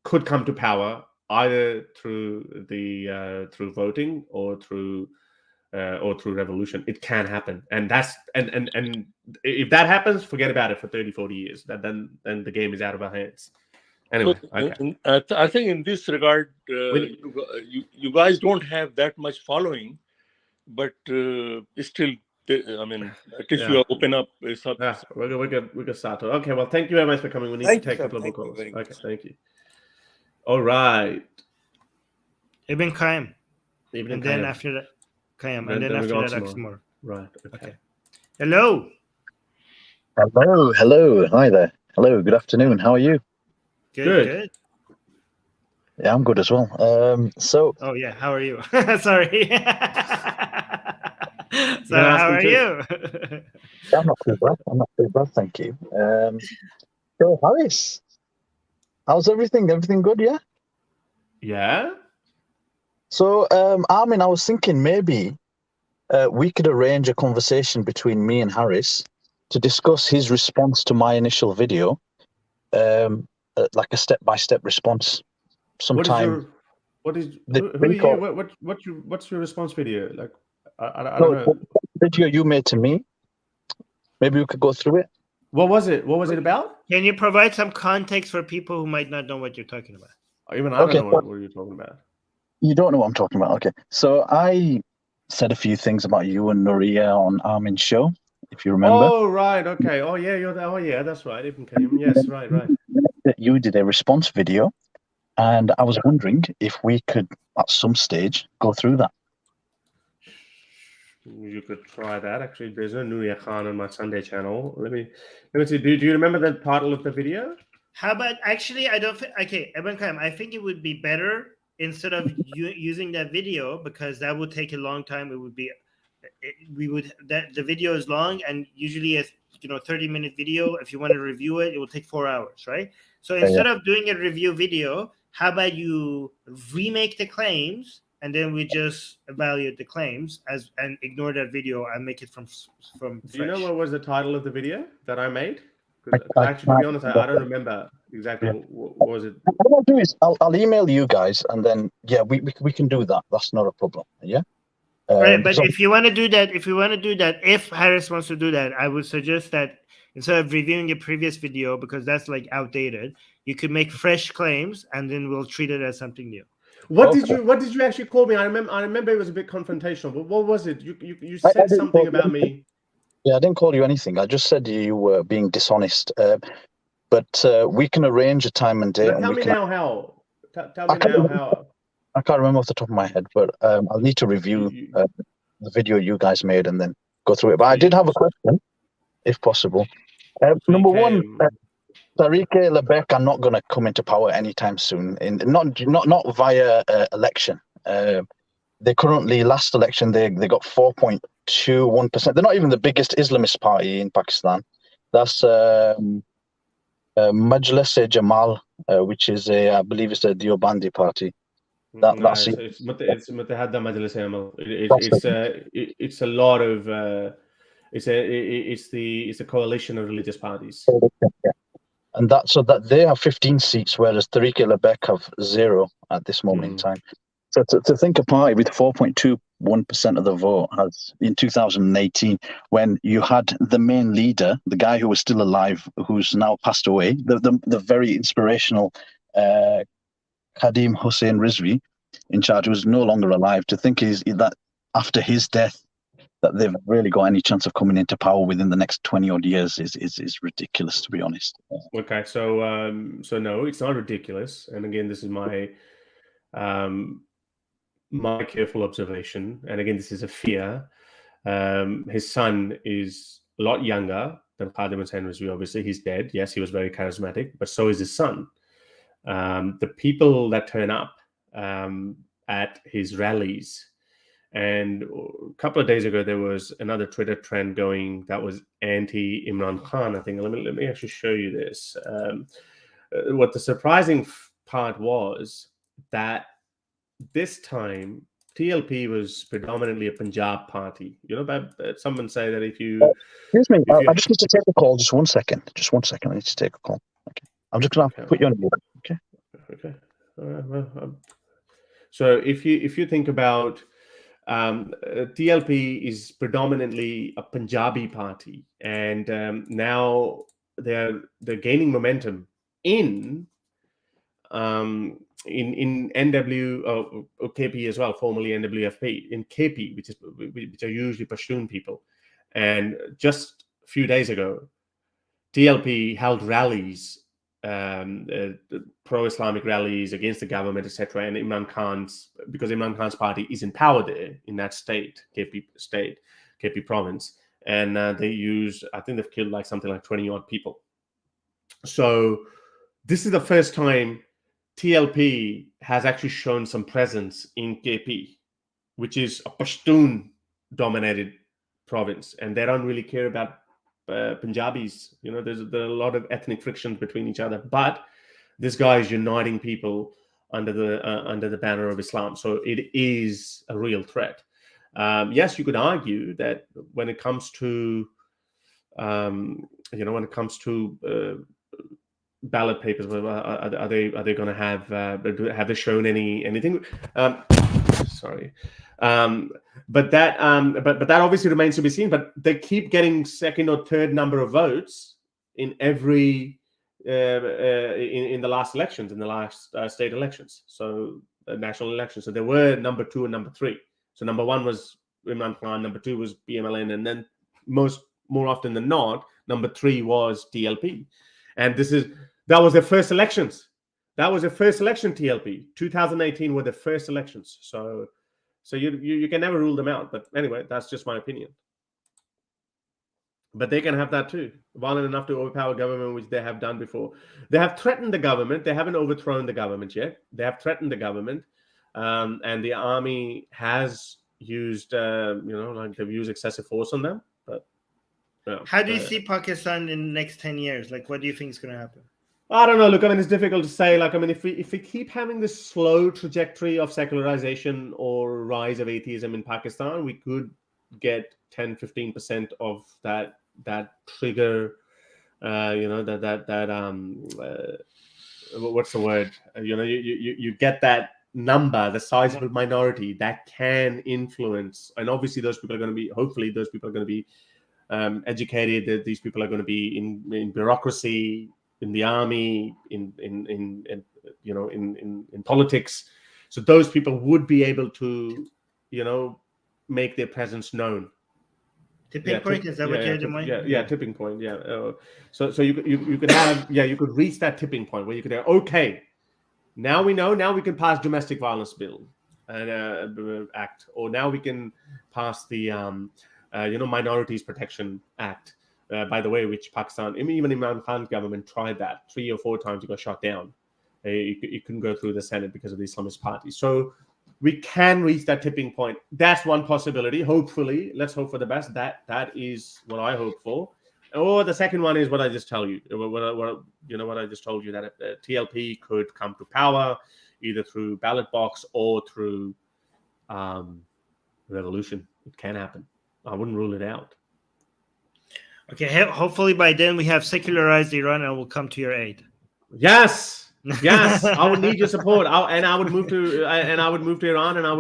[SPEAKER 2] could come to power either through through voting or through revolution. It can happen, and if that happens, forget about it for 30-40 years. Then the game is out of our hands. Anyway, okay.
[SPEAKER 6] I think in this regard, you guys don't have that much following, but still. I mean, at least you open up. We're
[SPEAKER 2] good start. Okay, well, thank you very much for coming. We need to take a couple of calls. Okay, thank you. All right.
[SPEAKER 1] Ibn Qayyim. And then after that, Qayyim. And then after that, Oxymoron.
[SPEAKER 2] Right. Okay.
[SPEAKER 1] Hello.
[SPEAKER 7] Hello. Hi there. Hello. Good afternoon. How are you?
[SPEAKER 1] Good.
[SPEAKER 7] Yeah, I'm good as well.
[SPEAKER 1] Oh yeah. How are you? Sorry. So how are you?
[SPEAKER 7] I'm not too bad, thank you. So Harris, how's everything? Everything good, yeah?
[SPEAKER 2] Yeah.
[SPEAKER 7] So Armin, I was thinking maybe we could arrange a conversation between me and Harris to discuss his response to my initial video, like a step-by-step response sometime.
[SPEAKER 2] What's your response video? Like, I don't know.
[SPEAKER 7] Video you made to me. Maybe we could go through it.
[SPEAKER 2] What was it? What was it about?
[SPEAKER 1] Can you provide some context for people who might not know what you're talking about?
[SPEAKER 2] Even I don't know what you're talking about.
[SPEAKER 7] You don't know what I'm talking about. Okay. So I said a few things about you and Nuria on Armin's show, if you remember.
[SPEAKER 2] Oh, right. Okay. Oh, yeah. That's right. Yes, right.
[SPEAKER 7] You did a response video, and I was wondering if we could, at some stage, go through that.
[SPEAKER 2] You could try that. Actually, there's no Nuria Khan on my Sunday channel. Let me see. Do you remember that part of the video?
[SPEAKER 1] How about actually? I don't. Okay, Ibn Qayyim, I think it would be better instead of using that video, because that would take a long time. It would be. The video is long, and usually a 30-minute video. If you want to review it, it will take 4 hours, right? So instead of doing a review video, how about you remake the claims and then we just evaluate the claims and ignore that video and make it from
[SPEAKER 2] Do you know
[SPEAKER 1] fresh.
[SPEAKER 2] what was the title of the video that I made?
[SPEAKER 7] I
[SPEAKER 2] Actually, to be honest, I don't remember exactly what was it.
[SPEAKER 7] What I'll do is I'll email you guys, and then we can do that. That's not a problem. Yeah.
[SPEAKER 1] Right, but if you want to do that, if Harris wants to do that, I would suggest that instead of reviewing your previous video, because that's like outdated, you could make fresh claims, and then we'll treat it as something new.
[SPEAKER 2] What did you actually call me? I remember it was a bit confrontational, but what was it? You said something about me.
[SPEAKER 7] Yeah, I didn't call you anything. I just said you were being dishonest. But we can arrange a time and date.
[SPEAKER 2] Tell me now how. Tell me now how.
[SPEAKER 7] I can't remember off the top of my head, but I'll need to review the video you guys made and then go through it. But I did have a question, if possible. Number one, Tariq Lebek are not going to come into power anytime soon. Not via election. They currently, last election, they got 4.21%. They're not even the biggest Islamist party in Pakistan. That's Majlis-e-Jamal, which is I believe it's a Deobandi party. That's
[SPEAKER 2] it's Muttahada Majlis-e-Amal. It's a lot of it's a coalition of religious parties.
[SPEAKER 7] And that they have 15 seats, whereas Tariq Lebek have 0 at this moment in time. So to think a party with 4.21% of the vote has in 2018, when you had the main leader, the guy who was still alive, who's now passed away, the very inspirational Khadim Hussein Rizvi in charge, who's no longer alive, to think that after his death that they've really got any chance of coming into power within the next 20 odd years is ridiculous, to be honest.
[SPEAKER 2] Okay, so no, it's not ridiculous. And again, this is my careful observation. And again, this is a fear. His son is a lot younger than Khadim Hussein Rizvi. Obviously, he's dead. Yes, he was very charismatic, but so is his son. The people that turn up at his rallies. And a couple of days ago, there was another Twitter trend going that was anti-Imran Khan. I think let me actually show you this. What the surprising part was that this time TLP was predominantly a Punjab party. You know, someone say that if you
[SPEAKER 7] excuse me, I just need to take a call. Just 1 second. I need to take a call. Okay, I'm just gonna put you on mute. Okay.
[SPEAKER 2] Okay. So if you think about TLP is predominantly a Punjabi party, and now they're gaining momentum in NW or KP as well, formerly NWFP, in KP, which are usually Pashtun people. And just a few days ago, TLP held rallies, pro-Islamic rallies against the government, etc. And because Imran Khan's party is in power there in that state, KP province, and I think they've killed something like 20 odd people. So this is the first time TLP has actually shown some presence in KP, which is a Pashtun-dominated province, and they don't really care about Punjabis. You know, there are a lot of ethnic frictions between each other, but this guy is uniting people under the banner of Islam. So it is a real threat. Yes, you could argue that when it comes to ballot papers, are they going to have they shown anything? Sorry. But that obviously remains to be seen. But they keep getting second or third number of votes in every in the last elections, in the last state elections, so national elections. So there were number 2 and number 3. So number 1 was Imran Khan, number 2 was PMLN, and then more often than not, number 3 was TLP. And that was their first elections. That was their first election. TLP 2018 were the first elections. So you can never rule them out. But anyway, that's just my opinion. But they can have that too. Violent enough to overpower government, which they have done before. They have threatened the government. They haven't overthrown the government yet. They have threatened the government. And the army has used, they've used excessive force on them. But
[SPEAKER 1] how do you see Pakistan in the next 10 years? Like, what do you think is going to happen?
[SPEAKER 2] I don't know. Look, I mean, it's difficult to say. Like, I mean, if we keep having this slow trajectory of secularization or rise of atheism in Pakistan, we could get 10-15% of that trigger. What's the word? You get that number, the sizable minority that can influence, and obviously those people are going to be. Hopefully, those people are going to be educated. These people are going to be in bureaucracy, in the army, in politics. So those people would be able to, make their presence known.
[SPEAKER 1] Tipping point, is that what you had in mind?
[SPEAKER 2] Yeah, tipping point. Yeah. So you could have, you could reach that tipping point where you could go, okay, now we know, now we can pass domestic violence bill and act, or now we can pass the Minorities Protection Act. By the way, which Pakistan, even Imran Khan's government tried that 3 or 4 times. It got shot down. You couldn't go through the Senate because of the Islamist party. So we can reach that tipping point. That's one possibility. Hopefully, let's hope for the best. That is what I hope for. Or the second one is what I just tell you. What I just told you, that TLP could come to power either through ballot box or through revolution. It can happen. I wouldn't rule it out.
[SPEAKER 1] Okay, hopefully by then we have secularized Iran and we'll come to your aid.
[SPEAKER 2] Yes, I would need your support. I would move to Iran, and I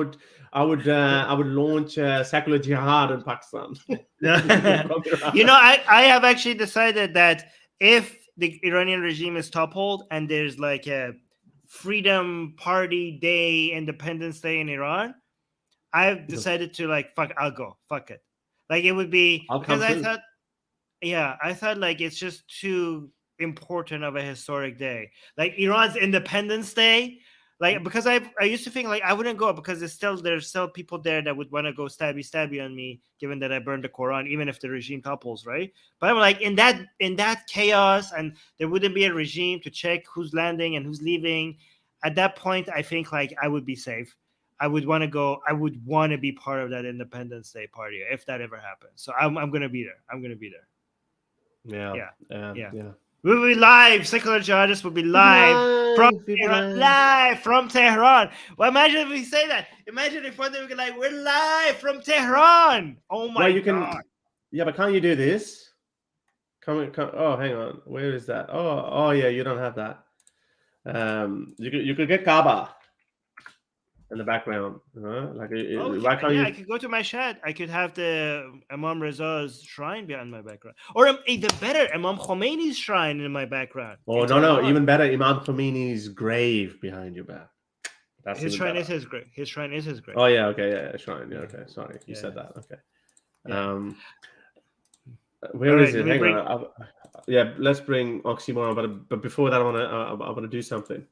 [SPEAKER 2] would launch secular jihad in Pakistan.
[SPEAKER 1] I have actually decided that if the Iranian regime is toppled and there's like a Freedom Party Day, Independence Day in Iran, I've decided to I'll go. Fuck it. Like it would be because I thought like it's just too important of a historic day. Like Iran's Independence Day, because I used to think I wouldn't go because there's still people there that would want to go stabby on me, given that I burned the Quran, even if the regime topples, right? But I'm like in that chaos, and there wouldn't be a regime to check who's landing and who's leaving. At that point, I think I would be safe. I would want to go. I would want to be part of that Independence Day party if that ever happens. So I'm gonna be there. I'm gonna be there. Yeah. We'll be live. Secular Jihadists will be live from Tehran. Well, imagine if we say that. Imagine if one day we go we're live from Tehran. Oh my God.
[SPEAKER 2] But can't you do this? Come. Oh, hang on. Where is that? Oh, yeah. You don't have that. You could get Kaaba in the background. Why can't you?
[SPEAKER 1] I could go to my shed. I could have the Imam Reza's shrine behind my background, or even better, Imam Khomeini's shrine in my background.
[SPEAKER 2] Oh no! Even better, Imam Khomeini's grave behind your back. That's
[SPEAKER 1] his shrine is his grave. His shrine is his grave.
[SPEAKER 2] Oh yeah, okay, yeah, shrine. Yeah, okay. Sorry, you said that. Okay.
[SPEAKER 1] Yeah.
[SPEAKER 2] Where is it? Hang on. Let's bring Oxymoron. But before that, I want to do something.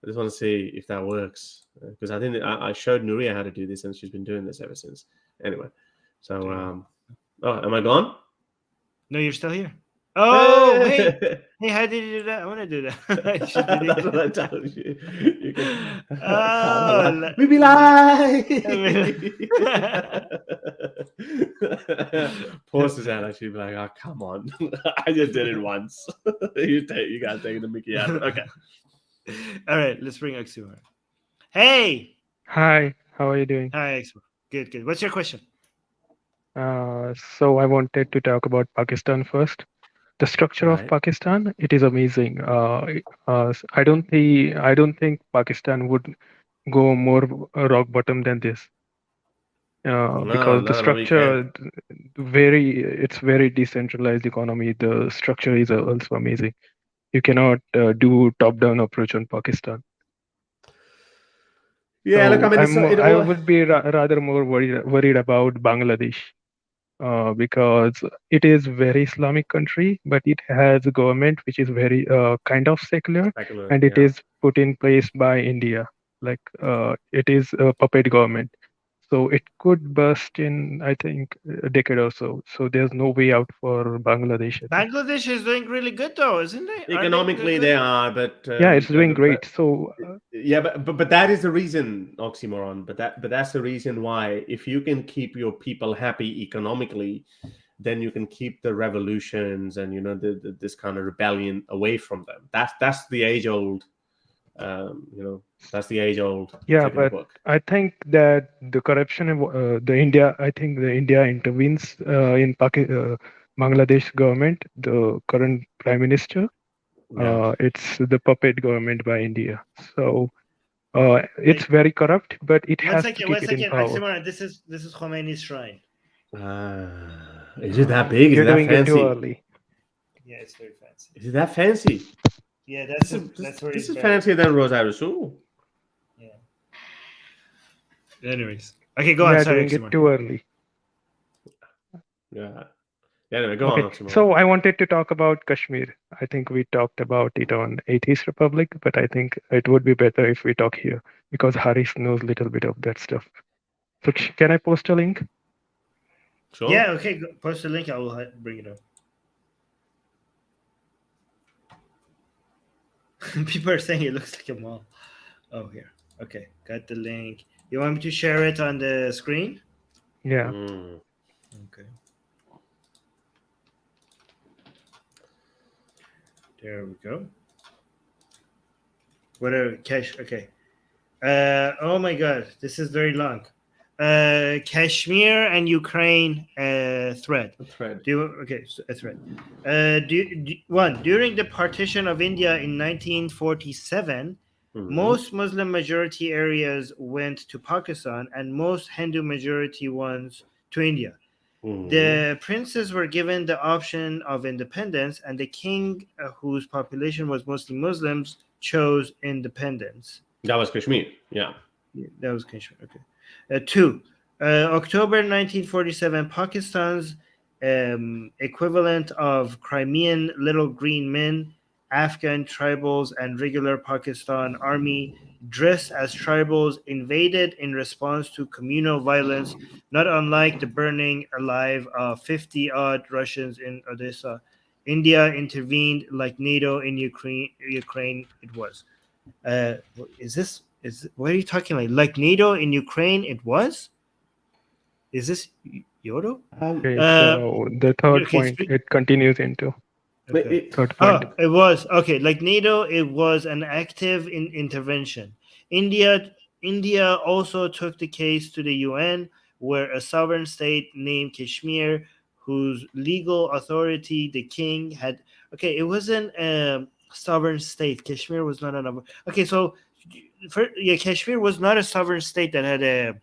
[SPEAKER 2] I just want to see if that works, because I think I showed Nuria how to do this, and she's been doing this ever since. Anyway, so am I gone?
[SPEAKER 1] No, you're still here. Oh, hey, how did you do that? I want to do that.
[SPEAKER 2] That's what I told you. You can. We be live. Poor Susanna, she'd be like, "Oh, come on! I just did it once. You guys taking the Mickey out." Okay.
[SPEAKER 1] All right, let's bring Oxymoron. Hey.
[SPEAKER 8] Hi, how are you doing?
[SPEAKER 1] Hi, Oxymoron. Good. What's your question?
[SPEAKER 8] So I wanted to talk about Pakistan first. The structure of Pakistan, it is amazing. I don't think Pakistan would go more rock bottom than this. Because the structure, it's very decentralized economy. The structure is also amazing. You cannot do top-down approach on Pakistan.
[SPEAKER 2] Yeah,
[SPEAKER 8] so
[SPEAKER 2] look, I mean,
[SPEAKER 8] I would be rather more worried about Bangladesh, because it is very Islamic country, but it has a government which is very kind of secular, and it is put in place by India. It is a puppet government. So it could burst in, I think, a decade or so. So there's no way out for Bangladesh.
[SPEAKER 1] Bangladesh is doing really good, though, isn't it?
[SPEAKER 2] Economically, they are, but
[SPEAKER 8] yeah, it's doing great. So
[SPEAKER 2] but that is the reason, Oxymoron. But that's the reason why, if you can keep your people happy economically, then you can keep the revolutions and this kind of rebellion away from them. That's the age old, that's the age old.
[SPEAKER 8] Yeah, but I think that the corruption in I think the India intervenes in Bangladesh government, the current prime minister. It's the puppet government by India. So it's very corrupt, but it has to keep it in power.
[SPEAKER 1] Oxymoron, this is Khomeini's shrine.
[SPEAKER 2] Is it that big? Is
[SPEAKER 8] You're
[SPEAKER 2] it that
[SPEAKER 8] doing
[SPEAKER 2] fancy?
[SPEAKER 8] it too early.
[SPEAKER 1] Yeah, it's very fancy.
[SPEAKER 2] Is it that fancy?
[SPEAKER 1] Yeah, that's where
[SPEAKER 2] this is
[SPEAKER 1] buried.
[SPEAKER 2] fancier than Rosario Sul.
[SPEAKER 1] Yeah. Anyways, okay, go on.
[SPEAKER 8] You're
[SPEAKER 1] Sorry,
[SPEAKER 8] doing it too early.
[SPEAKER 2] Yeah. Anyway, go on.
[SPEAKER 8] So I wanted to talk about Kashmir. I think we talked about it on Atheist Republic, but I think it would be better if we talk here because Haris knows a little bit of that stuff. So can I post a link?
[SPEAKER 2] Sure.
[SPEAKER 1] Yeah, okay. Post the link. I will bring it up. People are saying it looks like a mall. Oh, here. Okay, got the link. You want me to share it on the screen?
[SPEAKER 8] Yeah.
[SPEAKER 1] Okay. There we go. Whatever, cash. Okay. Oh my God, this is very long. Kashmir and Ukraine thread.
[SPEAKER 2] A thread.
[SPEAKER 1] A thread. During the partition of India in 1947, most Muslim majority areas went to Pakistan and most Hindu majority ones to India. The princes were given the option of independence, and the king, whose population was mostly Muslims, chose independence.
[SPEAKER 2] That was Kashmir. Yeah.
[SPEAKER 1] That was Kashmir. Okay. 2. October 1947, Pakistan's equivalent of Crimean Little Green Men, Afghan tribals, and regular Pakistan army dressed as tribals invaded in response to communal violence, not unlike the burning alive of 50-odd Russians in Odessa. India intervened like NATO in Ukraine. It was. What are you talking about? Like NATO in Ukraine, it was? Is this Yodo?
[SPEAKER 8] Okay, so the third point, it continues into.
[SPEAKER 1] Okay.
[SPEAKER 8] Third point.
[SPEAKER 1] It was. Okay, like NATO, it was an active intervention. India also took the case to the UN, where a sovereign state named Kashmir, whose legal authority the king had. Okay, it wasn't a sovereign state. Kashmir was not an. Okay, so Kashmir was not a sovereign state that had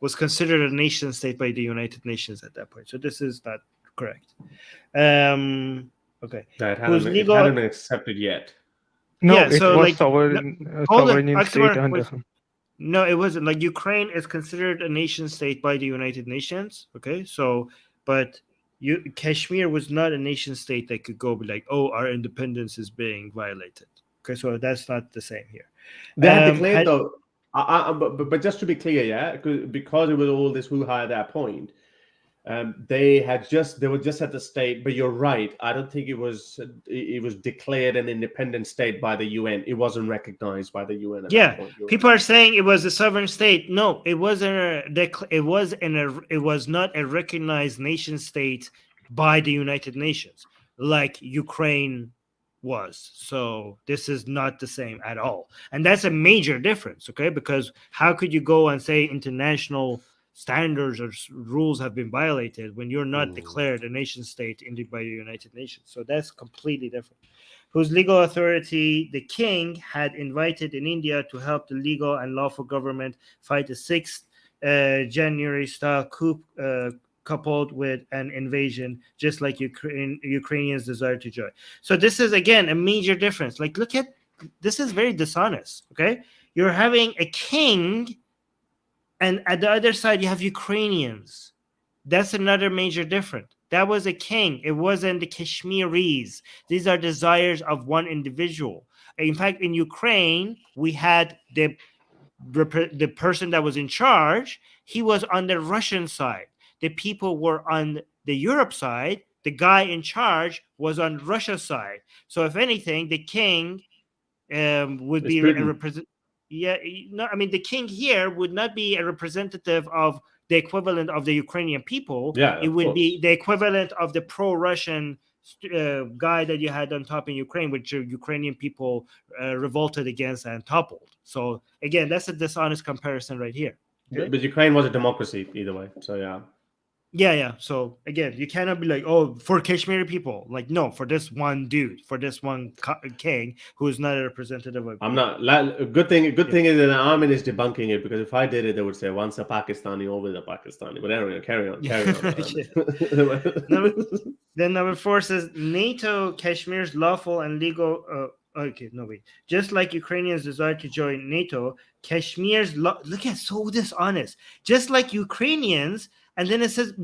[SPEAKER 1] was considered a nation state by the United Nations at that point. So this is not correct. Okay.
[SPEAKER 2] It hadn't been accepted yet.
[SPEAKER 8] No,
[SPEAKER 1] yeah,
[SPEAKER 8] it
[SPEAKER 1] so
[SPEAKER 8] was
[SPEAKER 1] like
[SPEAKER 8] sovereign state under.
[SPEAKER 1] No, it wasn't. Like Ukraine is considered a nation state by the United Nations. Okay, so but Kashmir was not a nation state that could go be like, oh, our independence is being violated. Okay, so that's not the same here.
[SPEAKER 2] They had declared though. But just to be clear, yeah, because it was all this hoo-ha at that point, they were just at the state. But you're right. I don't think it was declared an independent state by the UN. It wasn't recognized by the UN. At that point.
[SPEAKER 1] People are saying it was a sovereign state. No, it wasn't. It was not a recognized nation state by the United Nations, like Ukraine was. So this is not the same at all, and that's a major difference. Okay, because how could you go and say international standards or rules have been violated when you're not declared a nation state by the United Nations? So that's completely different. Whose legal authority the king had invited in India to help the legal and lawful government fight the 6th January style coup coupled with an invasion, just like Ukrainians desire to join. So this is again a major difference. Like, look at this is very dishonest. Okay, you're having a king, and at the other side you have Ukrainians. That's another major difference. That was a king. It wasn't the Kashmiris. These are desires of one individual. In fact, in Ukraine, we had the person that was in charge. He was on the Russian side. The people were on the Europe side. The guy in charge was on Russia's side. So if anything, the king would be a representative. Yeah, no, I mean the king here would not be a representative of the equivalent of the Ukrainian people.
[SPEAKER 2] Yeah,
[SPEAKER 1] it
[SPEAKER 2] of
[SPEAKER 1] would
[SPEAKER 2] course.
[SPEAKER 1] be the equivalent of the pro-Russian guy that you had on top in Ukraine, which Ukrainian people revolted against and toppled. So again, that's a dishonest comparison right here.
[SPEAKER 2] Yeah, but Ukraine was a democracy either way. So yeah.
[SPEAKER 1] Yeah. So again, you cannot be like, oh, for Kashmiri people, like no, for this one dude, for this one king who is not a representative of.
[SPEAKER 2] I'm not. Good thing is that Armin is debunking it, because if I did it, they would say once a Pakistani, always a Pakistani. But anyway, carry on.
[SPEAKER 1] Then number 4 says NATO Kashmir's lawful and legal. Just like Ukrainians desire to join NATO, Kashmir's look at so dishonest. Just like Ukrainians. And then it says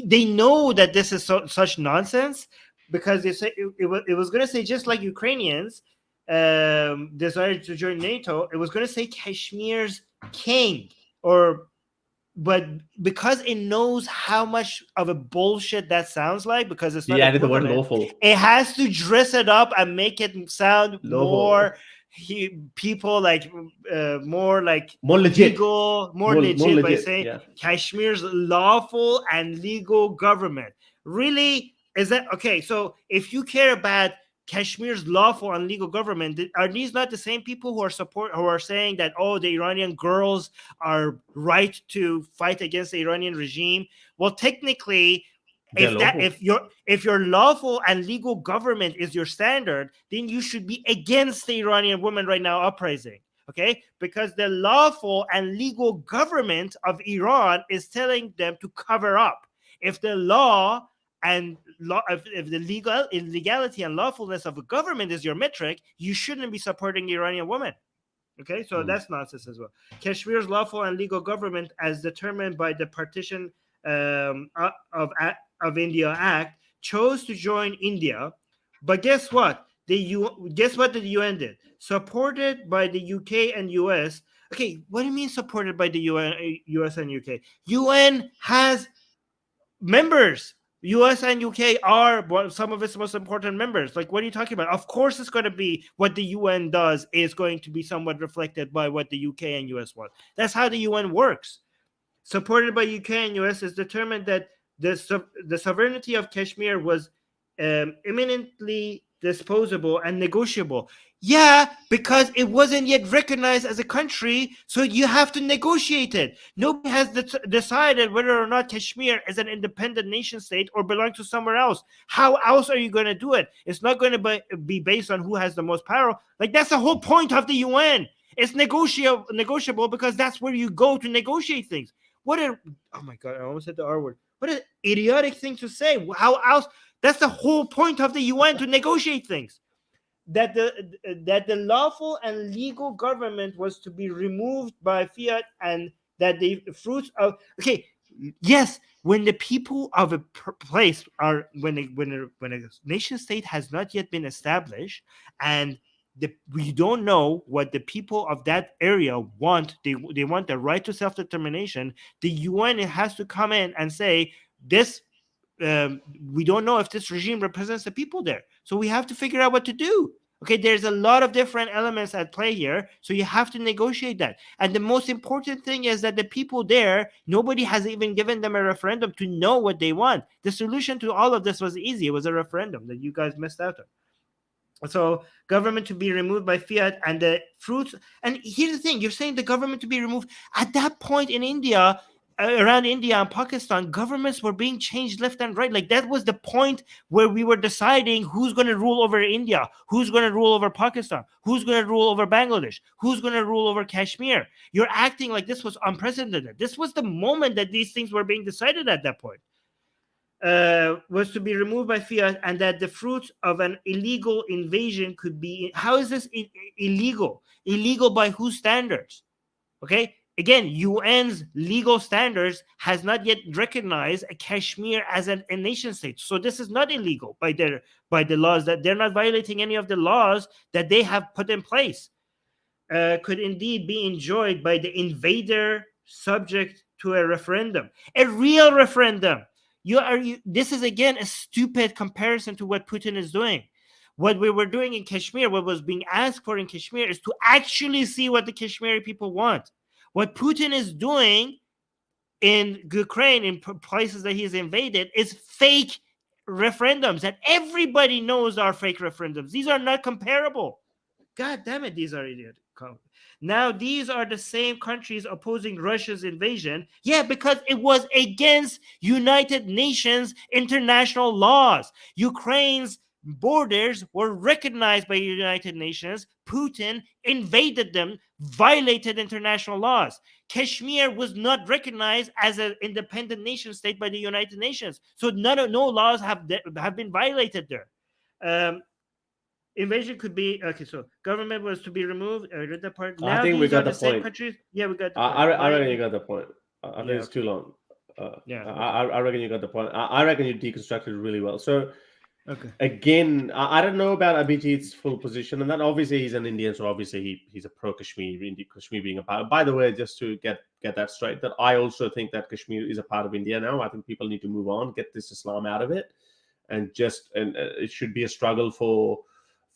[SPEAKER 1] they know that this is such nonsense, because they say it was going to say just like Ukrainians desire to join NATO. It was going to say Kashmir's king, but because it knows how much of a bullshit that sounds like, because it's not
[SPEAKER 2] added the word lawful.
[SPEAKER 1] It has to dress it up and make it sound more. People like more
[SPEAKER 2] legit,
[SPEAKER 1] legal, more legit by saying Kashmir's lawful and legal government. Really, is that okay? So if you care about Kashmir's lawful and legal government, are these not the same people who are saying that, oh, the Iranian girls are right to fight against the Iranian regime? Well, technically, if your lawful and legal government is your standard, then you should be against the Iranian women right now uprising, okay? Because the lawful and legal government of Iran is telling them to cover up. If the law and if the legality and lawfulness of a government is your metric, you shouldn't be supporting the Iranian women. Okay, so that's nonsense as well. Kashmir's lawful and legal government, as determined by the Partition of India Act, chose to join India, but guess what? Guess what the UN did? Supported by the UK and US. Okay, what do you mean supported by the US and UK? UN has members. US and UK are some of its most important members. Like, what are you talking about? Of course, it's going to be what the UN does is going to be somewhat reflected by what the UK and US want. That's how the UN works. Supported by UK and US is determined that the sovereignty of Kashmir was eminently disposable and negotiable. Yeah, because it wasn't yet recognized as a country, so you have to negotiate it. Nobody has decided whether or not Kashmir is an independent nation state or belongs to somewhere else. How else are you going to do it? It's not going to be based on who has the most power. Like, that's the whole point of the UN. It's negotiable because that's where you go to negotiate things. Oh my God, I almost said the R word. What an idiotic thing to say. How else? That's the whole point of the UN, to negotiate things. That the lawful and legal government was to be removed by fiat, and that the fruits of yes, when the people of a place are when a nation state has not yet been established, and we don't know what the people of that area want. They want the right to self-determination. The UN has to come in and say this. We don't know if this regime represents the people there. So we have to figure out what to do. Okay, there's a lot of different elements at play here. So you have to negotiate that. And the most important thing is that the people there, nobody has even given them a referendum to know what they want. The solution to all of this was easy. It was a referendum that you guys missed out on. So government to be removed by fiat, and the fruits. And here's the thing, you're saying the government to be removed. At that point in India, around India and Pakistan, governments were being changed left and right. Like, that was the point where we were deciding who's going to rule over India, who's going to rule over Pakistan, who's going to rule over Bangladesh, who's going to rule over Kashmir. You're acting like this was unprecedented. This was the moment that these things were being decided at that point. Was to be removed by fiat, and that the fruits of an illegal invasion could be. How is this illegal? Illegal by whose standards? Okay. Again, UN's legal standards has not yet recognized Kashmir as a nation state. So this is not illegal by the laws, that they're not violating any of the laws that they have put in place. Could indeed be enjoyed by the invader, subject to a referendum, a real referendum. This is again a stupid comparison to what Putin is doing. What we were doing in Kashmir, what was being asked for in Kashmir, is to actually see what the Kashmiri people want. What Putin is doing in Ukraine, in places that he's invaded, is fake referendums that everybody knows are fake referendums. These are not comparable. God damn it, these are idiots. Now, these are the same countries opposing Russia's invasion. Yeah, because it was against United Nations international laws. Ukraine's borders were recognized by the United Nations. Putin invaded them, violated international laws. Kashmir was not recognized as an independent nation state by the United Nations. So no laws have been violated there. Invasion could be okay. So government was to be removed. I read that part. Now
[SPEAKER 2] I think we got the
[SPEAKER 1] same
[SPEAKER 2] point.
[SPEAKER 1] Countries. Yeah, we got the
[SPEAKER 2] point. I reckon you got the point. I think it's too long. I reckon you got the point. I reckon you deconstructed it really well. So again, I don't know about Abhijit's full position, and then obviously he's an Indian, so obviously he's a pro-Kashmir, Kashmir being a part. By the way, just to get that straight, that I also think that Kashmir is a part of India now. I think people need to move on, get this Islam out of it, and it should be a struggle for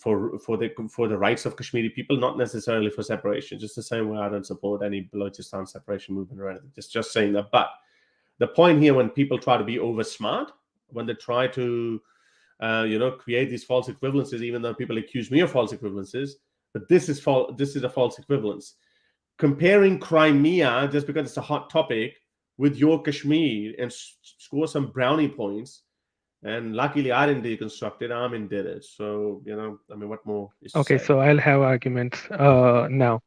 [SPEAKER 2] the rights of Kashmiri people, not necessarily for separation. Just the same way I don't support any Balochistan separation movement or anything. Just saying that. But the point here, when people try to be over smart, when they try to create these false equivalences, even though people accuse me of false equivalences, but this is a false equivalence. Comparing Crimea just because it's a hot topic with your Kashmir and score some brownie points. And luckily, I didn't deconstruct it. Armin did it. So, what more is to say?
[SPEAKER 8] So I'll have arguments now.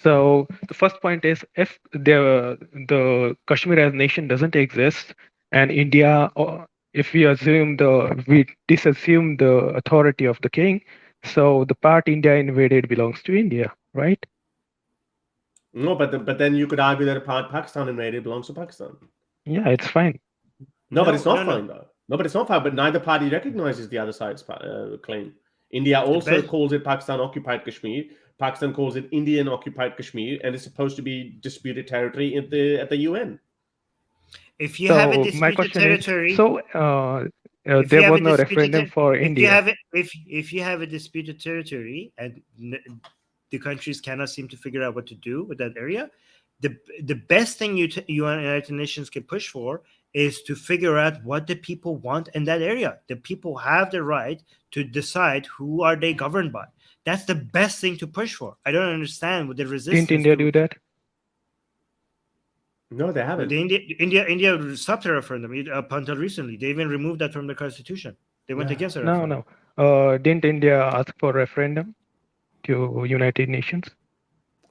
[SPEAKER 8] So the first point is, if the Kashmir as nation doesn't exist, and India, if we disassume the authority of the king, so the part India invaded belongs to India, right?
[SPEAKER 2] No, but then you could argue that a part Pakistan invaded belongs to Pakistan.
[SPEAKER 8] Yeah, it's fine.
[SPEAKER 2] No, but it's not fine though. No, but it's not fine. But neither party recognizes the other side's claim. India also calls it Pakistan-occupied Kashmir. Pakistan calls it Indian-occupied Kashmir, and it's supposed to be disputed territory at the UN.
[SPEAKER 1] If you have a disputed territory,
[SPEAKER 8] there was no referendum for India.
[SPEAKER 1] If you have a disputed territory and the countries cannot seem to figure out what to do with that area, the best thing United Nations can push for is to figure out what the people want in that area. The people have the right to decide who are they governed by. That's the best thing to push for. I don't understand what the resistance.
[SPEAKER 8] Didn't India do that?
[SPEAKER 2] No, they haven't.
[SPEAKER 1] India stopped the referendum up until recently. They even removed that from the constitution. They went against it.
[SPEAKER 8] No. Didn't India ask for a referendum to United Nations?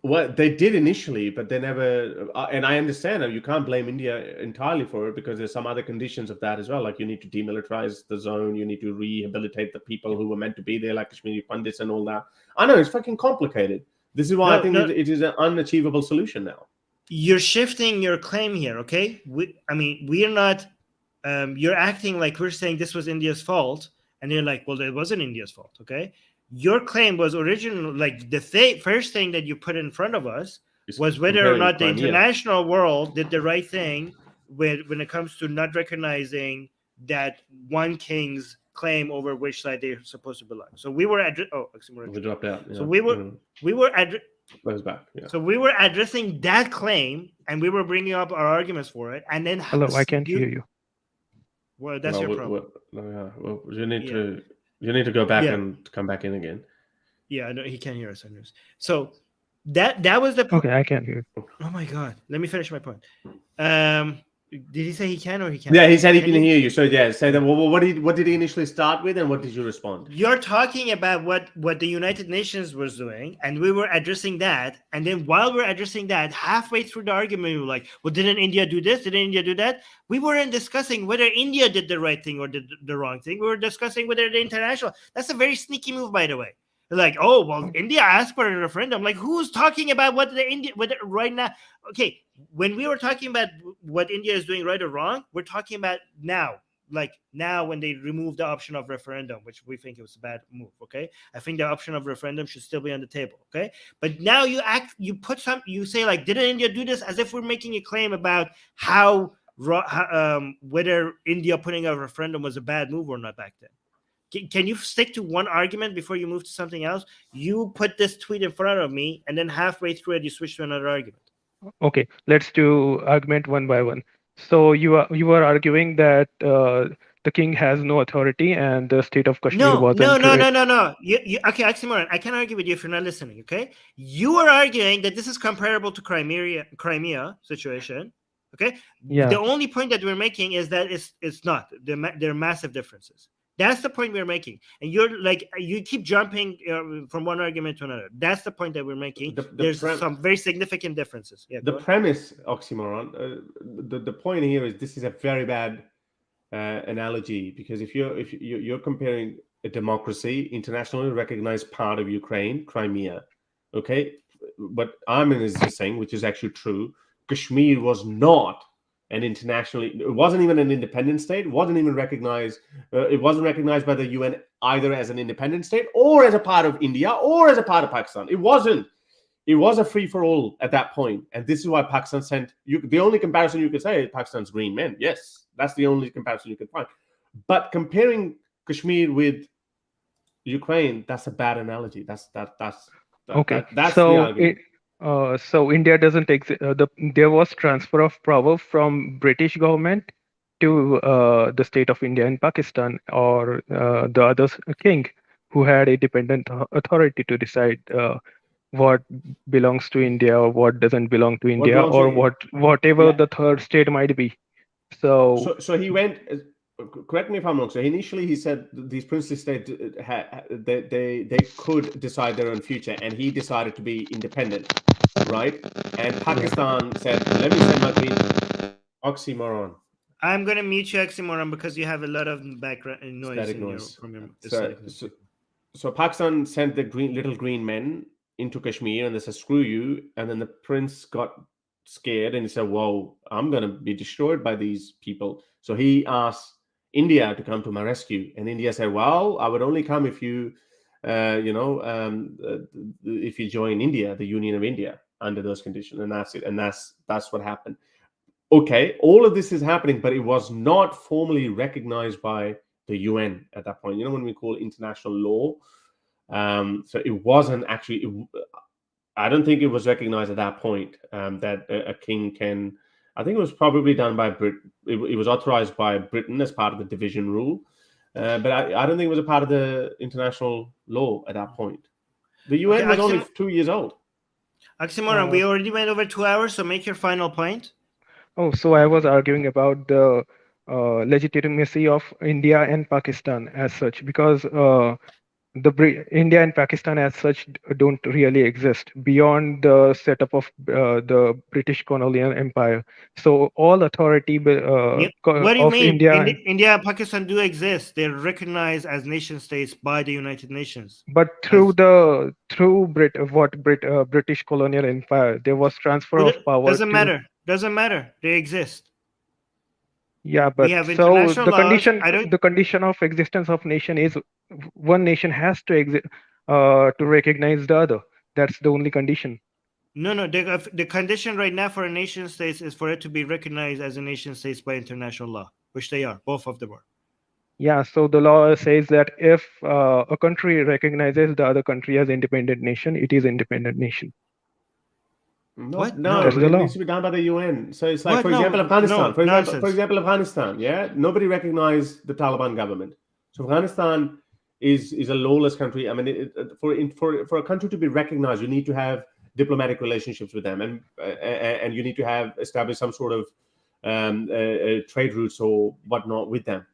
[SPEAKER 2] Well, they did initially, but they never. And I understand that you can't blame India entirely for it because there's some other conditions of that as well. Like you need to demilitarize the zone, you need to rehabilitate the people who were meant to be there, like Kashmiri Pandits and all that. I know it's fucking complicated. This is why I think it is an unachievable solution now.
[SPEAKER 1] You're shifting your claim here, okay? We're not. You're acting like we're saying this was India's fault, and you're like, well, it wasn't India's fault, okay? Your claim was original, like the first thing that you put in front of us was whether or not the international world did the right thing when it comes to not recognizing that one king's claim over which side they're supposed to belong. So we were
[SPEAKER 2] we dropped out. Yeah.
[SPEAKER 1] So we were
[SPEAKER 2] back. Yeah.
[SPEAKER 1] So we were addressing that claim, and we were bringing up our arguments for it, and then
[SPEAKER 8] hello, I can't hear you.
[SPEAKER 1] Well, that's your problem.
[SPEAKER 2] Well, you need to. You need to go back and come back in again.
[SPEAKER 1] Yeah, no, he can't hear us. So that was the point.
[SPEAKER 8] Okay, I can't hear.
[SPEAKER 1] Oh my God. Let me finish my point. Did he say he can or he can't?
[SPEAKER 2] Yeah, he said he can hear you. So yeah, say that. Well, what did he initially start with, and what did you respond?
[SPEAKER 1] You're talking about what the United Nations was doing, and we were addressing that. And then while we're addressing that, halfway through the argument, we were like, well, didn't India do this? Didn't India do that? We weren't discussing whether India did the right thing or did the wrong thing. We were discussing whether the international. That's a very sneaky move, by the way. Like, oh, well, India asked for a referendum. Like, who's talking about what right now? Okay, when we were talking about what India is doing right or wrong, we're talking about now. Like now when they removed the option of referendum, which we think it was a bad move, okay? I think the option of referendum should still be on the table, okay? But now you say like, didn't India do this? As if we're making a claim about whether India putting a referendum was a bad move or not back then. Can you stick to one argument before you move to something else? You put this tweet in front of me, and then halfway through it, you switch to another argument.
[SPEAKER 8] Okay, let's do argument one by one. So you are arguing that the king has no authority and the state of Kashmir
[SPEAKER 1] No. Okay, Oxymoron, I can't argue with you if you're not listening, okay? You are arguing that this is comparable to Crimea situation, okay?
[SPEAKER 8] Yeah.
[SPEAKER 1] The only point that we're making is that it's not. There are massive differences. That's the point we're making. And you're like, you keep jumping from one argument to another. That's the point that we're making. There's some very significant differences. Yeah,
[SPEAKER 2] the premise, Oxymoron, the point here is this is a very bad analogy, because if you're comparing a democracy, internationally recognized part of Ukraine, Crimea, okay? What Armin is just saying, which is actually true, Kashmir was not an it wasn't even an independent state. It wasn't even recognized. It wasn't recognized by the UN either as an independent state or as a part of India or as a part of Pakistan. It wasn't. It was a free for all at that point, and this is why Pakistan sent you. The only comparison you could say is Pakistan's green men. Yes, that's the only comparison you could find. But comparing Kashmir with Ukraine, that's a bad analogy. That's
[SPEAKER 8] okay.
[SPEAKER 2] That's
[SPEAKER 8] so
[SPEAKER 2] the argument.
[SPEAKER 8] So India doesn't exist. There was transfer of power from British government to the state of India and Pakistan, or the other king who had independent authority to decide what belongs to India or what doesn't belong to India, or whatever the third state might be. So
[SPEAKER 2] he went. Correct me if I'm wrong. So initially he said these princely states they could decide their own future, and he decided to be independent, right? And Pakistan said, "Let me send my green." Oxymoron.
[SPEAKER 1] I'm going to mute you, Oxymoron, because you have a lot of background noise.
[SPEAKER 2] So Pakistan sent the little green men into Kashmir, and they said, "Screw you!" And then the prince got scared, and he said, "Whoa, I'm going to be destroyed by these people." So he asked India to come to my rescue, and India said, "Well, I would only come if you, if you join India, the Union of India, under those conditions." And that's it. And that's what happened. Okay, all of this is happening, but it was not formally recognized by the UN at that point. You know, when we call international law, so it wasn't actually. I don't think it was recognized at that point that a king can. I think it was probably done by it was authorized by Britain as part of the division rule, but I don't think it was a part of the international law at that point. The UN was only 2 years old.
[SPEAKER 1] Oxymoron, we already went over 2 hours, so make your final point.
[SPEAKER 8] Oh, so I was arguing about the legitimacy of India and Pakistan as such, because India and Pakistan as such don't really exist beyond the setup of the British colonial empire. So all authority
[SPEAKER 1] what do you
[SPEAKER 8] of
[SPEAKER 1] mean?
[SPEAKER 8] India
[SPEAKER 1] and Pakistan do exist. They're recognized as nation states by the United Nations.
[SPEAKER 8] But through British colonial empire, there was transfer of power.
[SPEAKER 1] Doesn't matter. They exist.
[SPEAKER 8] Yeah, but so the condition of existence of nation is one nation has to exist to recognize the other. That's the only condition.
[SPEAKER 1] No. The condition right now for a nation state is for it to be recognized as a nation state by international law, which they are. Both of them are.
[SPEAKER 8] Yeah. So the law says that if a country recognizes the other country as independent nation, it is independent nation.
[SPEAKER 2] No, it needs to be done by the UN. So it's like, for example, Afghanistan. For example, Afghanistan. Yeah, nobody recognized the Taliban government. So Afghanistan is a lawless country. I mean, for a country to be recognized, you need to have diplomatic relationships with them, and you need to have established some sort of trade routes or whatnot with them.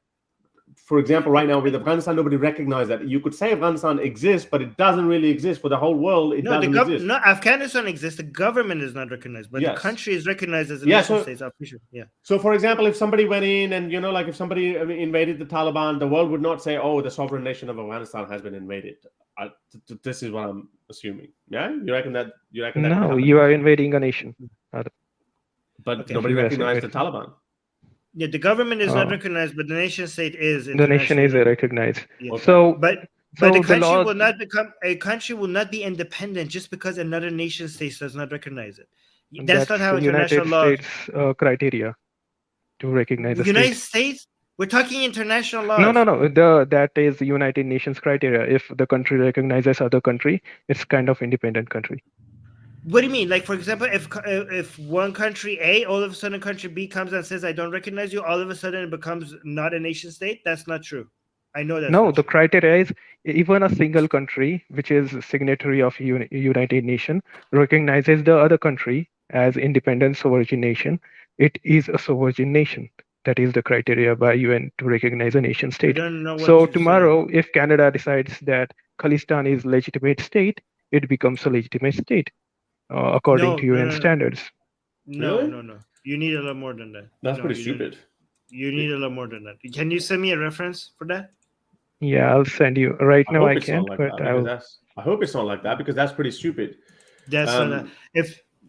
[SPEAKER 2] For example, right now with Afghanistan, nobody recognized that. You could say Afghanistan exists, but it doesn't really exist for the whole world. It doesn't exist.
[SPEAKER 1] No, Afghanistan exists. The government is not recognized, but the country is recognized as a nation state official. Yeah.
[SPEAKER 2] So, for example, if somebody went in and like if somebody invaded the Taliban, the world would not say, "Oh, the sovereign nation of Afghanistan has been invaded." This is what I'm assuming. Yeah, you reckon that?
[SPEAKER 8] No, you are invading a nation.
[SPEAKER 2] But nobody recognized the Taliban.
[SPEAKER 1] Yeah, the government is not recognized, but the nation state is.
[SPEAKER 8] The nation is recognized.
[SPEAKER 1] Yeah. Okay. But the country will not become a country will not be independent just because another nation state does not recognize it. That's not how international law.
[SPEAKER 8] United States criteria to recognize the
[SPEAKER 1] United States. We're talking international law.
[SPEAKER 8] No. That is the United Nations criteria. If the country recognizes other country, it's kind of independent country.
[SPEAKER 1] What do you mean? Like, for example, if one country A, all of a sudden country B comes and says, I don't recognize you, all of a sudden it becomes not a nation state? That's not true. I know that.
[SPEAKER 8] No, the criteria is even a single country, which is signatory of United Nations, recognizes the other country as independent sovereign nation. It is a sovereign nation. That is the criteria by UN to recognize a nation state. So tomorrow, if Canada decides that Khalistan is legitimate state, it becomes a legitimate state according to UN standards.
[SPEAKER 1] No. You need a lot more than that.
[SPEAKER 2] That's pretty stupid.
[SPEAKER 1] You need a lot more than that. Can you send me a reference for that?
[SPEAKER 8] Yeah, I'll send you. Right now I can't, but
[SPEAKER 2] I hope it's not like that because that's pretty stupid.
[SPEAKER 1] That's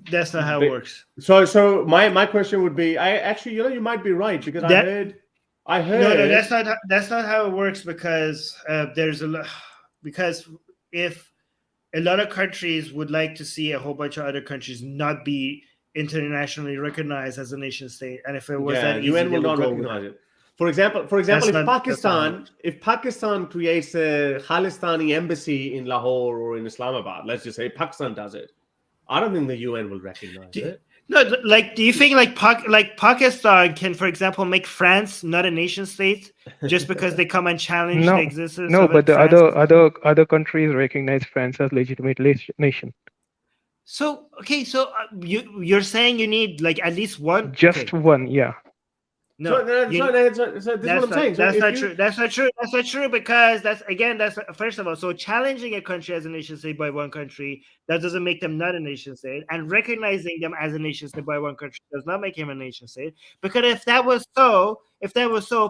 [SPEAKER 1] that's not how it works.
[SPEAKER 2] So my question would be, you might be right because I heard.
[SPEAKER 1] No, that's not how it works because because if a lot of countries would like to see a whole bunch of other countries not be internationally recognized as a nation state, and if it was that easy,
[SPEAKER 2] UN will not recognize it. For example, if Pakistan creates a Khalistani embassy in Lahore or in Islamabad, let's just say Pakistan does it, I don't think the UN will recognize it.
[SPEAKER 1] No, like, do you think like Pakistan can, for example, make France not a nation state just because they come and challenge the existence?
[SPEAKER 8] No,
[SPEAKER 1] of
[SPEAKER 8] but the
[SPEAKER 1] France?
[SPEAKER 8] other countries recognize France as legitimate nation.
[SPEAKER 1] So you're saying you need like at least one?
[SPEAKER 8] Just one, yeah.
[SPEAKER 2] No, this is what I'm saying.
[SPEAKER 1] That's not true. That's not true. That's not true because that's first of all. So challenging a country as a nation state by one country, that doesn't make them not a nation state, and recognizing them as a nation state by one country does not make him a nation state. Because if that was so,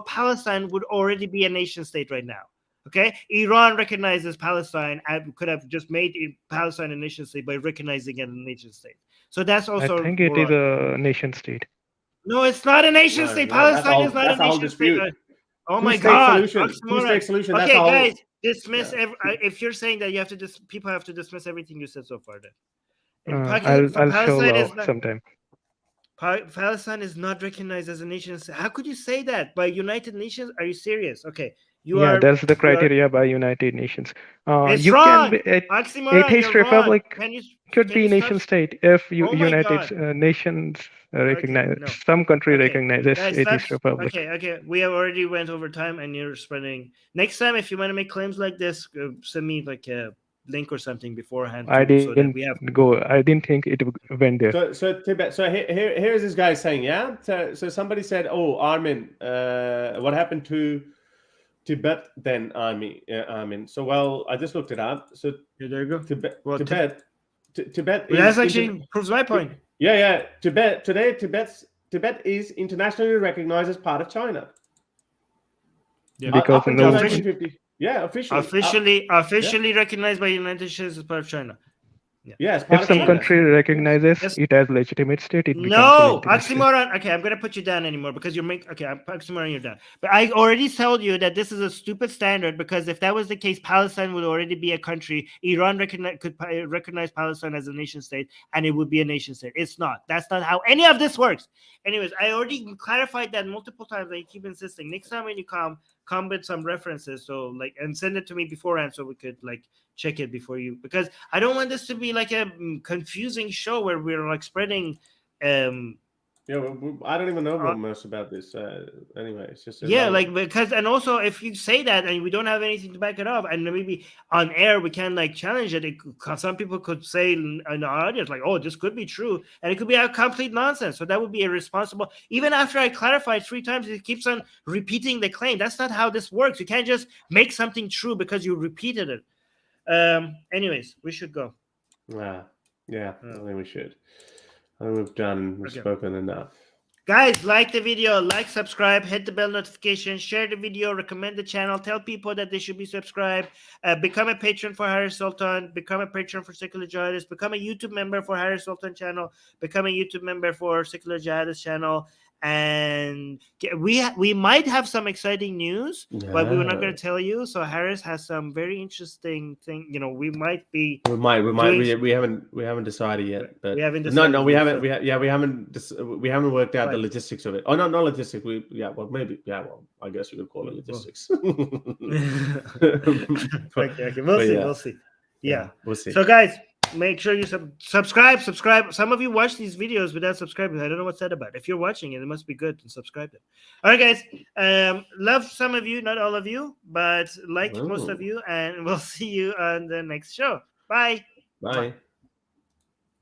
[SPEAKER 1] Palestine would already be a nation state right now. Okay, Iran recognizes Palestine and could have just made Palestine a nation state by recognizing it as a nation state. So that's also.
[SPEAKER 8] I think it is a nation state.
[SPEAKER 1] No, it's not a nation state. Palestine is not a nation state. Oh my God!
[SPEAKER 2] Two-state solution.
[SPEAKER 1] Okay, guys, dismiss. If you're saying that you have to, people have to dismiss everything you said so far. Then
[SPEAKER 8] I'll show love sometime.
[SPEAKER 1] Palestine is not recognized as a nation state. How could you say that by United Nations? Are you serious? Okay.
[SPEAKER 8] That's the criteria by United Nations.
[SPEAKER 1] It's wrong.
[SPEAKER 8] Atheist Republic could be nation state if United Nations recognize some country recognizes Atheist Republic.
[SPEAKER 1] Okay. We have already went over time, and you're spreading. Next time, if you want to make claims like this, send me like a link or something beforehand.
[SPEAKER 8] I didn't think it went there.
[SPEAKER 2] So Tibet. So here's this guy saying, yeah. So somebody said, "Oh, Armin, what happened to Tibet then, Armin?" So well, I just looked it up. So
[SPEAKER 1] there you go.
[SPEAKER 2] Tibet.
[SPEAKER 1] That actually proves my point.
[SPEAKER 2] Yeah. Tibet is internationally recognized as part of China.
[SPEAKER 8] Yeah, because
[SPEAKER 1] officially recognized by the United Nations as part of China.
[SPEAKER 2] Yes.
[SPEAKER 8] If some country recognizes it as legitimate state, it becomes
[SPEAKER 1] oxymoron. Okay, I'm gonna put you down anymore because oxymoron, you're down. But I already told you that this is a stupid standard because if that was the case, Palestine would already be a country. Iran could recognize Palestine as a nation state, and it would be a nation state. It's not. That's not how any of this works. Anyways, I already clarified that multiple times. I keep insisting. Next time when you come with some references, and send it to me beforehand so we could check it before you, because I don't want this to be like a confusing show where we're like spreading.
[SPEAKER 2] I don't even know much about this. Anyway, it's just
[SPEAKER 1] because and also if you say that and we don't have anything to back it up, and maybe on air we can challenge it. Some people could say in the audience oh, this could be true, and it could be a complete nonsense. So that would be irresponsible. Even after I clarified 3 times, it keeps on repeating the claim. That's not how this works. You can't just make something true because you repeated it. Anyways, we should go.
[SPEAKER 2] I think we should. I think we've spoken enough.
[SPEAKER 1] Guys, like the video, subscribe, hit the bell notification, share the video, recommend the channel, tell people that they should be subscribed, become a patron for Harris Sultan, become a patron for Secular Jihadists, become a YouTube member for Harris Sultan channel, become a YouTube member for Secular Jihadists channel, and we might have some exciting news, but we're not going to tell you. So Harris has some very interesting thing. We might be. We might.
[SPEAKER 2] We haven't decided yet. But we haven't decided. We haven't worked out the logistics of it. Oh no, not logistics. Maybe. I guess we could call it logistics.
[SPEAKER 1] Okay. We'll see. Yeah.
[SPEAKER 2] We'll see.
[SPEAKER 1] So guys, make sure you subscribe. Some of you watch these videos without subscribing. I don't know what's that about. If you're watching it, it must be good to subscribe them. All right, guys. Love some of you, not all of you, but like most of you, and we'll see you on the next show. Bye.
[SPEAKER 2] Bye.